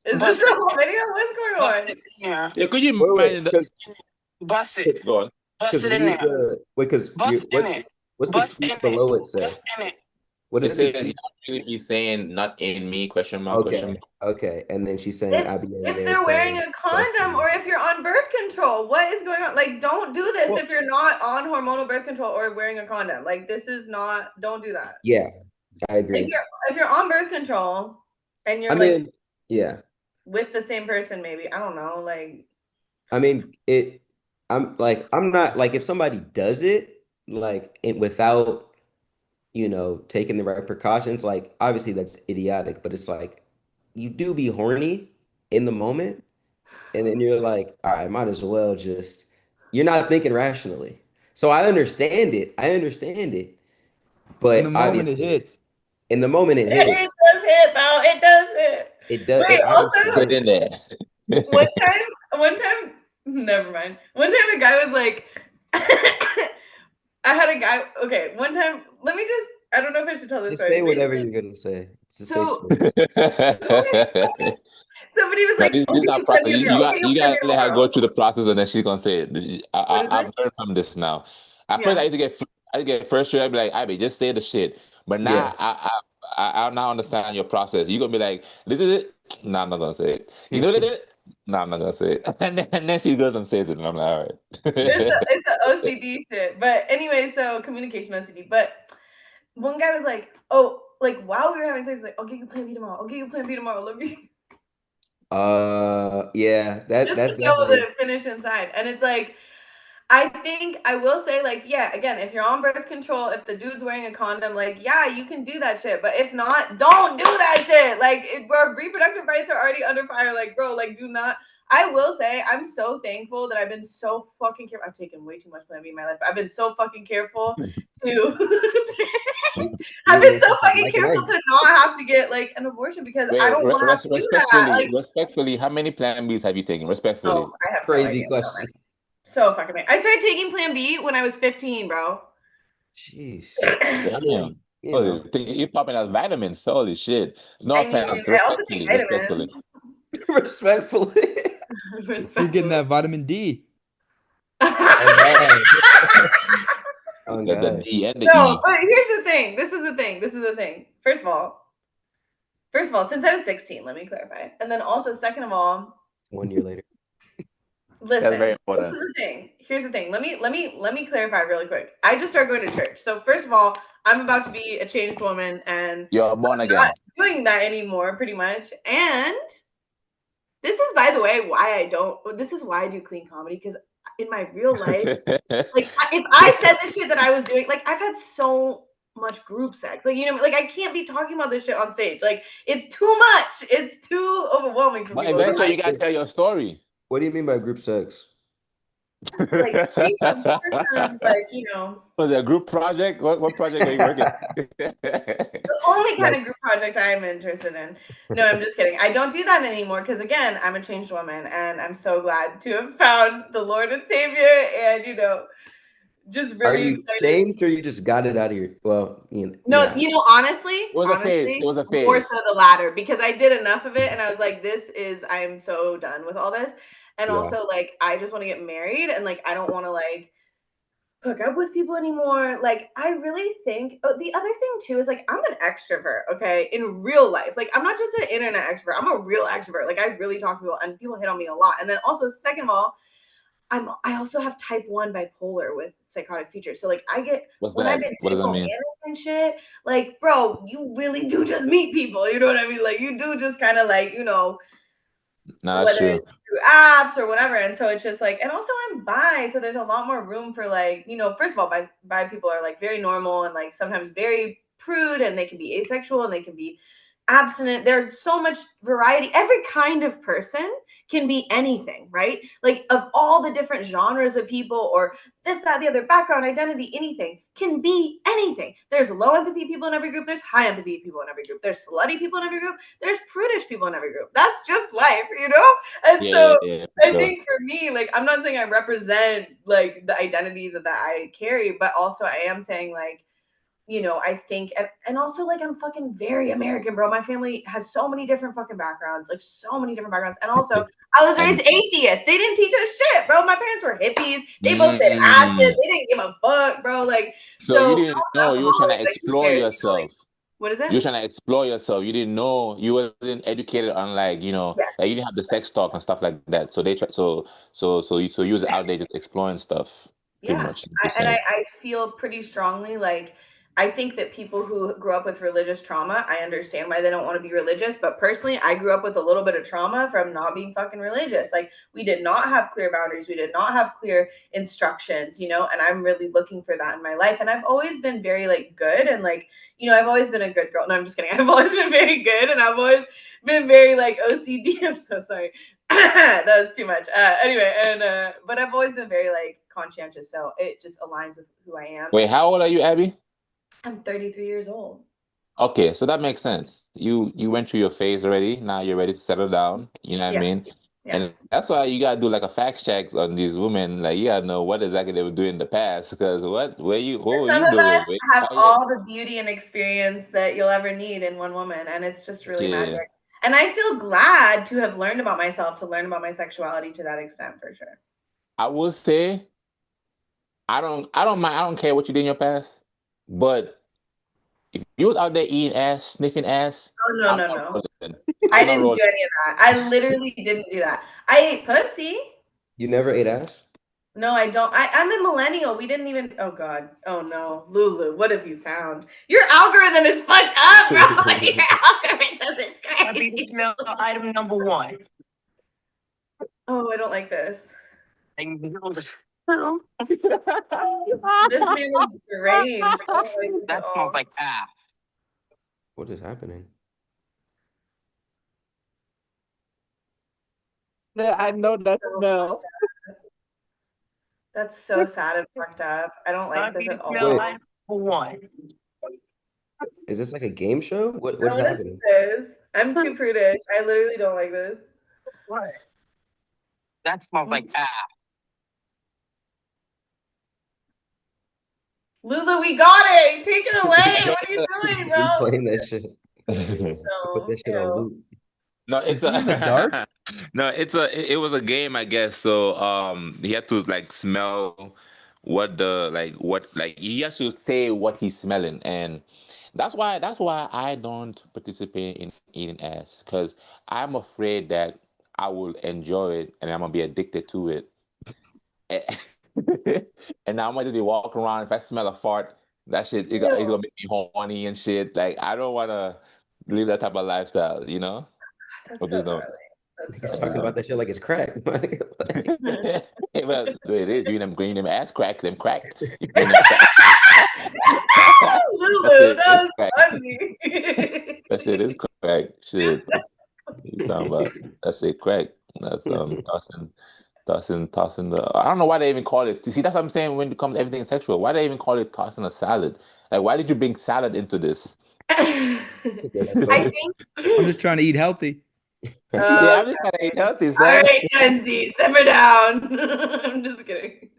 Speaker 2: Is this
Speaker 4: Bust
Speaker 2: the
Speaker 4: it.
Speaker 2: whole video? What's going
Speaker 4: Bust
Speaker 2: on?
Speaker 4: it in there.
Speaker 1: Yeah, could you
Speaker 3: Wait,
Speaker 1: imagine that?
Speaker 4: Bust it.
Speaker 1: Go on.
Speaker 4: Bust it in
Speaker 3: read
Speaker 4: there.
Speaker 3: the wait, because
Speaker 4: Bust in it.
Speaker 3: what's the
Speaker 4: Bust in
Speaker 3: tweet
Speaker 4: it.
Speaker 3: below it say?
Speaker 4: Bust in it.
Speaker 3: What
Speaker 1: It
Speaker 3: is the
Speaker 1: says
Speaker 3: tweet?
Speaker 1: he's saying not in me, question mark, question
Speaker 3: Okay,
Speaker 1: mark.
Speaker 3: okay. And then she's saying I be in
Speaker 2: If
Speaker 3: there
Speaker 2: they're wearing
Speaker 3: saying
Speaker 2: a condom or if you're on birth control, what is going on? Like, don't do this
Speaker 1: Well-
Speaker 2: if you're not on hormonal birth control or wearing a condom. Like, this is not. Don't do that.
Speaker 3: yeah, I agree.
Speaker 2: If you're on birth control and you're
Speaker 3: I
Speaker 2: like
Speaker 3: mean, yeah.
Speaker 2: with the same person, maybe I don't know. Like,
Speaker 3: I mean, I'm not like if somebody does it like without, taking the right precautions, like obviously that's idiotic, but it's like you do be horny in the moment, and then you're like, all right, might as well just you're not thinking rationally. So I understand it. I understand it.
Speaker 5: In the
Speaker 3: But
Speaker 5: moment it
Speaker 3: obviously
Speaker 5: hits.
Speaker 3: in the moment it
Speaker 2: it
Speaker 3: hits.
Speaker 2: does hit though. It does hit.
Speaker 3: It does
Speaker 2: Wait.
Speaker 3: it
Speaker 2: Also,
Speaker 3: obviously
Speaker 1: Put it in
Speaker 3: hits.
Speaker 1: there.
Speaker 2: one time, Never mind. One time a guy was like, I had a guy. Okay, one time. Let me just. I don't know if I should tell this
Speaker 3: Just
Speaker 2: story.
Speaker 3: say whatever you're gonna say. It's a safe
Speaker 2: So
Speaker 3: space.
Speaker 2: somebody was
Speaker 1: No,
Speaker 2: like,
Speaker 1: this
Speaker 2: "Okay,
Speaker 1: is our
Speaker 2: you play
Speaker 1: process.
Speaker 2: me
Speaker 1: You, you
Speaker 2: tomorrow. Okay,
Speaker 1: got
Speaker 2: you
Speaker 1: you
Speaker 2: play
Speaker 1: got
Speaker 2: me
Speaker 1: to let her
Speaker 2: tomorrow."
Speaker 1: go through the process, and then she's gonna say it.
Speaker 2: What is
Speaker 1: I've
Speaker 2: it?
Speaker 1: learned from this now. At first,
Speaker 2: Yeah.
Speaker 1: I used to get frustrated. I'd be like, "I just say the shit." But
Speaker 3: Yeah.
Speaker 1: now, I now understand your process. You gonna be like, "This is it." No, I'm not gonna say it. You know what it is? No, I'm not gonna say it. And then she goes and says it, and I'm like, "All right."
Speaker 2: It's a OCD shit. But anyway, so communication OCD. But one guy was like, "Oh, like while we were having sex, he's like, okay, you plan B tomorrow. Okay, you plan B tomorrow. Let me."
Speaker 3: Yeah,
Speaker 2: Just
Speaker 3: that's
Speaker 2: to be able
Speaker 3: definitely
Speaker 2: to finish inside. And it's like, I think I will say, like, yeah, again, if you're on birth control, if the dude's wearing a condom, like, yeah, you can do that shit. But if not, don't do that shit. Like, where reproductive rights are already under fire, like, bro, like, do not. I will say, I'm so thankful that I've been so fucking careful. I've taken way too much Plan B in my life. But I've been so fucking careful to. I've been so fucking
Speaker 3: like
Speaker 2: careful
Speaker 3: legs.
Speaker 2: to not have to get like an abortion because I
Speaker 1: Wait,
Speaker 2: don't want to have to do that. Like,
Speaker 1: respectfully, how many Plan Bs have you taken?
Speaker 2: oh,
Speaker 1: Respectfully.
Speaker 2: I have no
Speaker 3: Crazy
Speaker 2: idea.
Speaker 3: question.
Speaker 2: So fucking many. I started taking Plan B when I was 15, bro.
Speaker 3: Jeez. I
Speaker 1: Damn.
Speaker 3: mean, you
Speaker 1: Holy,
Speaker 3: know,
Speaker 1: you're popping out vitamins. Holy shit. No
Speaker 2: I mean,
Speaker 1: offense.
Speaker 2: I also take vitamins.
Speaker 3: respectfully.
Speaker 5: You're getting
Speaker 2: Respectfully.
Speaker 5: that vitamin D.
Speaker 3: Oh God. Oh
Speaker 1: The
Speaker 3: God.
Speaker 1: D and the
Speaker 2: No,
Speaker 1: E.
Speaker 2: but here's the thing. This is the thing. This is the thing. First of all, since I was 16, let me clarify. And then also, second of all,
Speaker 3: 1 year later.
Speaker 1: That's very
Speaker 2: listen, this is
Speaker 1: important.
Speaker 2: the thing. Here's the thing. Let me clarify really quick. I just started going to church. So first of all, I'm about to be a changed woman and
Speaker 1: You're born
Speaker 2: I'm not
Speaker 1: again.
Speaker 2: doing that anymore, pretty much. And this is, by the way, why I don't. This is why I do clean comedy, because in my real life, like if I said the shit that I was doing, like I've had so much group sex, like like I can't be talking about this shit on stage. Like it's too much. It's too overwhelming for
Speaker 1: But
Speaker 2: people. So
Speaker 1: eventually you gotta tell your story.
Speaker 3: What do you mean by group sex?
Speaker 2: like threesomes,
Speaker 1: Was
Speaker 2: foursomes, like
Speaker 1: it a group project? What project are you working?
Speaker 2: the only kind
Speaker 3: Like,
Speaker 2: of group project I'm interested in. No, I'm just kidding. I don't do that anymore because again, I'm a changed woman, and I'm so glad to have found the Lord and Savior, and just
Speaker 3: are
Speaker 2: really
Speaker 3: you
Speaker 2: excited.
Speaker 3: changed or you just got it out of your
Speaker 2: No,
Speaker 3: nah.
Speaker 2: honestly,
Speaker 1: It was a phase. It was a
Speaker 2: more so
Speaker 1: phase.
Speaker 2: the latter because I did enough of it and I was like, I'm so done with all this. And
Speaker 3: Yeah.
Speaker 2: also, like, I just want to get married and like, I don't want to like hook up with people anymore. Like, I really think the other thing too is like, I'm an extrovert, okay, in real life. Like, I'm not just an internet extrovert, I'm a real extrovert. Like, I really talk to people and people hit on me a lot. And then also, second of all, I also have type 1 bipolar with psychotic features. So like I get
Speaker 1: What's
Speaker 2: when I've
Speaker 1: that?
Speaker 2: been
Speaker 1: What does that mean?
Speaker 2: hypomanic and shit, like bro, you really do just meet people. You know what I mean? Like you do just kind of like,
Speaker 1: No, that's
Speaker 2: whether
Speaker 1: true.
Speaker 2: it's through apps or whatever. And so it's just like, and also I'm bi, so there's a lot more room for like, first of all, bi people are like very normal and like sometimes very prude and they can be asexual and they can be abstinent. There's so much variety. Every kind of person can be anything, right? Like of all the different genres of people or this, that, the other, background, identity, anything can be anything. There's low empathy people in every group. There's high empathy people in every group. There's slutty people in every group. There's prudish people in every group. That's just life. And
Speaker 1: Yeah,
Speaker 2: so
Speaker 1: yeah,
Speaker 2: I
Speaker 1: for sure.
Speaker 2: think for me, like, I'm not saying I represent like the identities that I carry, but also I am saying like, I think, and also like I'm fucking very American, bro. My family has so many different fucking backgrounds, like so many different backgrounds. And also, I was
Speaker 1: And
Speaker 2: raised atheist. They didn't teach us shit, bro. My parents were hippies. They both did acid.
Speaker 1: mm,
Speaker 2: They didn't give a fuck, bro. Like,
Speaker 1: so
Speaker 2: so
Speaker 1: you
Speaker 2: I
Speaker 1: didn't
Speaker 2: was
Speaker 1: know you were trying to
Speaker 2: alcoholic. Like, who
Speaker 1: explore
Speaker 2: cares?
Speaker 1: yourself.
Speaker 2: What is it?
Speaker 1: You were trying to explore yourself. You didn't know you wasn't educated on like,
Speaker 2: Yes.
Speaker 1: like you didn't have the sex talk and stuff like that. So they try so you was out there just exploring stuff pretty
Speaker 2: Yeah.
Speaker 1: much, like you're saying.
Speaker 2: I feel pretty strongly like I think that people who grew up with religious trauma, I understand why they don't want to be religious. But personally, I grew up with a little bit of trauma from not being fucking religious. Like we did not have clear boundaries. We did not have clear instructions, and I'm really looking for that in my life. And I've always been very like good and like, I've always been a good girl. No, I'm just kidding. I've always been very good and I've always been very like OCD. I'm so sorry. That was too much. Anyway, and but I've always been very like conscientious, so it just aligns with who I am.
Speaker 1: Wait, how old are you, Abby?
Speaker 2: I'm 33 years old.
Speaker 1: Okay, so that makes sense. You went through your phase already. Now you're ready to settle down. You know what I
Speaker 2: Yeah.
Speaker 1: mean? And that's why you gotta do like a fact check on these women. Like you gotta know what exactly they were doing in the past. Because what were
Speaker 2: Some
Speaker 1: you
Speaker 2: of
Speaker 1: doing?
Speaker 2: us have all the beauty and experience that you'll ever need in one woman, and it's just really magic. And I feel glad to have learned about myself, to learn about my sexuality to that extent, for sure.
Speaker 1: I will say, I don't mind. I don't care what you did in your past, but if you was out there eating ass, sniffing ass,
Speaker 2: oh no,
Speaker 1: I'm
Speaker 2: no,
Speaker 1: not
Speaker 2: no.
Speaker 1: rolling.
Speaker 2: I didn't do any of that. I literally didn't do that. I ate pussy.
Speaker 3: You never ate ass?
Speaker 2: No, I don't. I'm a millennial. We didn't even. Oh God. Oh no, Lulu. What have you found? Your algorithm is fucked up, bro. Your algorithm is crazy.
Speaker 4: Item number 1.
Speaker 2: Oh, I don't like this. This
Speaker 4: That
Speaker 2: man is deranged. I don't like this at all.
Speaker 4: smells like ass.
Speaker 3: What is happening?
Speaker 1: I know that smell.
Speaker 2: That's so sad and fucked up. I don't like this at all.
Speaker 3: Wait.
Speaker 4: Item number 1.
Speaker 3: Is this like a game show? What is
Speaker 2: What is
Speaker 3: happening?
Speaker 2: this? I'm too prudish. I literally don't like this.
Speaker 4: What? That smells like ass.
Speaker 2: Lulu, we got it. Take it away. What are you doing, bro?
Speaker 3: Playing that shit. Put that shit on
Speaker 2: Ew.
Speaker 3: loop.
Speaker 1: No, it's
Speaker 5: in the dark?
Speaker 1: no, it was a game, I guess. So he had to like smell he has to say what he's smelling, and that's why I don't participate in eating ass, because I'm afraid that I will enjoy it and I'm gonna be addicted to it. And now I'm going to be walking around. If I smell a fart, that shit it's gonna make me horny and shit. Like I don't want to live that type of lifestyle, you know.
Speaker 2: That's so gnarly. That's
Speaker 3: He's
Speaker 2: so
Speaker 3: talking about that shit like it's crack.
Speaker 1: Well, it is. You them ass cracks, them crack. You them crack.
Speaker 2: Lulu, that was funny.
Speaker 1: That shit is crack. Shit. What you talking about? That shit crack. That's tossing the. I don't know why they even call it. You see, that's what I'm saying when it comes to everything sexual. Why do they even call it tossing a salad? Like, why did you bring salad into this?
Speaker 2: I think.
Speaker 5: I'm just trying to eat healthy.
Speaker 1: Yeah, I'm just trying to eat healthy,
Speaker 2: All
Speaker 1: son.
Speaker 2: right, Gen Z, simmer down. I'm just kidding.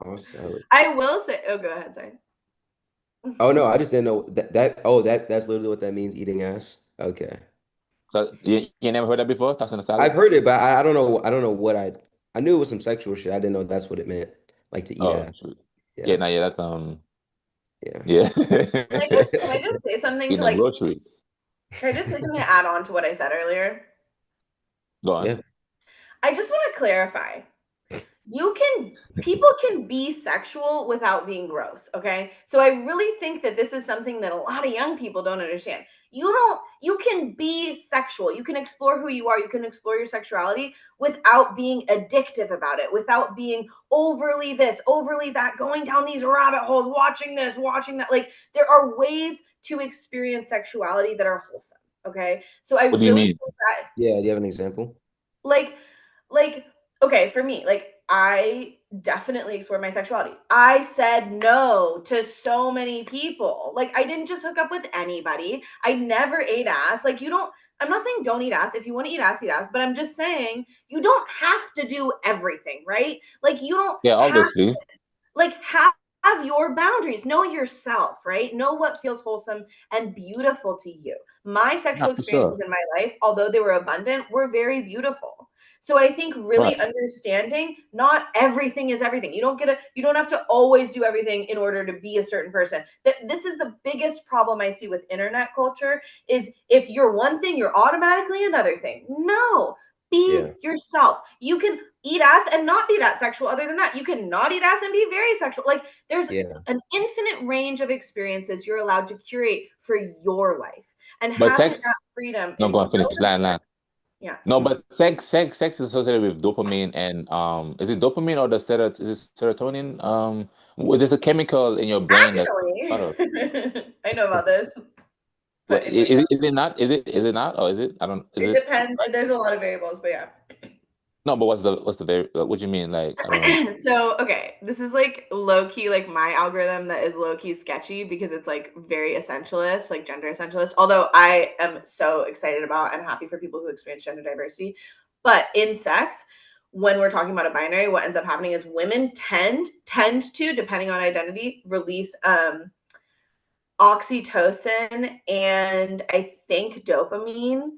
Speaker 3: Oh, salad.
Speaker 2: I will say. Oh, go ahead. Sorry.
Speaker 3: Oh no, I just didn't know that's literally what that means, eating ass. Okay.
Speaker 1: So you never heard that before? Tossing a salad?
Speaker 3: I've heard it, but I don't know. I don't know what I knew it was some sexual shit. I didn't know that's what it meant, like to eat ass.
Speaker 1: Yeah, no, yeah, that's
Speaker 3: Yeah.
Speaker 2: Can I just say something
Speaker 1: in
Speaker 2: to
Speaker 1: the
Speaker 2: like?
Speaker 1: groceries.
Speaker 2: Can I just say something to add on to what I said earlier?
Speaker 1: Go on.
Speaker 3: Yeah.
Speaker 2: I just want to clarify. People can be sexual without being gross, okay? So I really think that this is something that a lot of young people don't understand. You can be sexual. You can explore who you are. You can explore your sexuality without being addictive about it, without being overly this, overly that, going down these rabbit holes, watching this, watching that. Like there are ways to experience sexuality that are wholesome, okay? So I
Speaker 1: What do you
Speaker 2: really
Speaker 1: mean?
Speaker 2: think that
Speaker 3: Yeah. Do you have an example?
Speaker 2: like okay, for me, like I definitely explored my sexuality. I said no to so many people. Like I didn't just hook up with anybody. I never ate ass. Like I'm not saying don't eat ass. If you want to eat ass, but I'm just saying you don't have to do everything, right? Like you don't
Speaker 1: obviously.
Speaker 2: Have your boundaries. Know yourself, right? Know what feels wholesome and beautiful to you. My sexual experiences in my life, although they were abundant, were very beautiful. So I think really understanding not everything is everything. You don't have to always do everything in order to be a certain person. This is the biggest problem I see with internet culture is if you're one thing, you're automatically another thing. No, be yourself. You can eat ass and not be that sexual. Other than that, you can not eat ass and be very sexual. Like there's an infinite range of experiences you're allowed to curate for your life. And having that freedom
Speaker 1: No,
Speaker 2: is
Speaker 1: go on, finish. Line.
Speaker 2: Yeah.
Speaker 1: No, but sex is associated with dopamine and is it dopamine or is it serotonin? There's a chemical in your brain
Speaker 2: Actually, I know about this.
Speaker 1: But is it not? Is it not? Or is it? I don't.
Speaker 2: It depends. There's a lot of variables, but yeah.
Speaker 1: No, but what's the what do you mean? Like I don't know.
Speaker 2: So okay, this is like low key, like my algorithm that is low key sketchy because it's like very essentialist, like gender essentialist. Although I am so excited about and happy for people who experience gender diversity, But in sex, when we're talking about a binary, what ends up happening is women tend to, depending on identity, release oxytocin and I think dopamine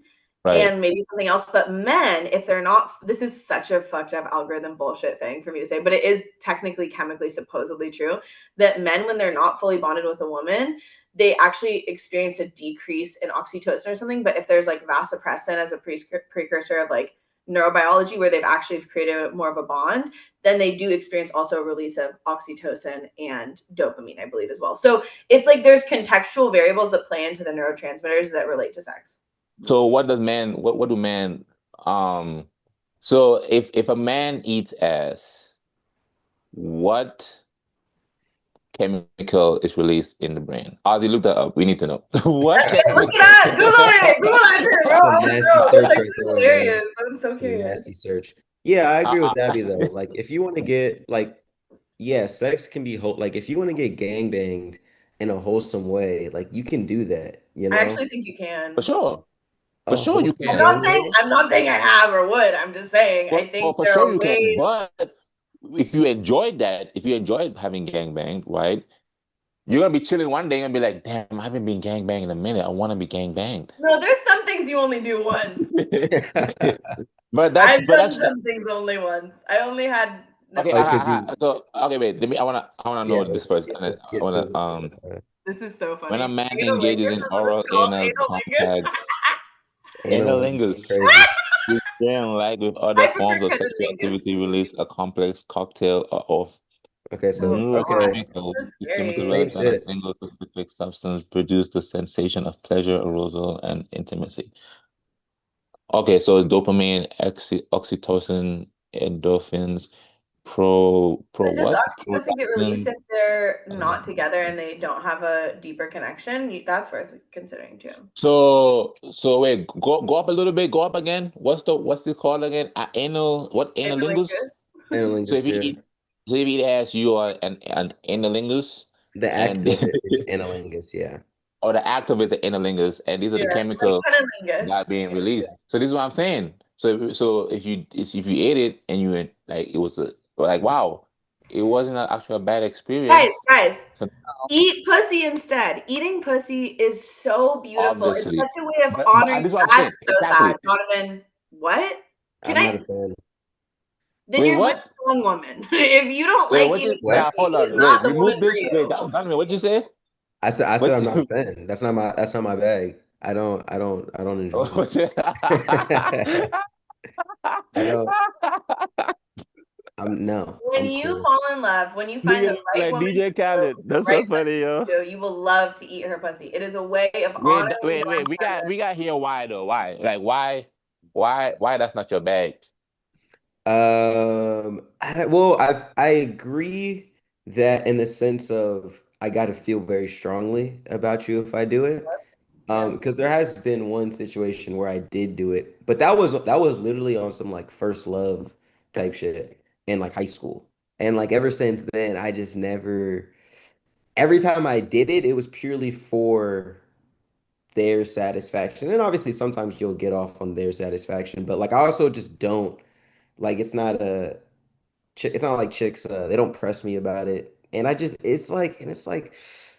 Speaker 1: Right.
Speaker 2: and maybe something else. But men, if they're not, this is such a fucked up algorithm bullshit thing for me to say, but it is technically, chemically, supposedly true that men, when they're not fully bonded with a woman, they actually experience a decrease in oxytocin or something. But if there's like vasopressin as a precursor of like neurobiology where they've actually created more of a bond, then they do experience also a release of oxytocin and dopamine, I believe, as well. So it's like there's contextual variables that play into the neurotransmitters that relate to sex.
Speaker 1: So what does man? What do men? So if a man eats ass, what chemical is released in the brain? Auzzie, look that up. We need to know. What
Speaker 2: Look
Speaker 1: chemical?
Speaker 2: it up. Google it. Google that shit, bro.
Speaker 3: That's a nasty search
Speaker 2: That's
Speaker 3: right there,
Speaker 2: hilarious.
Speaker 3: man.
Speaker 2: I'm so curious.
Speaker 3: Nasty search. Yeah, I agree with
Speaker 1: Uh,
Speaker 3: Abby though. Like, if you want to get like, yeah, sex can be like if you want to get gang banged in a wholesome way, like you can do that. You
Speaker 2: I
Speaker 3: know,
Speaker 2: actually think you can.
Speaker 1: for sure. For
Speaker 3: a
Speaker 1: sure you
Speaker 3: wholesome
Speaker 2: I'm
Speaker 1: can.
Speaker 2: not
Speaker 3: gang
Speaker 2: saying
Speaker 3: bang.
Speaker 2: I have or would. I'm just saying I
Speaker 1: Well,
Speaker 2: think
Speaker 1: for
Speaker 2: there
Speaker 1: sure
Speaker 2: are
Speaker 1: you can.
Speaker 2: ways.
Speaker 1: But if you enjoyed that, if you enjoyed having gangbang, right? You're gonna be chilling one day and be like, damn, I haven't been gangbanged in a minute. I want to be gangbanged.
Speaker 2: No, there's some things you only do once.
Speaker 1: But
Speaker 2: I've done
Speaker 1: that's
Speaker 2: some things only once. I only had never
Speaker 1: okay.
Speaker 3: Oh,
Speaker 2: mind.
Speaker 3: because you,
Speaker 1: So okay, wait. Let me. I wanna
Speaker 3: yeah,
Speaker 1: know this first.
Speaker 3: let's
Speaker 1: I
Speaker 3: get
Speaker 1: wanna
Speaker 3: through this.
Speaker 2: This is so
Speaker 1: when a
Speaker 2: funny.
Speaker 1: man engages
Speaker 2: Analingus
Speaker 1: in
Speaker 2: is what
Speaker 1: oral
Speaker 2: it's called.
Speaker 1: anal
Speaker 2: Analingus.
Speaker 1: contact,
Speaker 3: Analingus is
Speaker 1: analingus,
Speaker 3: crazy.
Speaker 1: which then, like with other
Speaker 2: I prefer
Speaker 1: forms of sexual
Speaker 2: cunnilingus.
Speaker 1: activity, release a complex cocktail of
Speaker 3: Okay,
Speaker 2: Oh
Speaker 3: so okay,
Speaker 2: God,
Speaker 1: neurochemicals.
Speaker 2: this is
Speaker 1: These chemicals,
Speaker 2: scary.
Speaker 3: same
Speaker 1: rather than a
Speaker 3: shit.
Speaker 1: single specific substance, produce the sensation of pleasure, arousal, and intimacy. Okay, so it's dopamine, oxytocin, endorphins, pro
Speaker 2: But does
Speaker 1: what?
Speaker 2: oxytocin get released
Speaker 1: Prolactin.
Speaker 2: if they're not
Speaker 1: Um,
Speaker 2: together and they don't have a deeper connection? That's worth considering too.
Speaker 1: so wait, go up a little bit, go up again. What's the call again? Anal what analingus?
Speaker 2: Analingus.
Speaker 1: So
Speaker 3: Analingus,
Speaker 1: if you
Speaker 3: yeah.
Speaker 1: eat so if you eat ass, you are an analingus,
Speaker 3: The act
Speaker 1: and
Speaker 3: of it is analingus, yeah.
Speaker 1: or the act of it is an analingus, and these are
Speaker 2: Yeah,
Speaker 1: the
Speaker 2: like
Speaker 1: chemicals that
Speaker 2: cunnilingus.
Speaker 1: are being released. So this is what I'm saying. So if you ate it and you like it was like wow, it wasn't an actual bad experience.
Speaker 2: Guys,
Speaker 1: So now,
Speaker 2: eat pussy instead. Eating pussy is so beautiful. It's
Speaker 1: obviously,
Speaker 2: such a way of
Speaker 1: but
Speaker 2: honoring.
Speaker 1: this is what I'm saying.
Speaker 2: That's so
Speaker 1: Exactly.
Speaker 2: sad, Donovan. What? Can
Speaker 3: I'm not
Speaker 2: I?
Speaker 3: a fan.
Speaker 2: Then
Speaker 1: Wait,
Speaker 2: you're with
Speaker 1: what?
Speaker 2: the wrong woman. If you don't
Speaker 1: Wait,
Speaker 2: like
Speaker 1: what
Speaker 2: eating
Speaker 1: you?
Speaker 2: pussy,
Speaker 3: What?
Speaker 1: Nah, hold
Speaker 2: it's
Speaker 1: on.
Speaker 2: not
Speaker 1: Wait,
Speaker 2: the woman
Speaker 1: remove
Speaker 2: for
Speaker 1: this. Wait,
Speaker 2: you.
Speaker 1: Donovan, what'd you say?
Speaker 3: I said
Speaker 1: What?
Speaker 3: I'm not a fan. That's not my bag. I don't enjoy
Speaker 1: What you-
Speaker 3: it. I don't I'm no,
Speaker 2: When
Speaker 3: I'm
Speaker 2: you
Speaker 3: cool.
Speaker 2: fall in love, when you find the
Speaker 1: Nigga
Speaker 2: right
Speaker 1: like
Speaker 2: woman
Speaker 1: DJ
Speaker 2: for you,
Speaker 1: Khaled.
Speaker 2: the
Speaker 1: That's
Speaker 2: right
Speaker 1: so
Speaker 2: pussy
Speaker 1: funny, yo.
Speaker 2: for you, you will love to eat her pussy. It is a way of
Speaker 1: Wait,
Speaker 2: honoring
Speaker 1: wait,
Speaker 2: your
Speaker 1: wait.
Speaker 2: partner.
Speaker 1: We got here. Why though? Why? Like why that's not your bag?
Speaker 3: I agree that in the sense of I got to feel very strongly about you if I do it.
Speaker 2: Yeah.
Speaker 3: Because there has been one situation where I did do it, but that was literally on some like first love type shit in like high school. And like ever since then, I just never every time I did it, it was purely for their satisfaction. And obviously sometimes you'll get off on their satisfaction, but like I also just don't like it's not like chicks they don't press me about it. And I just it's like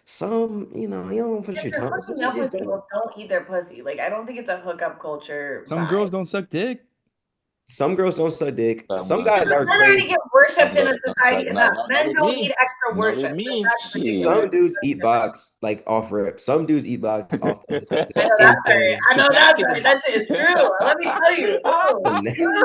Speaker 3: some, you don't put
Speaker 2: If
Speaker 3: your
Speaker 2: you're
Speaker 3: tongue.
Speaker 2: hooking
Speaker 3: You
Speaker 2: up
Speaker 3: just
Speaker 2: with
Speaker 3: don't.
Speaker 2: people, don't eat their pussy. Like I don't think it's a hookup culture
Speaker 5: Some
Speaker 2: vibe.
Speaker 5: girls don't suck dick.
Speaker 3: Some girls don't suck dick. Some
Speaker 1: Someone
Speaker 3: guys
Speaker 1: said
Speaker 3: are
Speaker 2: Men already
Speaker 3: crazy.
Speaker 2: get worshipped in a
Speaker 1: no,
Speaker 2: society enough.
Speaker 1: not
Speaker 2: Men
Speaker 1: with
Speaker 2: don't need
Speaker 1: me.
Speaker 2: extra
Speaker 1: Not with
Speaker 2: worship. Like
Speaker 1: me.
Speaker 2: that's ridiculous.
Speaker 3: Some
Speaker 1: Shit.
Speaker 3: dudes eat box like off rip. Some dudes eat box off the hookup
Speaker 2: I know
Speaker 3: game
Speaker 2: that's right.
Speaker 3: insane.
Speaker 2: I
Speaker 1: The
Speaker 2: know that's right.
Speaker 1: package
Speaker 2: That shit is true. Let me tell you.
Speaker 3: It's a, na-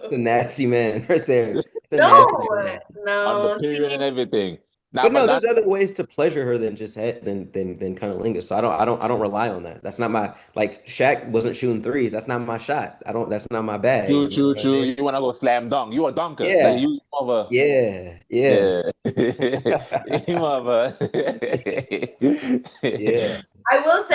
Speaker 3: it's a nasty man right there. It's a nasty
Speaker 2: No,
Speaker 3: man.
Speaker 1: on the
Speaker 2: no.
Speaker 1: period
Speaker 2: See,
Speaker 1: and everything. Nah,
Speaker 3: But
Speaker 1: but
Speaker 3: no,
Speaker 1: that
Speaker 3: there's other ways to pleasure her than just head than cunnilingus. So I don't rely on that. That's not my like Shaq wasn't shooting threes. That's not my shot. I don't that's not my bag.
Speaker 1: true,
Speaker 3: You know
Speaker 1: true,
Speaker 3: what I
Speaker 1: true.
Speaker 3: mean?
Speaker 1: You wanna go slam dunk. You a dunker. Like
Speaker 3: Yeah.
Speaker 1: you more of
Speaker 3: Yeah.
Speaker 1: a
Speaker 3: Yeah.
Speaker 1: yeah. You more of a
Speaker 3: Yeah.
Speaker 1: Now I'm
Speaker 2: I
Speaker 1: gonna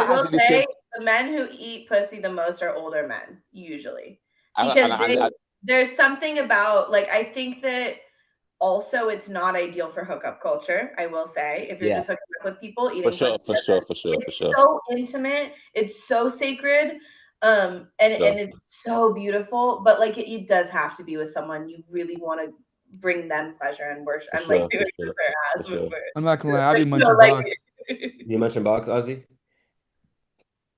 Speaker 1: ask
Speaker 2: will
Speaker 1: you the
Speaker 2: say,
Speaker 1: same.
Speaker 2: the men who eat pussy the most are older men, usually,
Speaker 1: I,
Speaker 2: because
Speaker 1: I, I,
Speaker 2: there's something about like I think that also it's not ideal for hookup culture. I will say, if you're
Speaker 3: Yeah.
Speaker 2: just hooking up with people,
Speaker 1: for
Speaker 2: eating
Speaker 1: sure,
Speaker 2: pussy
Speaker 1: for sure, for sure, for
Speaker 2: it's
Speaker 1: sure.
Speaker 2: so intimate, it's so sacred. And
Speaker 1: So,
Speaker 2: it's so beautiful, but like it does have to be with someone you really want to bring them pleasure and worship
Speaker 1: for
Speaker 2: and like
Speaker 1: sure,
Speaker 2: doing
Speaker 1: for
Speaker 2: this
Speaker 1: sure,
Speaker 2: their
Speaker 1: for
Speaker 2: ass
Speaker 1: sure.
Speaker 5: I'm not gonna lie, I'll be
Speaker 2: you know,
Speaker 5: munching
Speaker 2: like
Speaker 5: box.
Speaker 3: You mentioned box, Auzzie?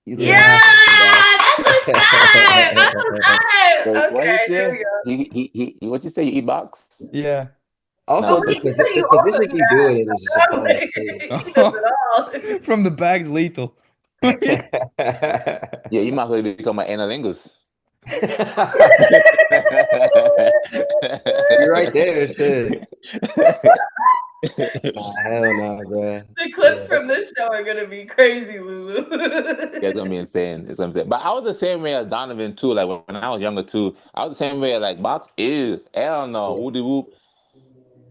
Speaker 3: You
Speaker 2: yeah,
Speaker 3: love
Speaker 5: Yeah.
Speaker 3: mention box.
Speaker 2: that's what's up. That's what's
Speaker 1: Wait,
Speaker 2: up.
Speaker 1: what you
Speaker 2: Okay, here we
Speaker 1: say?
Speaker 2: go.
Speaker 1: What you say? You eat box?
Speaker 5: Yeah.
Speaker 2: Oh
Speaker 3: Also,
Speaker 1: Nah.
Speaker 3: the
Speaker 2: wait, you said
Speaker 3: the
Speaker 2: you also
Speaker 3: position
Speaker 2: eat
Speaker 3: you do it
Speaker 2: ass.
Speaker 3: in is just a
Speaker 2: I'm
Speaker 3: plus
Speaker 2: like,
Speaker 3: too.
Speaker 2: he does it all.
Speaker 5: From the bag's lethal.
Speaker 1: Yeah, you might as well become an analingus.
Speaker 3: You're right there, shit. Nah, hell no, bro.
Speaker 2: The clips
Speaker 3: Yeah,
Speaker 2: from this show are gonna be crazy, Lulu.
Speaker 1: Yeah, it's gonna be insane. It's gonna be insane. But I was the same way as Donovan too. Like when I was younger too, I was the same way. Like box, ew, hell no,
Speaker 3: yeah.
Speaker 1: woody whoop.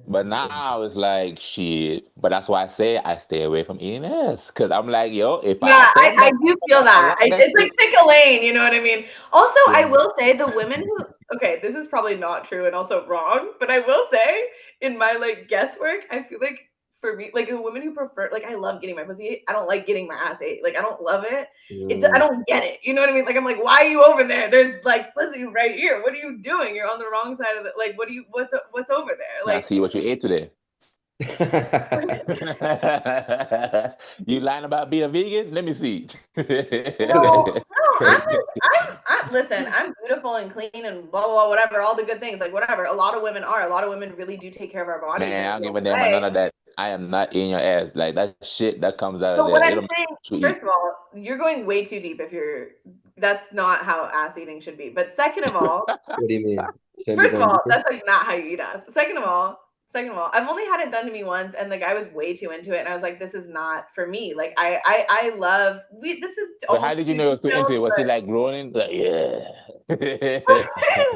Speaker 1: But now it's like shit. But that's why I say I stay away from eating ass because I'm like, yo, if I
Speaker 2: Yeah,
Speaker 1: accept
Speaker 2: I
Speaker 1: that,
Speaker 2: do feel
Speaker 1: I
Speaker 2: that.
Speaker 1: want that
Speaker 2: It's like
Speaker 1: shit.
Speaker 2: pick a lane, you know what I mean? Also,
Speaker 1: Yeah.
Speaker 2: I will say the women who okay, this is probably not true and also wrong, but I will say in my like guesswork, I feel like for me, like the women who prefer like I love getting my pussy ate. I don't like getting my ass ate. Like I don't love it. I
Speaker 3: Mm.
Speaker 2: don't get it. You know what I mean? Like I'm like, why are you over there? There's like pussy right here. What are you doing? You're on the wrong side of the like. What's over there?
Speaker 1: Now
Speaker 2: Like
Speaker 1: see what you ate today. You lying about being a vegan? Let me see.
Speaker 2: no,
Speaker 3: Crazy.
Speaker 2: I'm listen, I'm beautiful and clean and blah, blah, blah, whatever, all the good things, like whatever. A lot of women are. A lot of women really do take care of our bodies
Speaker 1: Man,
Speaker 2: in
Speaker 1: I
Speaker 2: a
Speaker 1: don't give
Speaker 2: real
Speaker 1: a damn about
Speaker 2: way.
Speaker 1: none of that. I am not in your ass. Like that shit that comes out of
Speaker 2: But
Speaker 1: there.
Speaker 2: what
Speaker 1: It
Speaker 2: I'm
Speaker 1: don't matter
Speaker 2: saying,
Speaker 1: what you eat.
Speaker 2: first of all, you're going way too deep if you're that's not how ass eating should be. But second of all,
Speaker 3: What do you mean? Shouldn't be
Speaker 2: first of
Speaker 3: going
Speaker 2: all,
Speaker 3: deeper?
Speaker 2: that's like not how you eat ass. Second of all, I've only had it done to me once, and the guy was way too into it, and I was like, "This is not for me." Like, I love we. This is
Speaker 1: But how
Speaker 2: almost
Speaker 1: did you
Speaker 2: too
Speaker 1: know it was too into
Speaker 2: detailed,
Speaker 1: it? Was he
Speaker 2: but
Speaker 1: like groaning? Like, yeah.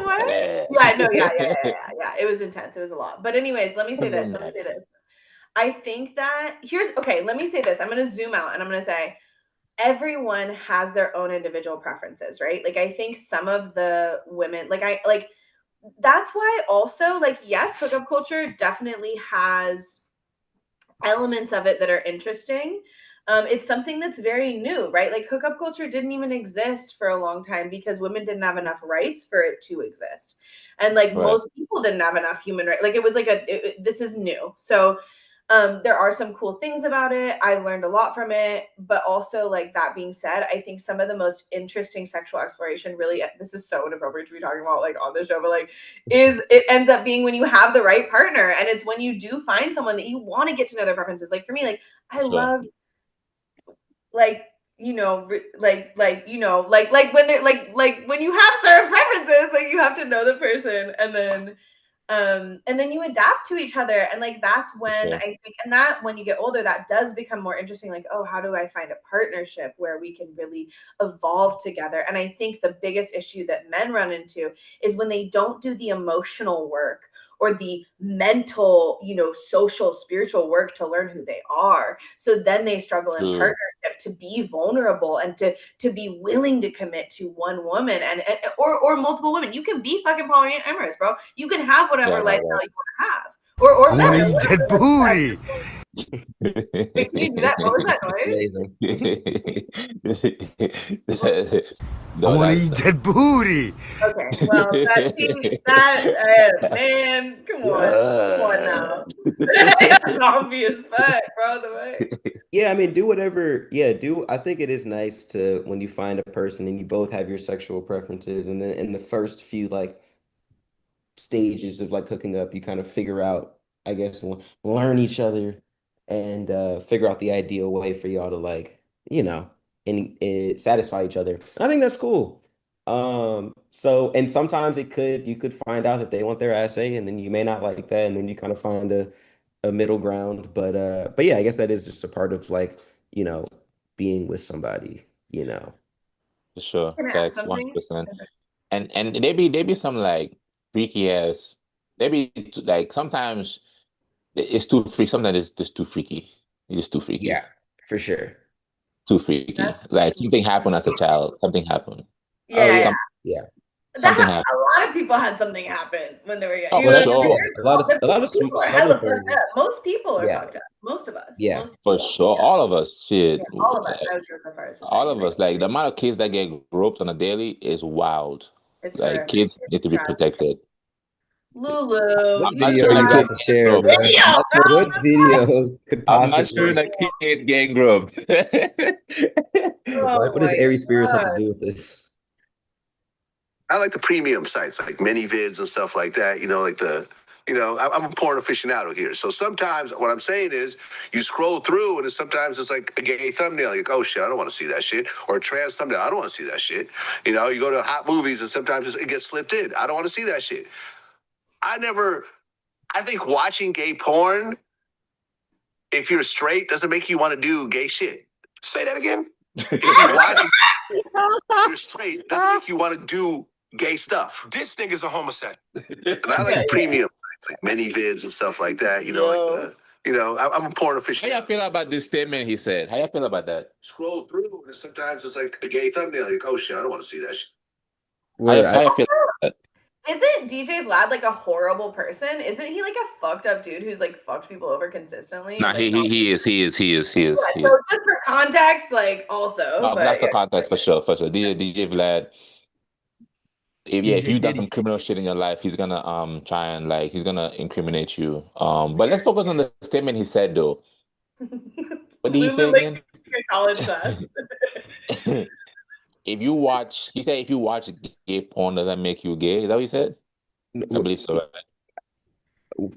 Speaker 2: what?
Speaker 1: Yes.
Speaker 2: Yeah, no, yeah. It was intense. It was a lot. But anyways, let me say this. Let me say this. I think that here's okay. Let me say this. I'm going to zoom out, and I'm going to say everyone has their own individual preferences, right? Like I think some of the women, that's why also like yes, hookup culture definitely has elements of it that are interesting. It's something that's very new, right? Like hookup culture didn't even exist for a long time because women didn't have enough rights for it to exist, and like
Speaker 1: Right.
Speaker 2: most people didn't have enough human rights. Like it was like this is new, so there are some cool things about it. I've learned a lot from it, but also like that being said, I think some of the most interesting sexual exploration really this is so inappropriate to be talking about like on the show, but like is it ends up being when you have the right partner and it's when you do find someone that you want to get to know their preferences. Like for me, like I
Speaker 1: Sure.
Speaker 2: love like you know like when they're like when you have certain preferences like you have to know the person and then you adapt to each other and like that's when
Speaker 1: Sure.
Speaker 2: I think and that when you get older that does become more interesting like oh how do I find a partnership where we can really evolve together and I think the biggest issue that men run into is when they don't do the emotional work or the mental social spiritual work to learn who they are so then they struggle in
Speaker 1: True.
Speaker 2: partnership to be vulnerable and to be willing to commit to one woman or multiple women. You can be fucking polyamorous, bro. You can have
Speaker 1: Yeah,
Speaker 2: whatever
Speaker 1: right,
Speaker 2: lifestyle you want to have, or
Speaker 7: I want
Speaker 2: better.
Speaker 7: to eat that booty.
Speaker 2: Wait, can you do that? What was that noise?
Speaker 3: Amazing.
Speaker 7: I want to
Speaker 1: That's
Speaker 7: eat that booty.
Speaker 2: Okay, well, man, come on now. Zombie as fuck, bro. The way.
Speaker 3: Yeah, I mean, do whatever. Yeah, do. I think it is nice to when you find a person and you both have your sexual preferences, and then in the first few like stages of like hooking up, you kind of figure out, I guess, learn each other and figure out the ideal way for y'all to like, and satisfy each other. And I think that's cool. So and sometimes you could find out that they want their assay, and then you may not like that, and then you kind of find a middle ground. But yeah, I guess that is just a part of like, you know, being with somebody, you know.
Speaker 1: for sure.
Speaker 2: Can I add
Speaker 1: Facts,
Speaker 2: something?
Speaker 1: 100%. And they be some like freaky ass. They be like sometimes it's too free. Sometimes it's just too freaky. It's just too
Speaker 3: Yeah,
Speaker 1: freaky.
Speaker 3: for sure.
Speaker 1: Too freaky.
Speaker 2: That's
Speaker 1: Like something happened as a child. Something happened.
Speaker 3: Oh
Speaker 2: yeah,
Speaker 3: yeah,
Speaker 2: yeah.
Speaker 1: Some
Speaker 3: yeah.
Speaker 1: Something happened.
Speaker 2: A lot of people had something happen when they were young.
Speaker 1: Oh,
Speaker 2: You
Speaker 1: for
Speaker 2: know,
Speaker 1: sure.
Speaker 3: A lot of
Speaker 2: people
Speaker 3: sweet
Speaker 2: are hella
Speaker 3: Southern
Speaker 2: fucked
Speaker 3: families.
Speaker 2: up. Most people are
Speaker 3: Yeah.
Speaker 2: fucked up. Most of us.
Speaker 3: Yeah.
Speaker 2: Most
Speaker 1: For
Speaker 2: people.
Speaker 1: sure.
Speaker 2: Yeah.
Speaker 1: All of us. Shit.
Speaker 2: Yeah, all of us. I would go so far as to say.
Speaker 1: All of us. Like the amount of kids that get groped on a daily is wild.
Speaker 2: It's
Speaker 1: Like
Speaker 2: horrific.
Speaker 1: kids
Speaker 2: It's
Speaker 1: need to be
Speaker 2: tragic.
Speaker 1: protected.
Speaker 2: Lulu.
Speaker 3: What
Speaker 1: I'm not
Speaker 3: video
Speaker 1: sure
Speaker 3: are
Speaker 1: that
Speaker 3: you
Speaker 1: kid
Speaker 3: about to
Speaker 1: getting
Speaker 3: share,
Speaker 1: groped.
Speaker 3: bro?
Speaker 2: Video, bro.
Speaker 3: What video could
Speaker 1: I'm not sure
Speaker 3: possibly?
Speaker 1: that kid getting groped.
Speaker 2: Oh
Speaker 3: What does
Speaker 2: my
Speaker 3: Aries Spears have to
Speaker 2: God.
Speaker 3: do with this?
Speaker 8: I like the premium sites like ManyVids and stuff like that. I'm a porn aficionado here. So sometimes what I'm saying is you scroll through and sometimes it's like a gay thumbnail. You're like, oh shit, I don't want to see that shit. Or a trans thumbnail. I don't want to see that shit. You go to hot movies and sometimes it gets slipped in. I don't want to see that shit. I think watching gay porn, if you're straight, doesn't make you want to do gay shit. Say that again. If you watch you're straight, it doesn't make you want to do gay stuff. This nigga's a homosexual. And I like the premium sites, like ManyVids and stuff like that. I'm a porn
Speaker 1: How
Speaker 8: aficionado.
Speaker 1: y'all feel about this statement he said? How y'all feel about that?
Speaker 8: Scroll through and sometimes it's like a gay thumbnail. You're like, oh shit, I don't want to see that shit.
Speaker 1: How y'all feel about that?
Speaker 2: Isn't DJ Vlad like a horrible person? Isn't he like a fucked up dude who's like fucked people over consistently?
Speaker 1: Nah,
Speaker 2: Like,
Speaker 1: he is.
Speaker 2: Yeah, so just for context, like also,
Speaker 1: No,
Speaker 2: but
Speaker 1: that's the
Speaker 2: yeah.
Speaker 1: context for sure. DJ Vlad. If
Speaker 5: DJ
Speaker 1: you've done
Speaker 5: Diddy.
Speaker 1: some criminal shit in your life, he's gonna try and he's gonna incriminate you. But let's focus on the statement he said though. What did he say
Speaker 2: Lulu, like,
Speaker 1: again?
Speaker 2: a college class.
Speaker 1: He said if you watch gay porn, does that make you gay? Is that what he said? I believe so, right?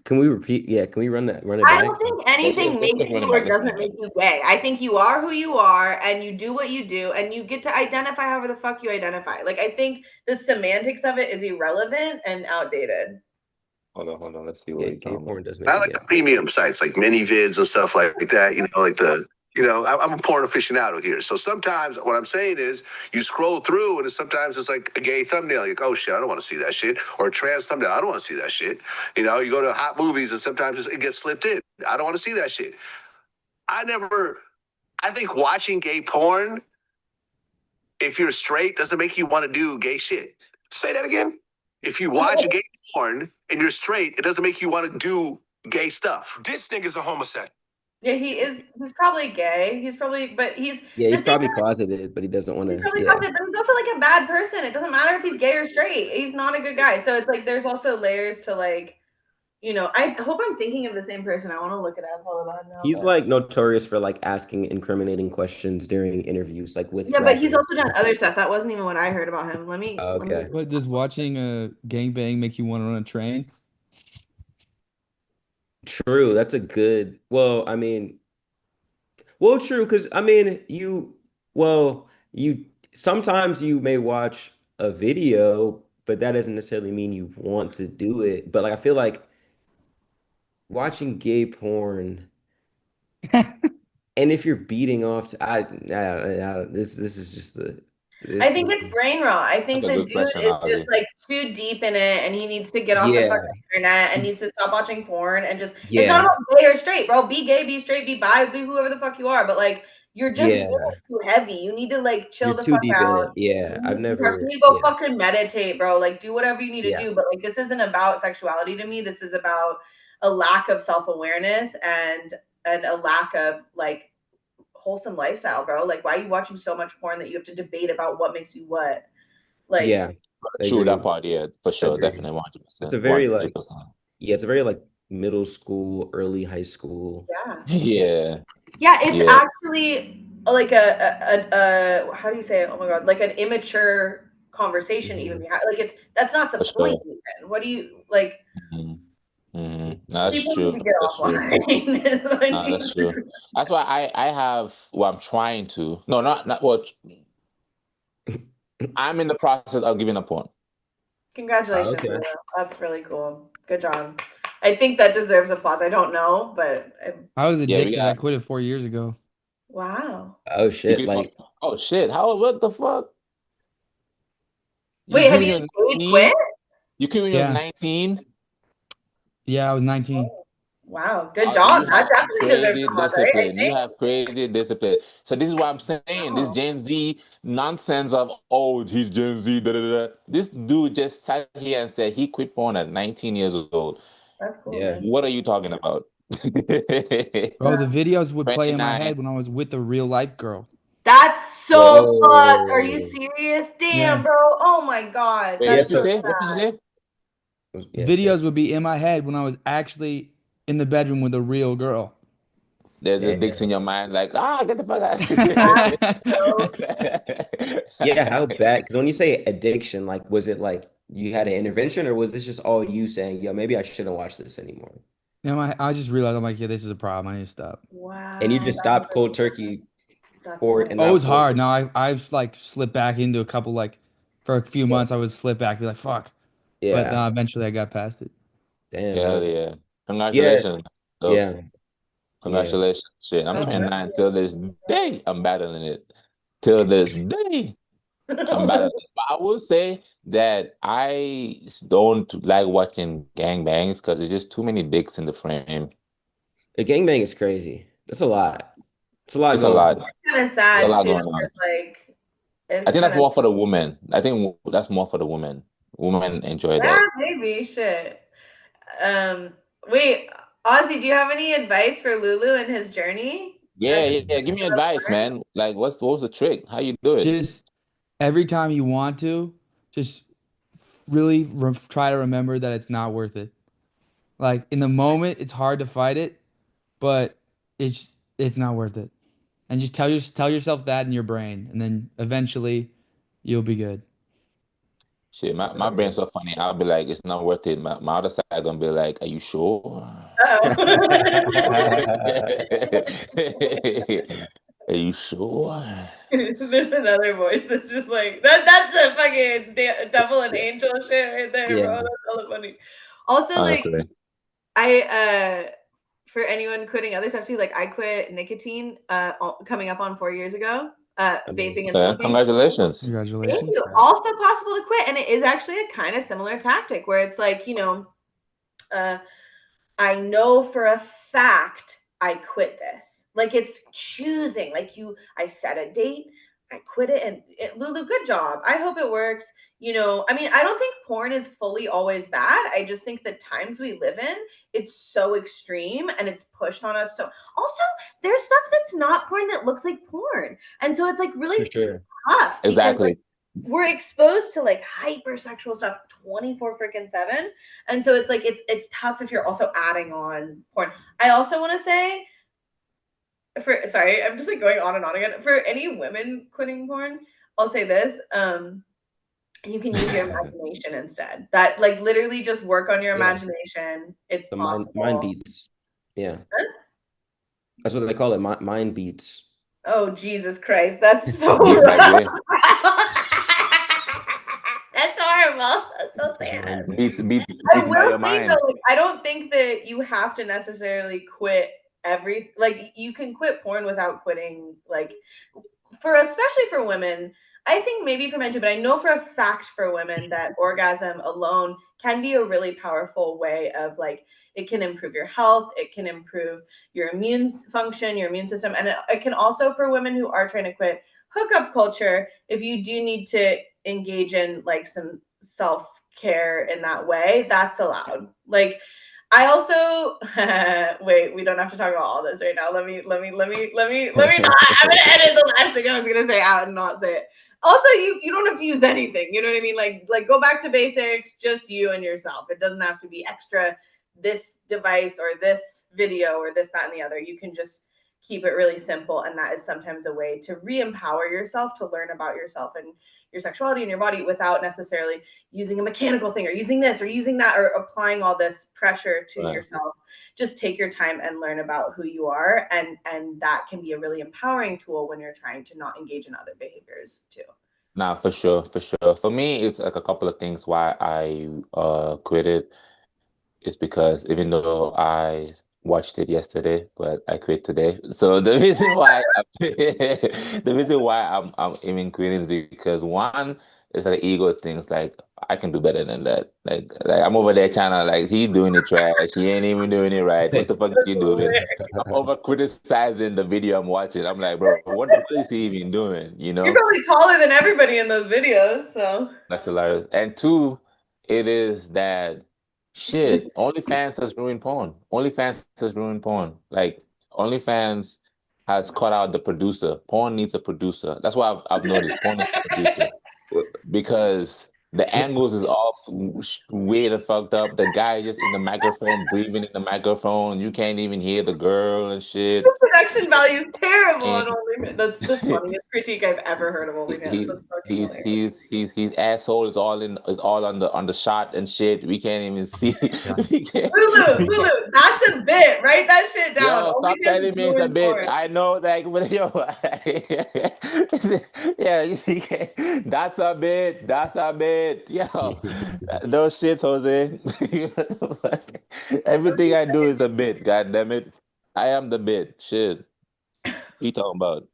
Speaker 3: Can we repeat? Yeah, can we run it
Speaker 2: I
Speaker 3: back?
Speaker 2: don't think anything makes you or doesn't make you gay. I think you are who you are and you do what you do and you get to identify however the fuck you identify. Like, I think the semantics of it is irrelevant and outdated.
Speaker 1: Hold on. Let's see what
Speaker 3: Yeah,
Speaker 1: he's
Speaker 3: gay
Speaker 1: talking
Speaker 3: porn
Speaker 1: about.
Speaker 3: does make
Speaker 8: I
Speaker 3: you
Speaker 8: like
Speaker 3: gay.
Speaker 8: the premium sites like ManyVids and stuff like that. I'm a porn aficionado here. So sometimes what I'm saying is you scroll through and sometimes it's like a gay thumbnail. You're like, oh shit, I don't want to see that shit. Or a trans thumbnail. I don't want to see that shit. You go to hot movies and sometimes it gets slipped in. I don't want to see that shit. I think watching gay porn, if you're straight, doesn't make you want to do gay shit. Say that again. If you watch gay porn and you're straight, it doesn't make you want to do gay stuff. This nigga's a homosexual.
Speaker 2: Yeah, he is. He's probably gay. He's probably
Speaker 3: Closeted, but he doesn't want to.
Speaker 2: He's probably closeted, but he's also like a bad person. It doesn't matter if he's gay or straight. He's not a good guy. So it's like there's also layers to like, I hope I'm thinking of the same person. I want to look it up all about now.
Speaker 3: He's like notorious for like asking incriminating questions during interviews, like with.
Speaker 2: Yeah, but he's also done other stuff. That wasn't even what I heard about him. Let me.
Speaker 5: What does watching a gangbang make you want to run a train?
Speaker 3: True, that's a good. Well, I mean, true, because I mean, you sometimes you may watch a video, but that doesn't necessarily mean you want to do it. But like, I feel like watching gay porn, and if you're beating off, this is just the.
Speaker 2: I think it's brain rot. I think the dude is just like too deep in it and he needs to get off the fucking internet and needs to stop watching porn and just it's not about gay or straight, bro. Be gay, be straight, be bi, be whoever the fuck you are. But like you're just too heavy. You need to like chill the fuck out.
Speaker 3: Yeah, I've never.
Speaker 2: You need to go fucking meditate, bro. Like do whatever you need to do. But like this isn't about sexuality to me. This is about a lack of self-awareness and a lack of like wholesome lifestyle, bro. Like why are you watching so much porn that you have to debate about what makes you what? Like
Speaker 1: true, that part, yeah, for sure, definitely 100%.
Speaker 3: It's a very 100%. It's a very like middle school, early high school.
Speaker 2: Yeah, it's actually like a how do you say it? Oh my god, like an immature conversation even. Like that's not the point even. What do you like?
Speaker 1: No, that's true. That's true. That's why I have. Well, I'm trying to. No, not what. I'm in the process of giving up porn.
Speaker 2: Congratulations! Okay. That's really cool. Good job. I think that deserves applause. I don't know, but
Speaker 5: I was addicted. I quit it 4 years ago.
Speaker 2: Wow.
Speaker 3: Oh shit! Like,
Speaker 1: oh shit! How? What the fuck?
Speaker 2: Wait, have you quit?
Speaker 1: You quit when you were 19?
Speaker 5: Yeah, I was 19.
Speaker 2: Wow, good
Speaker 1: Auzzie,
Speaker 2: job.
Speaker 1: you
Speaker 2: That
Speaker 1: have
Speaker 2: definitely deserves
Speaker 1: crazy
Speaker 2: some Auzzie, I
Speaker 1: discipline. You
Speaker 2: think.
Speaker 1: have crazy discipline. So this is what I'm saying. This
Speaker 2: Oh,
Speaker 1: Gen Z nonsense of he's Gen Z. Da, da, da. Da. This dude just sat here and said he quit porn at 19 years old.
Speaker 2: that's cool,
Speaker 3: Yeah.
Speaker 2: man.
Speaker 1: What are you talking about?
Speaker 5: Bro, the videos would play in my
Speaker 1: 29.
Speaker 5: head when I was with a real life girl.
Speaker 2: That's so fucked. Are you
Speaker 3: Whoa.
Speaker 2: serious? Damn,
Speaker 5: Yeah.
Speaker 2: bro. Oh my God.
Speaker 1: Wait,
Speaker 3: Yeah,
Speaker 2: That's
Speaker 1: what you
Speaker 2: so
Speaker 3: so
Speaker 1: say? What did you
Speaker 2: sad.
Speaker 1: say?
Speaker 3: yeah, say.
Speaker 5: Videos would be in my head when I was actually in the bedroom with a real girl.
Speaker 1: There's just dicks in
Speaker 3: Damn.
Speaker 1: your mind, like, get the fuck
Speaker 2: That's so
Speaker 3: Yeah, how
Speaker 1: out.
Speaker 3: bad? Because when you say addiction, like, was it like you had an intervention, or was this just all you saying, yo, maybe I shouldn't watch this anymore?
Speaker 5: I just realized I'm like, yeah, this is a problem. I need to stop.
Speaker 3: And you
Speaker 2: wow.
Speaker 3: just stopped cold turkey
Speaker 2: That's
Speaker 3: for
Speaker 2: nice.
Speaker 3: and
Speaker 5: Oh, it
Speaker 3: now
Speaker 5: was
Speaker 3: for
Speaker 5: hard. Now I've like slipped back into a couple like for a few
Speaker 3: yeah,
Speaker 5: months I would slip back, be like, fuck. But
Speaker 3: yeah,
Speaker 5: eventually I got past it.
Speaker 3: damn
Speaker 1: Hell
Speaker 3: man,
Speaker 1: yeah.
Speaker 3: yeah,
Speaker 1: Congratulations. Dope.
Speaker 3: yeah, yeah.
Speaker 1: Congratulations. Shit, I'm
Speaker 5: Thank you.
Speaker 1: 29. Till this day, I'm battling it. Till this day, I'm battling it. But I will say that I don't like watching gangbangs because there's just too many dicks in the frame.
Speaker 3: The gangbang is crazy. That's a lot. It's a lot
Speaker 1: It's a
Speaker 3: going
Speaker 1: lot.
Speaker 3: on.
Speaker 2: Kind of
Speaker 1: There's a
Speaker 2: sad
Speaker 1: lot
Speaker 2: too.
Speaker 1: going on.
Speaker 2: It's like
Speaker 1: I
Speaker 2: it's
Speaker 1: think
Speaker 2: kind
Speaker 1: that's
Speaker 2: of
Speaker 1: more for the women. I think that's more for the women. Women enjoy
Speaker 2: yeah,
Speaker 1: that.
Speaker 2: maybe shit. Um, wait, Ozzy, do you have any advice for Lulu and his journey
Speaker 1: Yeah,
Speaker 2: as
Speaker 1: yeah, yeah. Give me advice, man. Like, what's the trick? How you do it?
Speaker 5: Just every time you want to, just really try to remember that it's not worth it. Like in the moment, it's hard to fight it, but it's not worth it. And just tell yourself that in your brain, and then eventually you'll be good.
Speaker 1: Shit, my brain's so funny. I'll be like, it's not worth it. My other side gonna be like, are you sure? Are you sure?
Speaker 2: There's another voice that's just like that. That's the fucking devil and angel shit right there, bro.
Speaker 3: Yeah.
Speaker 2: That's hella funny. Also, like
Speaker 1: Honestly.
Speaker 2: I for anyone quitting other stuff too, like I quit nicotine coming up on 4 years ago. Vaping and
Speaker 1: Okay,
Speaker 2: smoking.
Speaker 1: congratulations.
Speaker 2: Thank
Speaker 5: Congratulations.
Speaker 2: you. Also possible to quit, and it is actually a kind of similar tactic where it's like uh, I know for a fact I quit this. Like it's choosing. Like I set a date, I quit it, and Lulu, good job. I hope it works. I mean, I don't think porn is fully always bad. I just think the times we live in, it's so extreme and it's pushed on us. So also, there's stuff that's not porn that looks like porn, and so it's like
Speaker 3: For
Speaker 2: really
Speaker 3: sure.
Speaker 2: tough because like
Speaker 1: Exactly.
Speaker 2: we're exposed to like hypersexual stuff 24 freaking 7, and so it's like it's tough if you're also adding on porn. I also want to say sorry, I'm just like going on and on again. For any women quitting porn, I'll say this. You can use your imagination instead. That like literally just work on your
Speaker 3: Yeah.
Speaker 2: imagination. It's
Speaker 3: The
Speaker 2: possible.
Speaker 3: mind beats. Yeah.
Speaker 2: Huh?
Speaker 3: That's what they call it. Mind beats.
Speaker 2: Oh Jesus Christ, that's so
Speaker 1: Beats my
Speaker 2: rough.
Speaker 1: brain.
Speaker 2: That's horrible. That's so sad.
Speaker 3: Mind
Speaker 1: Beats
Speaker 3: beats.
Speaker 1: beats
Speaker 2: I
Speaker 1: beats by
Speaker 2: will
Speaker 1: your
Speaker 2: say
Speaker 1: mind.
Speaker 2: though, like I don't think that you have to necessarily quit like you can quit porn without quitting like especially for women. I think maybe for men too, but I know for a fact for women that orgasm alone can be a really powerful way of like it can improve your health, it can improve your immune function, your immune system, and it can also for women who are trying to quit hookup culture. If you do need to engage in like some self-care in that way, that's allowed. Like I also wait, we don't have to talk about all this right now. Let me not. I'm gonna edit the last thing I was gonna say out and not say it. Also, you don't have to use anything. You know what I mean? Like go back to basics, just you and yourself. It doesn't have to be extra this device or this video or this, that, and the other. You can just keep it really simple. And that is sometimes a way to re-empower yourself to learn about yourself and your sexuality and your body without necessarily using a mechanical thing or using this or using that or applying all this pressure to
Speaker 1: Right.
Speaker 2: yourself. Just take your time and learn about who you are, and that can be a really empowering tool when you're trying to not engage in other behaviors too.
Speaker 1: Nah, for sure, for sure. For me, it's like a couple of things why I quit it. It's because even though I watched it yesterday, but I quit today. So the reason why the reason why I'm even quitting is because one, it's like an ego thing. It's like I can do better than that. Like I'm over there trying to like he's doing it trash. He ain't even doing it right. What the fuck is you doing? I'm over criticizing the video I'm watching. I'm like, bro, what is he even doing? You
Speaker 2: You're
Speaker 1: know?
Speaker 2: probably taller than everybody in those videos, so.
Speaker 1: That's hilarious. And two, it is that shit. OnlyFans has ruined porn. OnlyFans has ruined porn. Like OnlyFans has cut out the producer. Porn needs a producer. That's why I've noticed porn needs a producer because the angles is off, weird and fucked up. The guy just in the microphone, breathing in the microphone. You can't even hear the girl and
Speaker 2: The
Speaker 1: shit.
Speaker 2: production value is terrible on
Speaker 1: And
Speaker 2: OnlyFans. That's the funniest critique I've ever heard of OnlyFans.
Speaker 1: he
Speaker 2: That's fucking hilarious.
Speaker 1: his asshole is all on the shot and shit. We can't even see. We can't, we
Speaker 2: Lulu, that's a bit. Write that shit down.
Speaker 1: Yo, stop
Speaker 2: OnlyFans
Speaker 1: telling
Speaker 2: is
Speaker 1: me it's a
Speaker 2: ruined
Speaker 1: bit.
Speaker 2: porn.
Speaker 1: I know, like, but yo, yeah, that's a bit. That's a bit. Yo, no shits, Jose. Everything I do is a bit. God damn it, I am the bit. Shit, you talking about?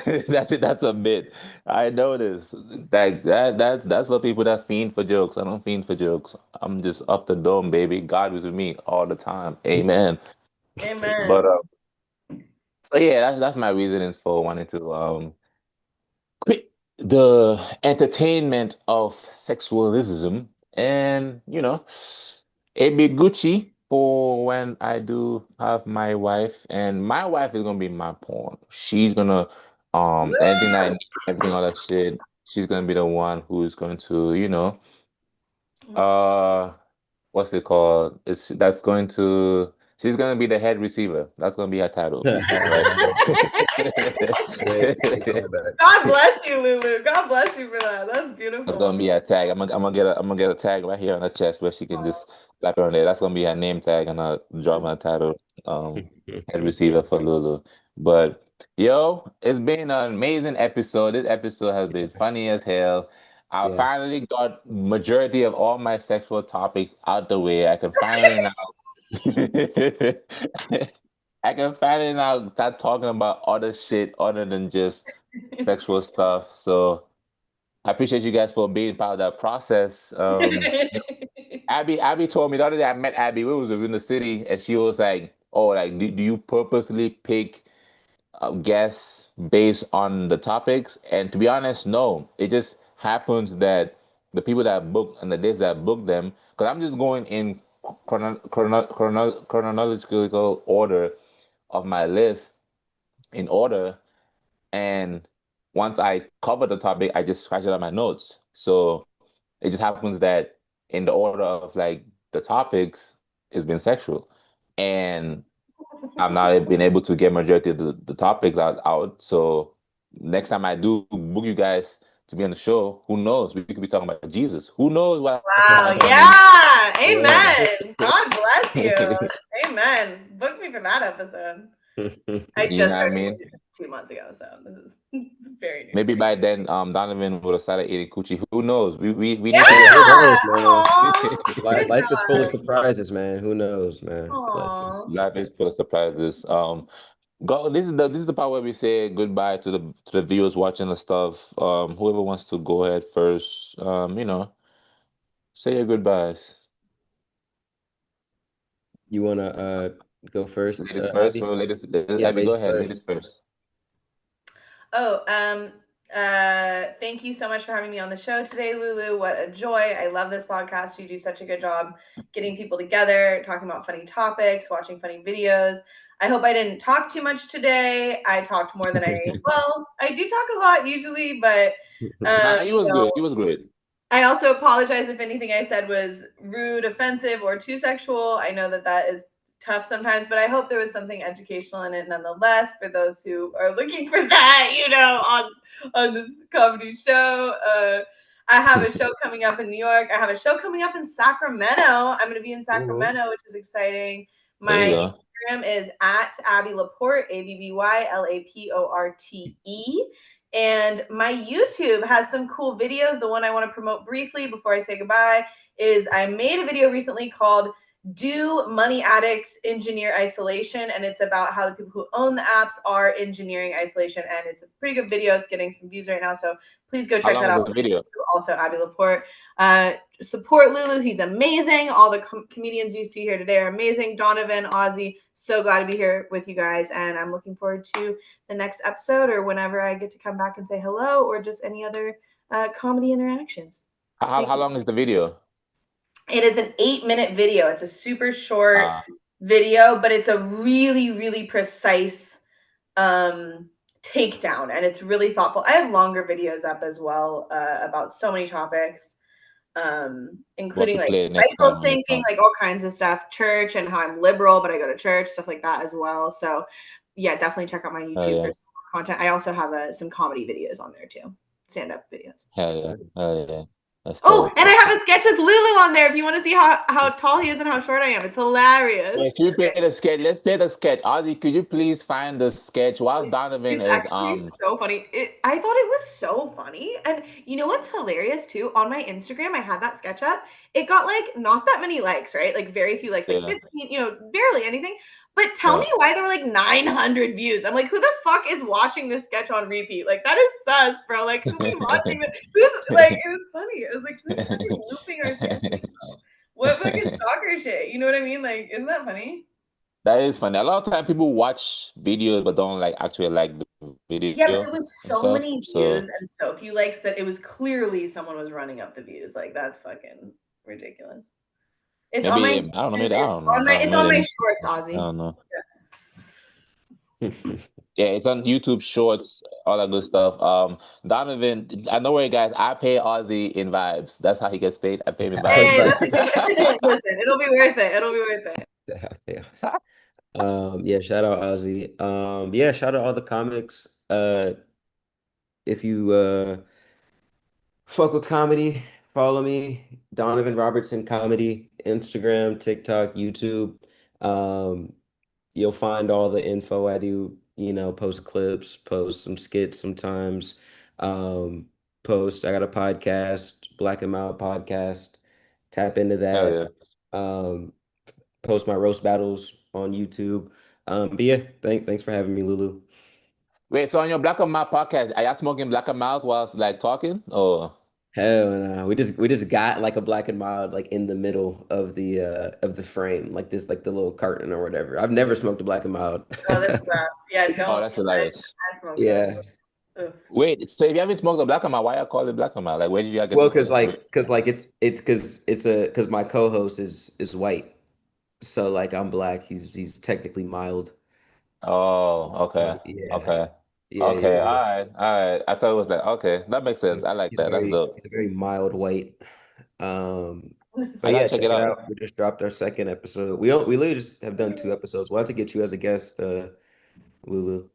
Speaker 1: That's it. That's a bit. I know this. Like that's for people that fiend for jokes. I don't fiend for jokes. I'm just off the dome, baby. God was with me all the time. Amen. But
Speaker 2: Amen.
Speaker 1: so yeah, that's my reasonings for wanting to quit the entertainment of sexualism, and it be Gucci for when I do have my wife, and my wife is gonna be my pawn. She's gonna anything that I need, everything all that shit. She's gonna be the one who's going to uh what's it called? It's that's going to she's gonna be the head receiver. That's gonna be her title, right?
Speaker 2: God bless you, Lulu. God bless you for that. That's
Speaker 1: That's
Speaker 2: beautiful.
Speaker 1: gonna be her tag. I'm gonna get a tag right here on her chest where she can just slap her on there. That's gonna be her name tag, and I'll drop my title, head receiver for Lulu. But yo, it's been an amazing episode. This episode has been funny as hell. I
Speaker 3: Yeah.
Speaker 1: finally got majority of all my sexual topics out the way. I can finally now I can finally now start talking about other shit other than just sexual stuff. So I appreciate you guys for being part of that process. Abby told me the other day I met Abby. We was in the city, and she was like, "Oh, like do you purposely pick guests based on the topics?" And to be honest, no. It just happens that the people that book and the days that book them, because I'm just going in chronological order of my list in order. And once I cover the topic, I just scratch it on my notes. So it just happens that in the order of like the topics, it's been sexual. And I've now been able to get majority of the topics out. So next time I do book you guys to be on the show, who knows? We could be talking about Jesus. Who knows what
Speaker 2: Wow.
Speaker 1: happens?
Speaker 2: Yeah. Amen. God bless you. Amen. Book me for that episode. I
Speaker 1: You
Speaker 2: just
Speaker 1: know what I
Speaker 2: started
Speaker 1: mean?
Speaker 2: 2 months ago, so this is very new.
Speaker 1: Maybe by then, Donovan would have started eating coochie. Who knows? We need to
Speaker 2: Yeah.
Speaker 3: Who knows, man?
Speaker 2: Aw.
Speaker 3: Life is full of surprises, man. Who knows, man?
Speaker 2: Aw.
Speaker 1: life is full of surprises. Go. This is the part where we say goodbye to the viewers watching the stuff. Whoever wants to go ahead first. Say your goodbyes.
Speaker 3: You wanna go first,
Speaker 1: Ladies first.
Speaker 3: Abby?
Speaker 1: Well, ladies,
Speaker 3: Yeah,
Speaker 1: Abby, go
Speaker 3: ladies
Speaker 1: ahead. Ladies
Speaker 3: first.
Speaker 1: first.
Speaker 2: Oh, thank you so much for having me on the show today, Lulu. What a joy. I love this podcast. You do such a good job getting people together, talking about funny topics, watching funny videos. I hope I didn't talk too much today. I talked more than I do talk a lot usually, but
Speaker 1: Nah, he was good. He was great.
Speaker 2: I also apologize if anything I said was rude, offensive, or too sexual. I know that is tough sometimes, but I hope there was something educational in it nonetheless for those who are looking for that, on this comedy show. I have a show coming up in New York. I have a show coming up in Sacramento. I'm going to be in Sacramento, which is exciting.
Speaker 1: There you
Speaker 2: My
Speaker 1: go.
Speaker 2: Instagram is at Abby Laporte, ABBYLAPORTE. And my YouTube has some cool videos. The one I want to promote briefly before I say goodbye is I made a video recently called Do money addicts engineer isolation? And it's about how the people who own the apps are engineering isolation. And it's a pretty good video. It's getting some views right now. So please go check that out.
Speaker 1: The video?
Speaker 2: Also, Abby Laporte. Support Lulu. He's amazing. All the comedians you see here today are amazing. Donovan, Auzzie, so glad to be here with you guys. And I'm looking forward to the next episode or whenever I get to come back and say hello or just any other comedy interactions.
Speaker 1: How long is the video?
Speaker 2: It is an 8-minute video. It's a super short video, but it's a really, really precise takedown, and it's really thoughtful. I have longer videos up as well about so many topics, including like cycle syncing, like all kinds of stuff, church and how I'm liberal, but I go to church, stuff like that as well. So yeah, definitely check out my YouTube for some more content. I also have some comedy videos on there too, stand-up videos.
Speaker 1: Hell yeah.
Speaker 2: Oh, and I have a sketch with Lulu on there if you want to see how tall he is and how short I am. It's hilarious.
Speaker 1: If you play the sketch, let's play the sketch. Auzzie, could you please find the sketch while Donovan is
Speaker 2: actually so funny. I thought it was so funny. And you know what's hilarious too? On my Instagram, I had that sketch up. It got like not that many likes, right? Like very few likes, like 15, barely anything. But tell me why there were like 900 views. I'm like, who the fuck is watching this sketch on repeat? Like, that is sus, bro. Like, who's watching this? Like, it was funny. It was like, who's fucking looping our sketch? What fucking stalker shit? You know what I mean? Like, isn't that funny?
Speaker 1: That is funny. A lot of time people watch videos but don't actually like the video.
Speaker 2: Yeah, but it was so many views and so few likes that it was clearly someone was running up the views. Like, that's fucking ridiculous. It's on my.
Speaker 1: I don't know.
Speaker 2: It's on my shorts, Auzzie.
Speaker 1: I don't know. Yeah, it's on YouTube Shorts, all that good stuff. Donovan, I know where guys. I pay Auzzie in vibes. That's how he gets paid. I pay him in vibes.
Speaker 2: Listen, it'll be worth it. It'll be worth
Speaker 3: it. Yeah, shout out Auzzie. Yeah, shout out all the comics. If you fuck with comedy, follow me, Donovan Robertson Comedy, Instagram, TikTok, YouTube. You'll find all the info. I do, post clips, post some skits sometimes. I got a podcast, Black and Mild podcast. Tap into that. Post my roast battles on YouTube. But yeah, thanks for having me, Lulu.
Speaker 1: Wait, so on your Black and Mild podcast, are y'all smoking Black and Milds whilst like talking, or?
Speaker 3: Hell no. We just got like a Black and Mild like in the middle of the frame, like this, like the little carton or whatever. I've never smoked a Black and Mild.
Speaker 2: Oh, that's rough. Yeah, don't.
Speaker 1: Oh, that's hilarious.
Speaker 3: Yeah.
Speaker 1: Wait, so if you haven't smoked a Black and Mild, why y'all call it Black and Mild? Like, where did you get?
Speaker 3: Well, because my co-host is white, so like I'm black. He's technically mild.
Speaker 1: Oh, okay.
Speaker 3: Yeah.
Speaker 1: Okay.
Speaker 3: Yeah,
Speaker 1: okay,
Speaker 3: yeah.
Speaker 1: All right. I thought it was like, okay, that makes sense. I like that. That's dope.
Speaker 3: He's a very mild white. But
Speaker 1: yeah, check it out.
Speaker 3: We just dropped our second episode. We literally just have done 2 episodes. We'll have to get you as a guest, Lulu.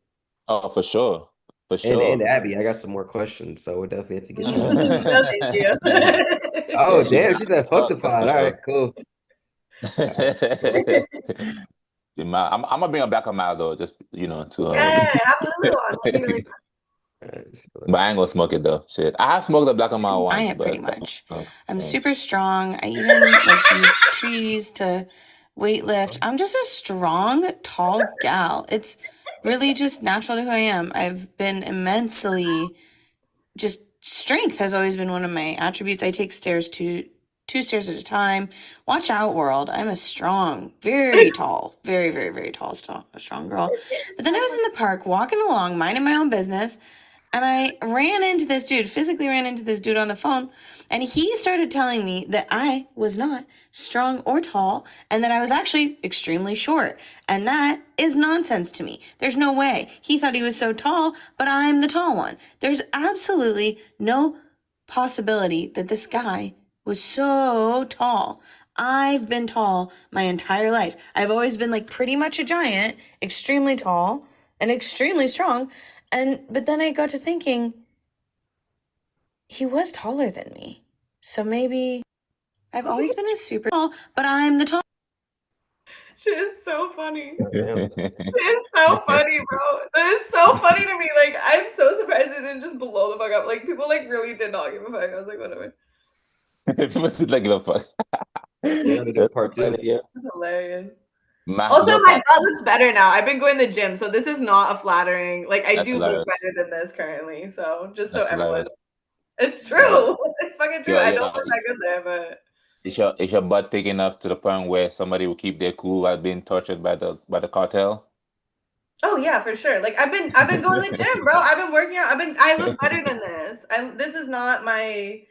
Speaker 1: Oh, for sure.
Speaker 3: And Abby, I got some more questions, so we'll definitely have to get you.
Speaker 2: No, thank you.
Speaker 3: Oh, damn, she said fuck the pod. All right, cool.
Speaker 1: I'm gonna bring a Black and Mild though, just to
Speaker 2: have Lulu on.
Speaker 1: But I ain't gonna smoke it though. Shit, I have smoked a Black and Mild once.
Speaker 6: I have pretty much. I'm super strong. I even use trees to weight lift. I'm just a strong, tall gal. It's really just natural to who I am. I've been immensely just strength has always been one of my attributes. I take stairs 2 stairs at a time. Watch out, world. I'm a strong, very tall, very, very, very tall, strong girl. But then I was in the park walking along, minding my own business, and I physically ran into this dude on the phone, and he started telling me that I was not strong or tall, and that I was actually extremely short. And that is nonsense to me. There's no way. He thought he was so tall, but I'm the tall one. There's absolutely no possibility that this guy was so tall. I've been tall my entire life. I've always been like pretty much a giant, extremely tall, and extremely strong. But then I got to thinking, he was taller than me. So maybe I've always been a super tall, but I'm the tall.
Speaker 2: Shit is so funny. It is so funny, bro. That is so funny to me. Like, I'm so surprised it didn't just blow the fuck up. Like, people like really did not give a fuck. I was like, whatever.
Speaker 1: People did not give a fuck.
Speaker 3: Yeah, to do
Speaker 1: That's
Speaker 3: part
Speaker 1: funny,
Speaker 3: two.
Speaker 1: yeah.
Speaker 2: That's hilarious.
Speaker 1: Master
Speaker 2: Also,
Speaker 1: Joe
Speaker 2: my
Speaker 1: Pop.
Speaker 2: butt looks better now. I've been going to the gym, so this is not a flattering. Like, I
Speaker 1: That's
Speaker 2: do look
Speaker 1: hilarious.
Speaker 2: better than this currently. So just so
Speaker 1: That's
Speaker 2: everyone,
Speaker 1: hilarious.
Speaker 2: it's
Speaker 1: Yo,
Speaker 2: true. It's fucking true.
Speaker 1: yo,
Speaker 2: I don't
Speaker 1: yo.
Speaker 2: look that good there, but
Speaker 1: Is your butt big enough to the point where somebody will keep their cool while being tortured by the cartel?
Speaker 2: oh yeah, for sure. Like I've been going to the gym, bro. I've been working out. I look better than this. This is not my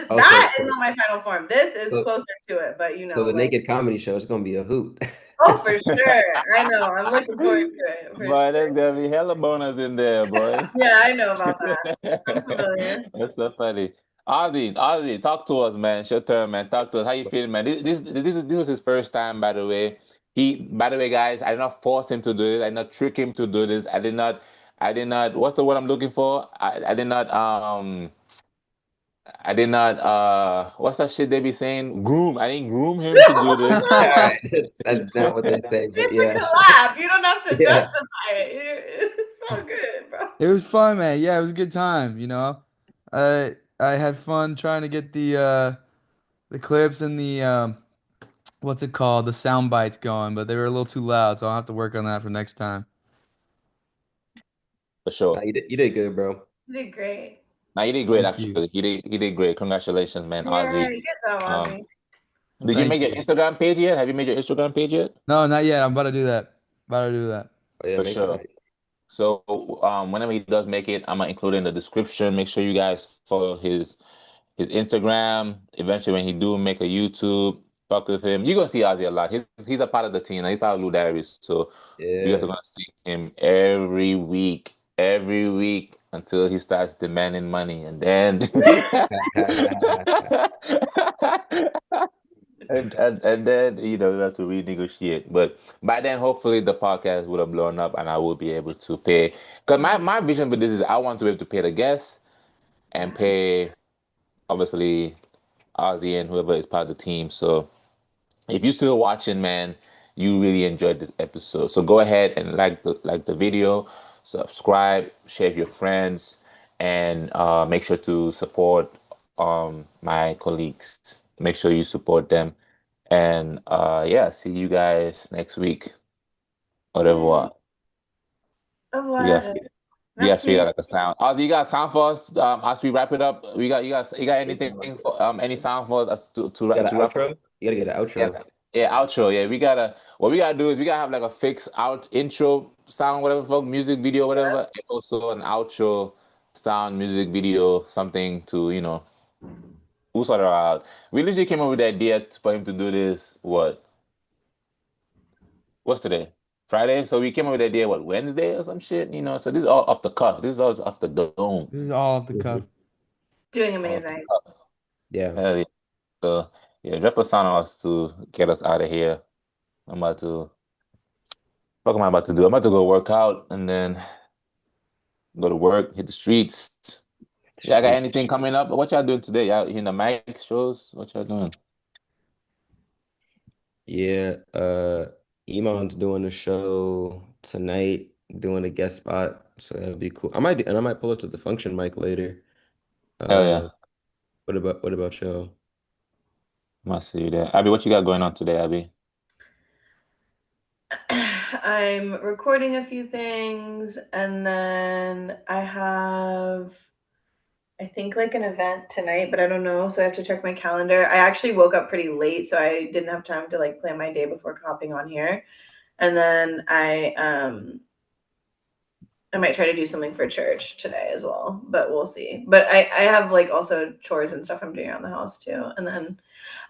Speaker 3: Oh,
Speaker 2: that is not my final form. This is
Speaker 3: so
Speaker 2: closer to it, but you
Speaker 3: so
Speaker 2: know,
Speaker 3: the
Speaker 2: like
Speaker 3: naked comedy show is gonna be a hoot.
Speaker 2: oh for sure. I know. I'm looking forward to it for
Speaker 1: Boy,
Speaker 2: sure.
Speaker 1: there's gonna be hella bonus in there, boy.
Speaker 2: Yeah, I know about that. I'm familiar.
Speaker 1: That's so funny. Ozzy, talk to us, man. It's your turn, man. Talk to us. How you feeling, man? This was his first time, by the way. By the way, guys, I did not force him to do this. I did not trick him to do this. I did not. What's the word I'm looking for? I did not. What's that shit they be saying? Groom. I didn't groom him to do this.
Speaker 3: All right, that's not what they say, but
Speaker 2: It's a
Speaker 3: yeah,
Speaker 2: collab. You don't have to
Speaker 3: yeah.
Speaker 2: justify it. It's so good, bro.
Speaker 5: It was fun, man. Yeah, it was a good time, you know. I had fun trying to get the clips and the what's it called? The sound bites going, but they were a little too loud, so I'll have to work on that for next time.
Speaker 1: For
Speaker 3: Nah,
Speaker 1: sure.
Speaker 3: you did good, bro.
Speaker 2: You did great.
Speaker 1: Now you did great,
Speaker 5: Thank you.
Speaker 1: actually. He did great. Congratulations, man,
Speaker 2: Yeah,
Speaker 1: Ozzy.
Speaker 2: good job,
Speaker 1: Um,
Speaker 2: Auzzie.
Speaker 1: did you
Speaker 5: Thank
Speaker 1: make your
Speaker 5: you.
Speaker 1: Instagram page yet? Have you made your Instagram page yet?
Speaker 5: No, not yet. I'm about to do that. About to do that.
Speaker 3: Oh yeah,
Speaker 1: For
Speaker 3: make
Speaker 1: sure.
Speaker 3: that.
Speaker 1: So whenever he does make it, I'm gonna include it in the description. Make sure you guys follow his Instagram. Eventually, when he do make a YouTube, fuck with him. You're gonna see Ozzy a lot. He's a part of the team. He's part of LUdiaries. So you guys
Speaker 3: Yeah.
Speaker 1: are gonna see him every week until he starts demanding money, and then and then we have to renegotiate. But by then, hopefully, the podcast would have blown up, and I will be able to pay. Because my vision for this is I want to be able to pay the guests and
Speaker 2: Yeah.
Speaker 1: pay obviously Ozzy and whoever is part of the team. So if you're still watching, man, you really enjoyed this episode. So go ahead and like the video, subscribe, share with your friends, and make sure to support my colleagues. Make sure you support them. And yeah, see you guys next week. Au
Speaker 2: Yay.
Speaker 1: revoir.
Speaker 2: Au
Speaker 1: We got
Speaker 2: revoir.
Speaker 1: we got to figure out
Speaker 2: Merci.
Speaker 1: like a sound. Ozzy, you got a sound for us as we wrap it up. You got anything for any sound for us
Speaker 3: You got
Speaker 1: to
Speaker 3: an
Speaker 1: wrap up?
Speaker 3: outro? You gotta get an
Speaker 1: Yeah,
Speaker 3: outro.
Speaker 1: yeah, outro. Yeah, we gotta. What we gotta do is we gotta have like a fixed out intro sound, whatever, fuck, music video, whatever, and also an outro sound, music video, something to we'll sort it out. We literally came up with the idea for him to do this. What's today? Friday. So we came up with the idea. Wednesday or some shit? So this is all off the cuff. This is all off the dome.
Speaker 5: This is all off the cuff.
Speaker 3: Mhm.
Speaker 2: Doing
Speaker 1: All off the
Speaker 2: amazing.
Speaker 1: cuff.
Speaker 3: Yeah.
Speaker 1: Hell yeah. So yeah, drop a sound on us to get us out of here. I'm about to. What am I about to do? I'm about to go work out and then go to work, hit the streets. Y'all got
Speaker 3: Street.
Speaker 1: anything coming up? What y'all doing today? Y'all in the mic shows? What y'all doing?
Speaker 3: Yeah. Iman's doing a show tonight, doing a guest spot. So that'd be cool. I might pull up to the function mic later.
Speaker 1: Hell yeah.
Speaker 3: Uh, what about y'all?
Speaker 1: I must see you there. Abby, what you got going on today, Abby?
Speaker 2: I'm recording a few things and then I think like an event tonight, but I don't know. So I have to check my calendar. I actually woke up pretty late, so I didn't have time to like plan my day before hopping on here. And then I might try to do something for church today as well, but we'll see. But I have like also chores and stuff I'm doing around the house too. And then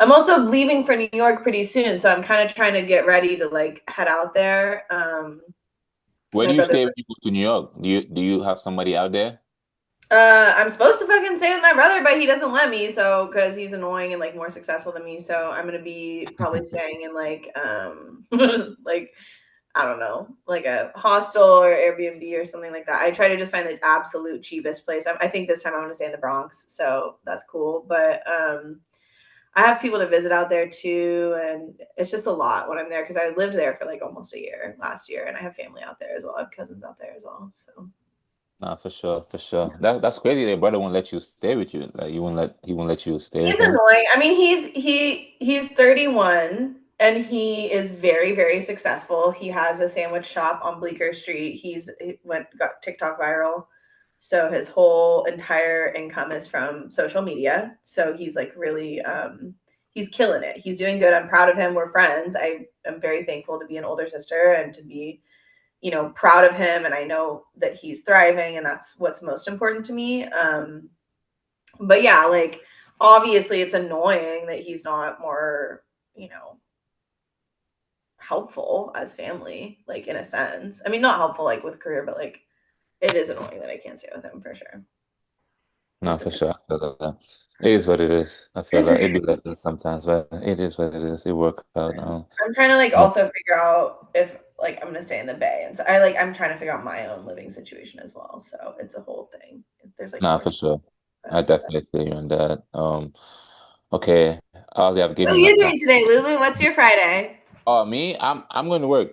Speaker 2: I'm also leaving for New York pretty soon. So I'm kind of trying to get ready to like head out there.
Speaker 1: Where
Speaker 2: My
Speaker 1: do you
Speaker 2: brother,
Speaker 1: stay when you go to New York? Do you have somebody out there?
Speaker 2: I'm supposed to fucking stay with my brother, but he doesn't let me. So, cause he's annoying and like more successful than me. So I'm going to be probably staying in like, like I don't know, like a hostel or Airbnb or something like that. I try to just find the absolute cheapest place. I think this time I'm going to stay in the Bronx, so that's cool. But I have people to visit out there too, and it's just a lot when I'm there because I lived there for like almost a year last year, and I have family out there as well. I have cousins out there as well. So
Speaker 1: Nah, for sure, for sure. That's crazy. Your brother won't let you stay with you. Like he won't let you stay
Speaker 2: He's
Speaker 1: with him.
Speaker 2: annoying. I mean, he's 31 and he is very, very successful. He has a sandwich shop on Bleecker Street. He got TikTok viral. So his whole entire income is from social media. So he's like really he's killing it. He's doing good. I'm proud of him. We're friends. I am very thankful to be an older sister and to be, you know, proud of him, and I know that he's thriving, and that's what's most important to me. But yeah, like obviously it's annoying that he's not more, you know, helpful as family, like in a sense. I mean, not helpful like with career, but like it is annoying that I can't stay with him for sure.
Speaker 1: No,
Speaker 2: It's
Speaker 1: for
Speaker 2: okay.
Speaker 1: sure. I feel that. It is what it is. I feel
Speaker 2: It's
Speaker 1: like
Speaker 2: okay.
Speaker 1: it be like that sometimes, but it is what it is. It work out.
Speaker 2: I'm trying to like
Speaker 1: Yeah.
Speaker 2: also figure out if like I'm gonna stay in the Bay, and so I'm trying to figure out my own living situation as well. So it's a whole thing. There's like
Speaker 1: Nah,
Speaker 2: more.
Speaker 1: for sure. I
Speaker 2: But
Speaker 1: definitely feel you on that. Okay. Ozzy, I've
Speaker 2: what are
Speaker 1: given my
Speaker 2: you
Speaker 1: time.
Speaker 2: doing today, Lulu? What's your Friday?
Speaker 1: Oh, me? I'm going to work.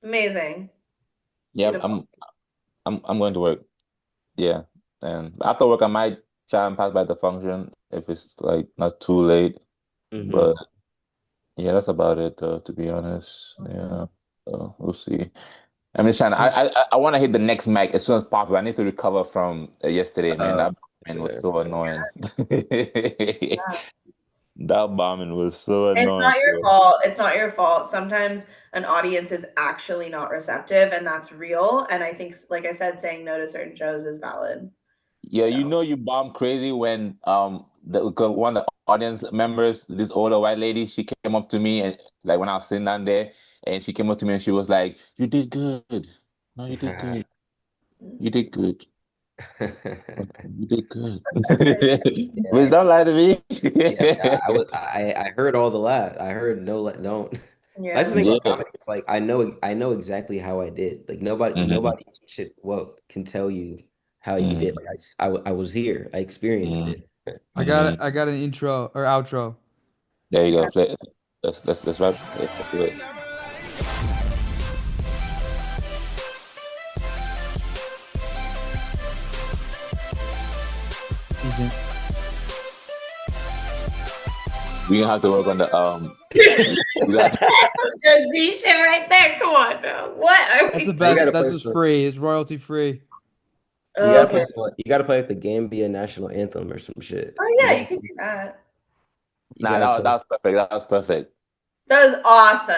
Speaker 2: Amazing.
Speaker 1: Yeah,
Speaker 2: Beautiful.
Speaker 1: I'm going to work. Yeah. And after work I might try and pass by the function if it's like not too late.
Speaker 3: Hmm.
Speaker 1: But yeah, that's about it though, to be honest. Yeah. So we'll see. I'm just trying to, I want to hit the next mic as soon as possible. I need to recover from yesterday, man. That man was
Speaker 3: Fair.
Speaker 1: so annoying. That bombing was so
Speaker 2: It's
Speaker 1: annoying,
Speaker 2: not your
Speaker 1: bro.
Speaker 2: fault. It's not your fault. Sometimes an audience is actually not receptive, and that's real. And I think, like I said, saying no to certain shows is valid.
Speaker 1: Yeah,
Speaker 2: So
Speaker 1: you know you bomb crazy when one of the audience members, this older white lady, she came up to me and like when I was sitting down there, and she came up to me and she was like, "You did good. No, you did good. You did good. You did good." Please
Speaker 3: Yeah,
Speaker 1: don't lie to me.
Speaker 3: yeah. I heard all the laughs. I heard don't. That's the
Speaker 2: yeah.
Speaker 3: thing about
Speaker 1: Yeah.
Speaker 3: comedy. It's like I know exactly how I did. Like
Speaker 1: Hmm.
Speaker 3: nobody should can tell you how you did.
Speaker 1: Hmm.
Speaker 3: Like I was here. I experienced
Speaker 1: Hmm.
Speaker 3: it.
Speaker 1: Hmm.
Speaker 5: I got an intro or outro.
Speaker 1: There you
Speaker 2: Okay.
Speaker 1: go. Play. Let's wrap. Let's do it.
Speaker 5: Decent.
Speaker 1: We gonna have to work on the we got
Speaker 2: Good Z shit right there. Come on now. What are
Speaker 5: That's the
Speaker 2: we
Speaker 3: You
Speaker 5: best.
Speaker 3: gotta
Speaker 5: That's
Speaker 3: play
Speaker 5: just
Speaker 3: some.
Speaker 5: free. It's royalty free.
Speaker 3: You gotta
Speaker 2: okay.
Speaker 3: play some. You gotta play like the Gambia national anthem or some shit.
Speaker 2: Oh yeah, you can do that.
Speaker 3: You
Speaker 1: nah,
Speaker 3: gotta
Speaker 1: that
Speaker 3: play.
Speaker 1: was perfect. That was perfect.
Speaker 2: That was awesome.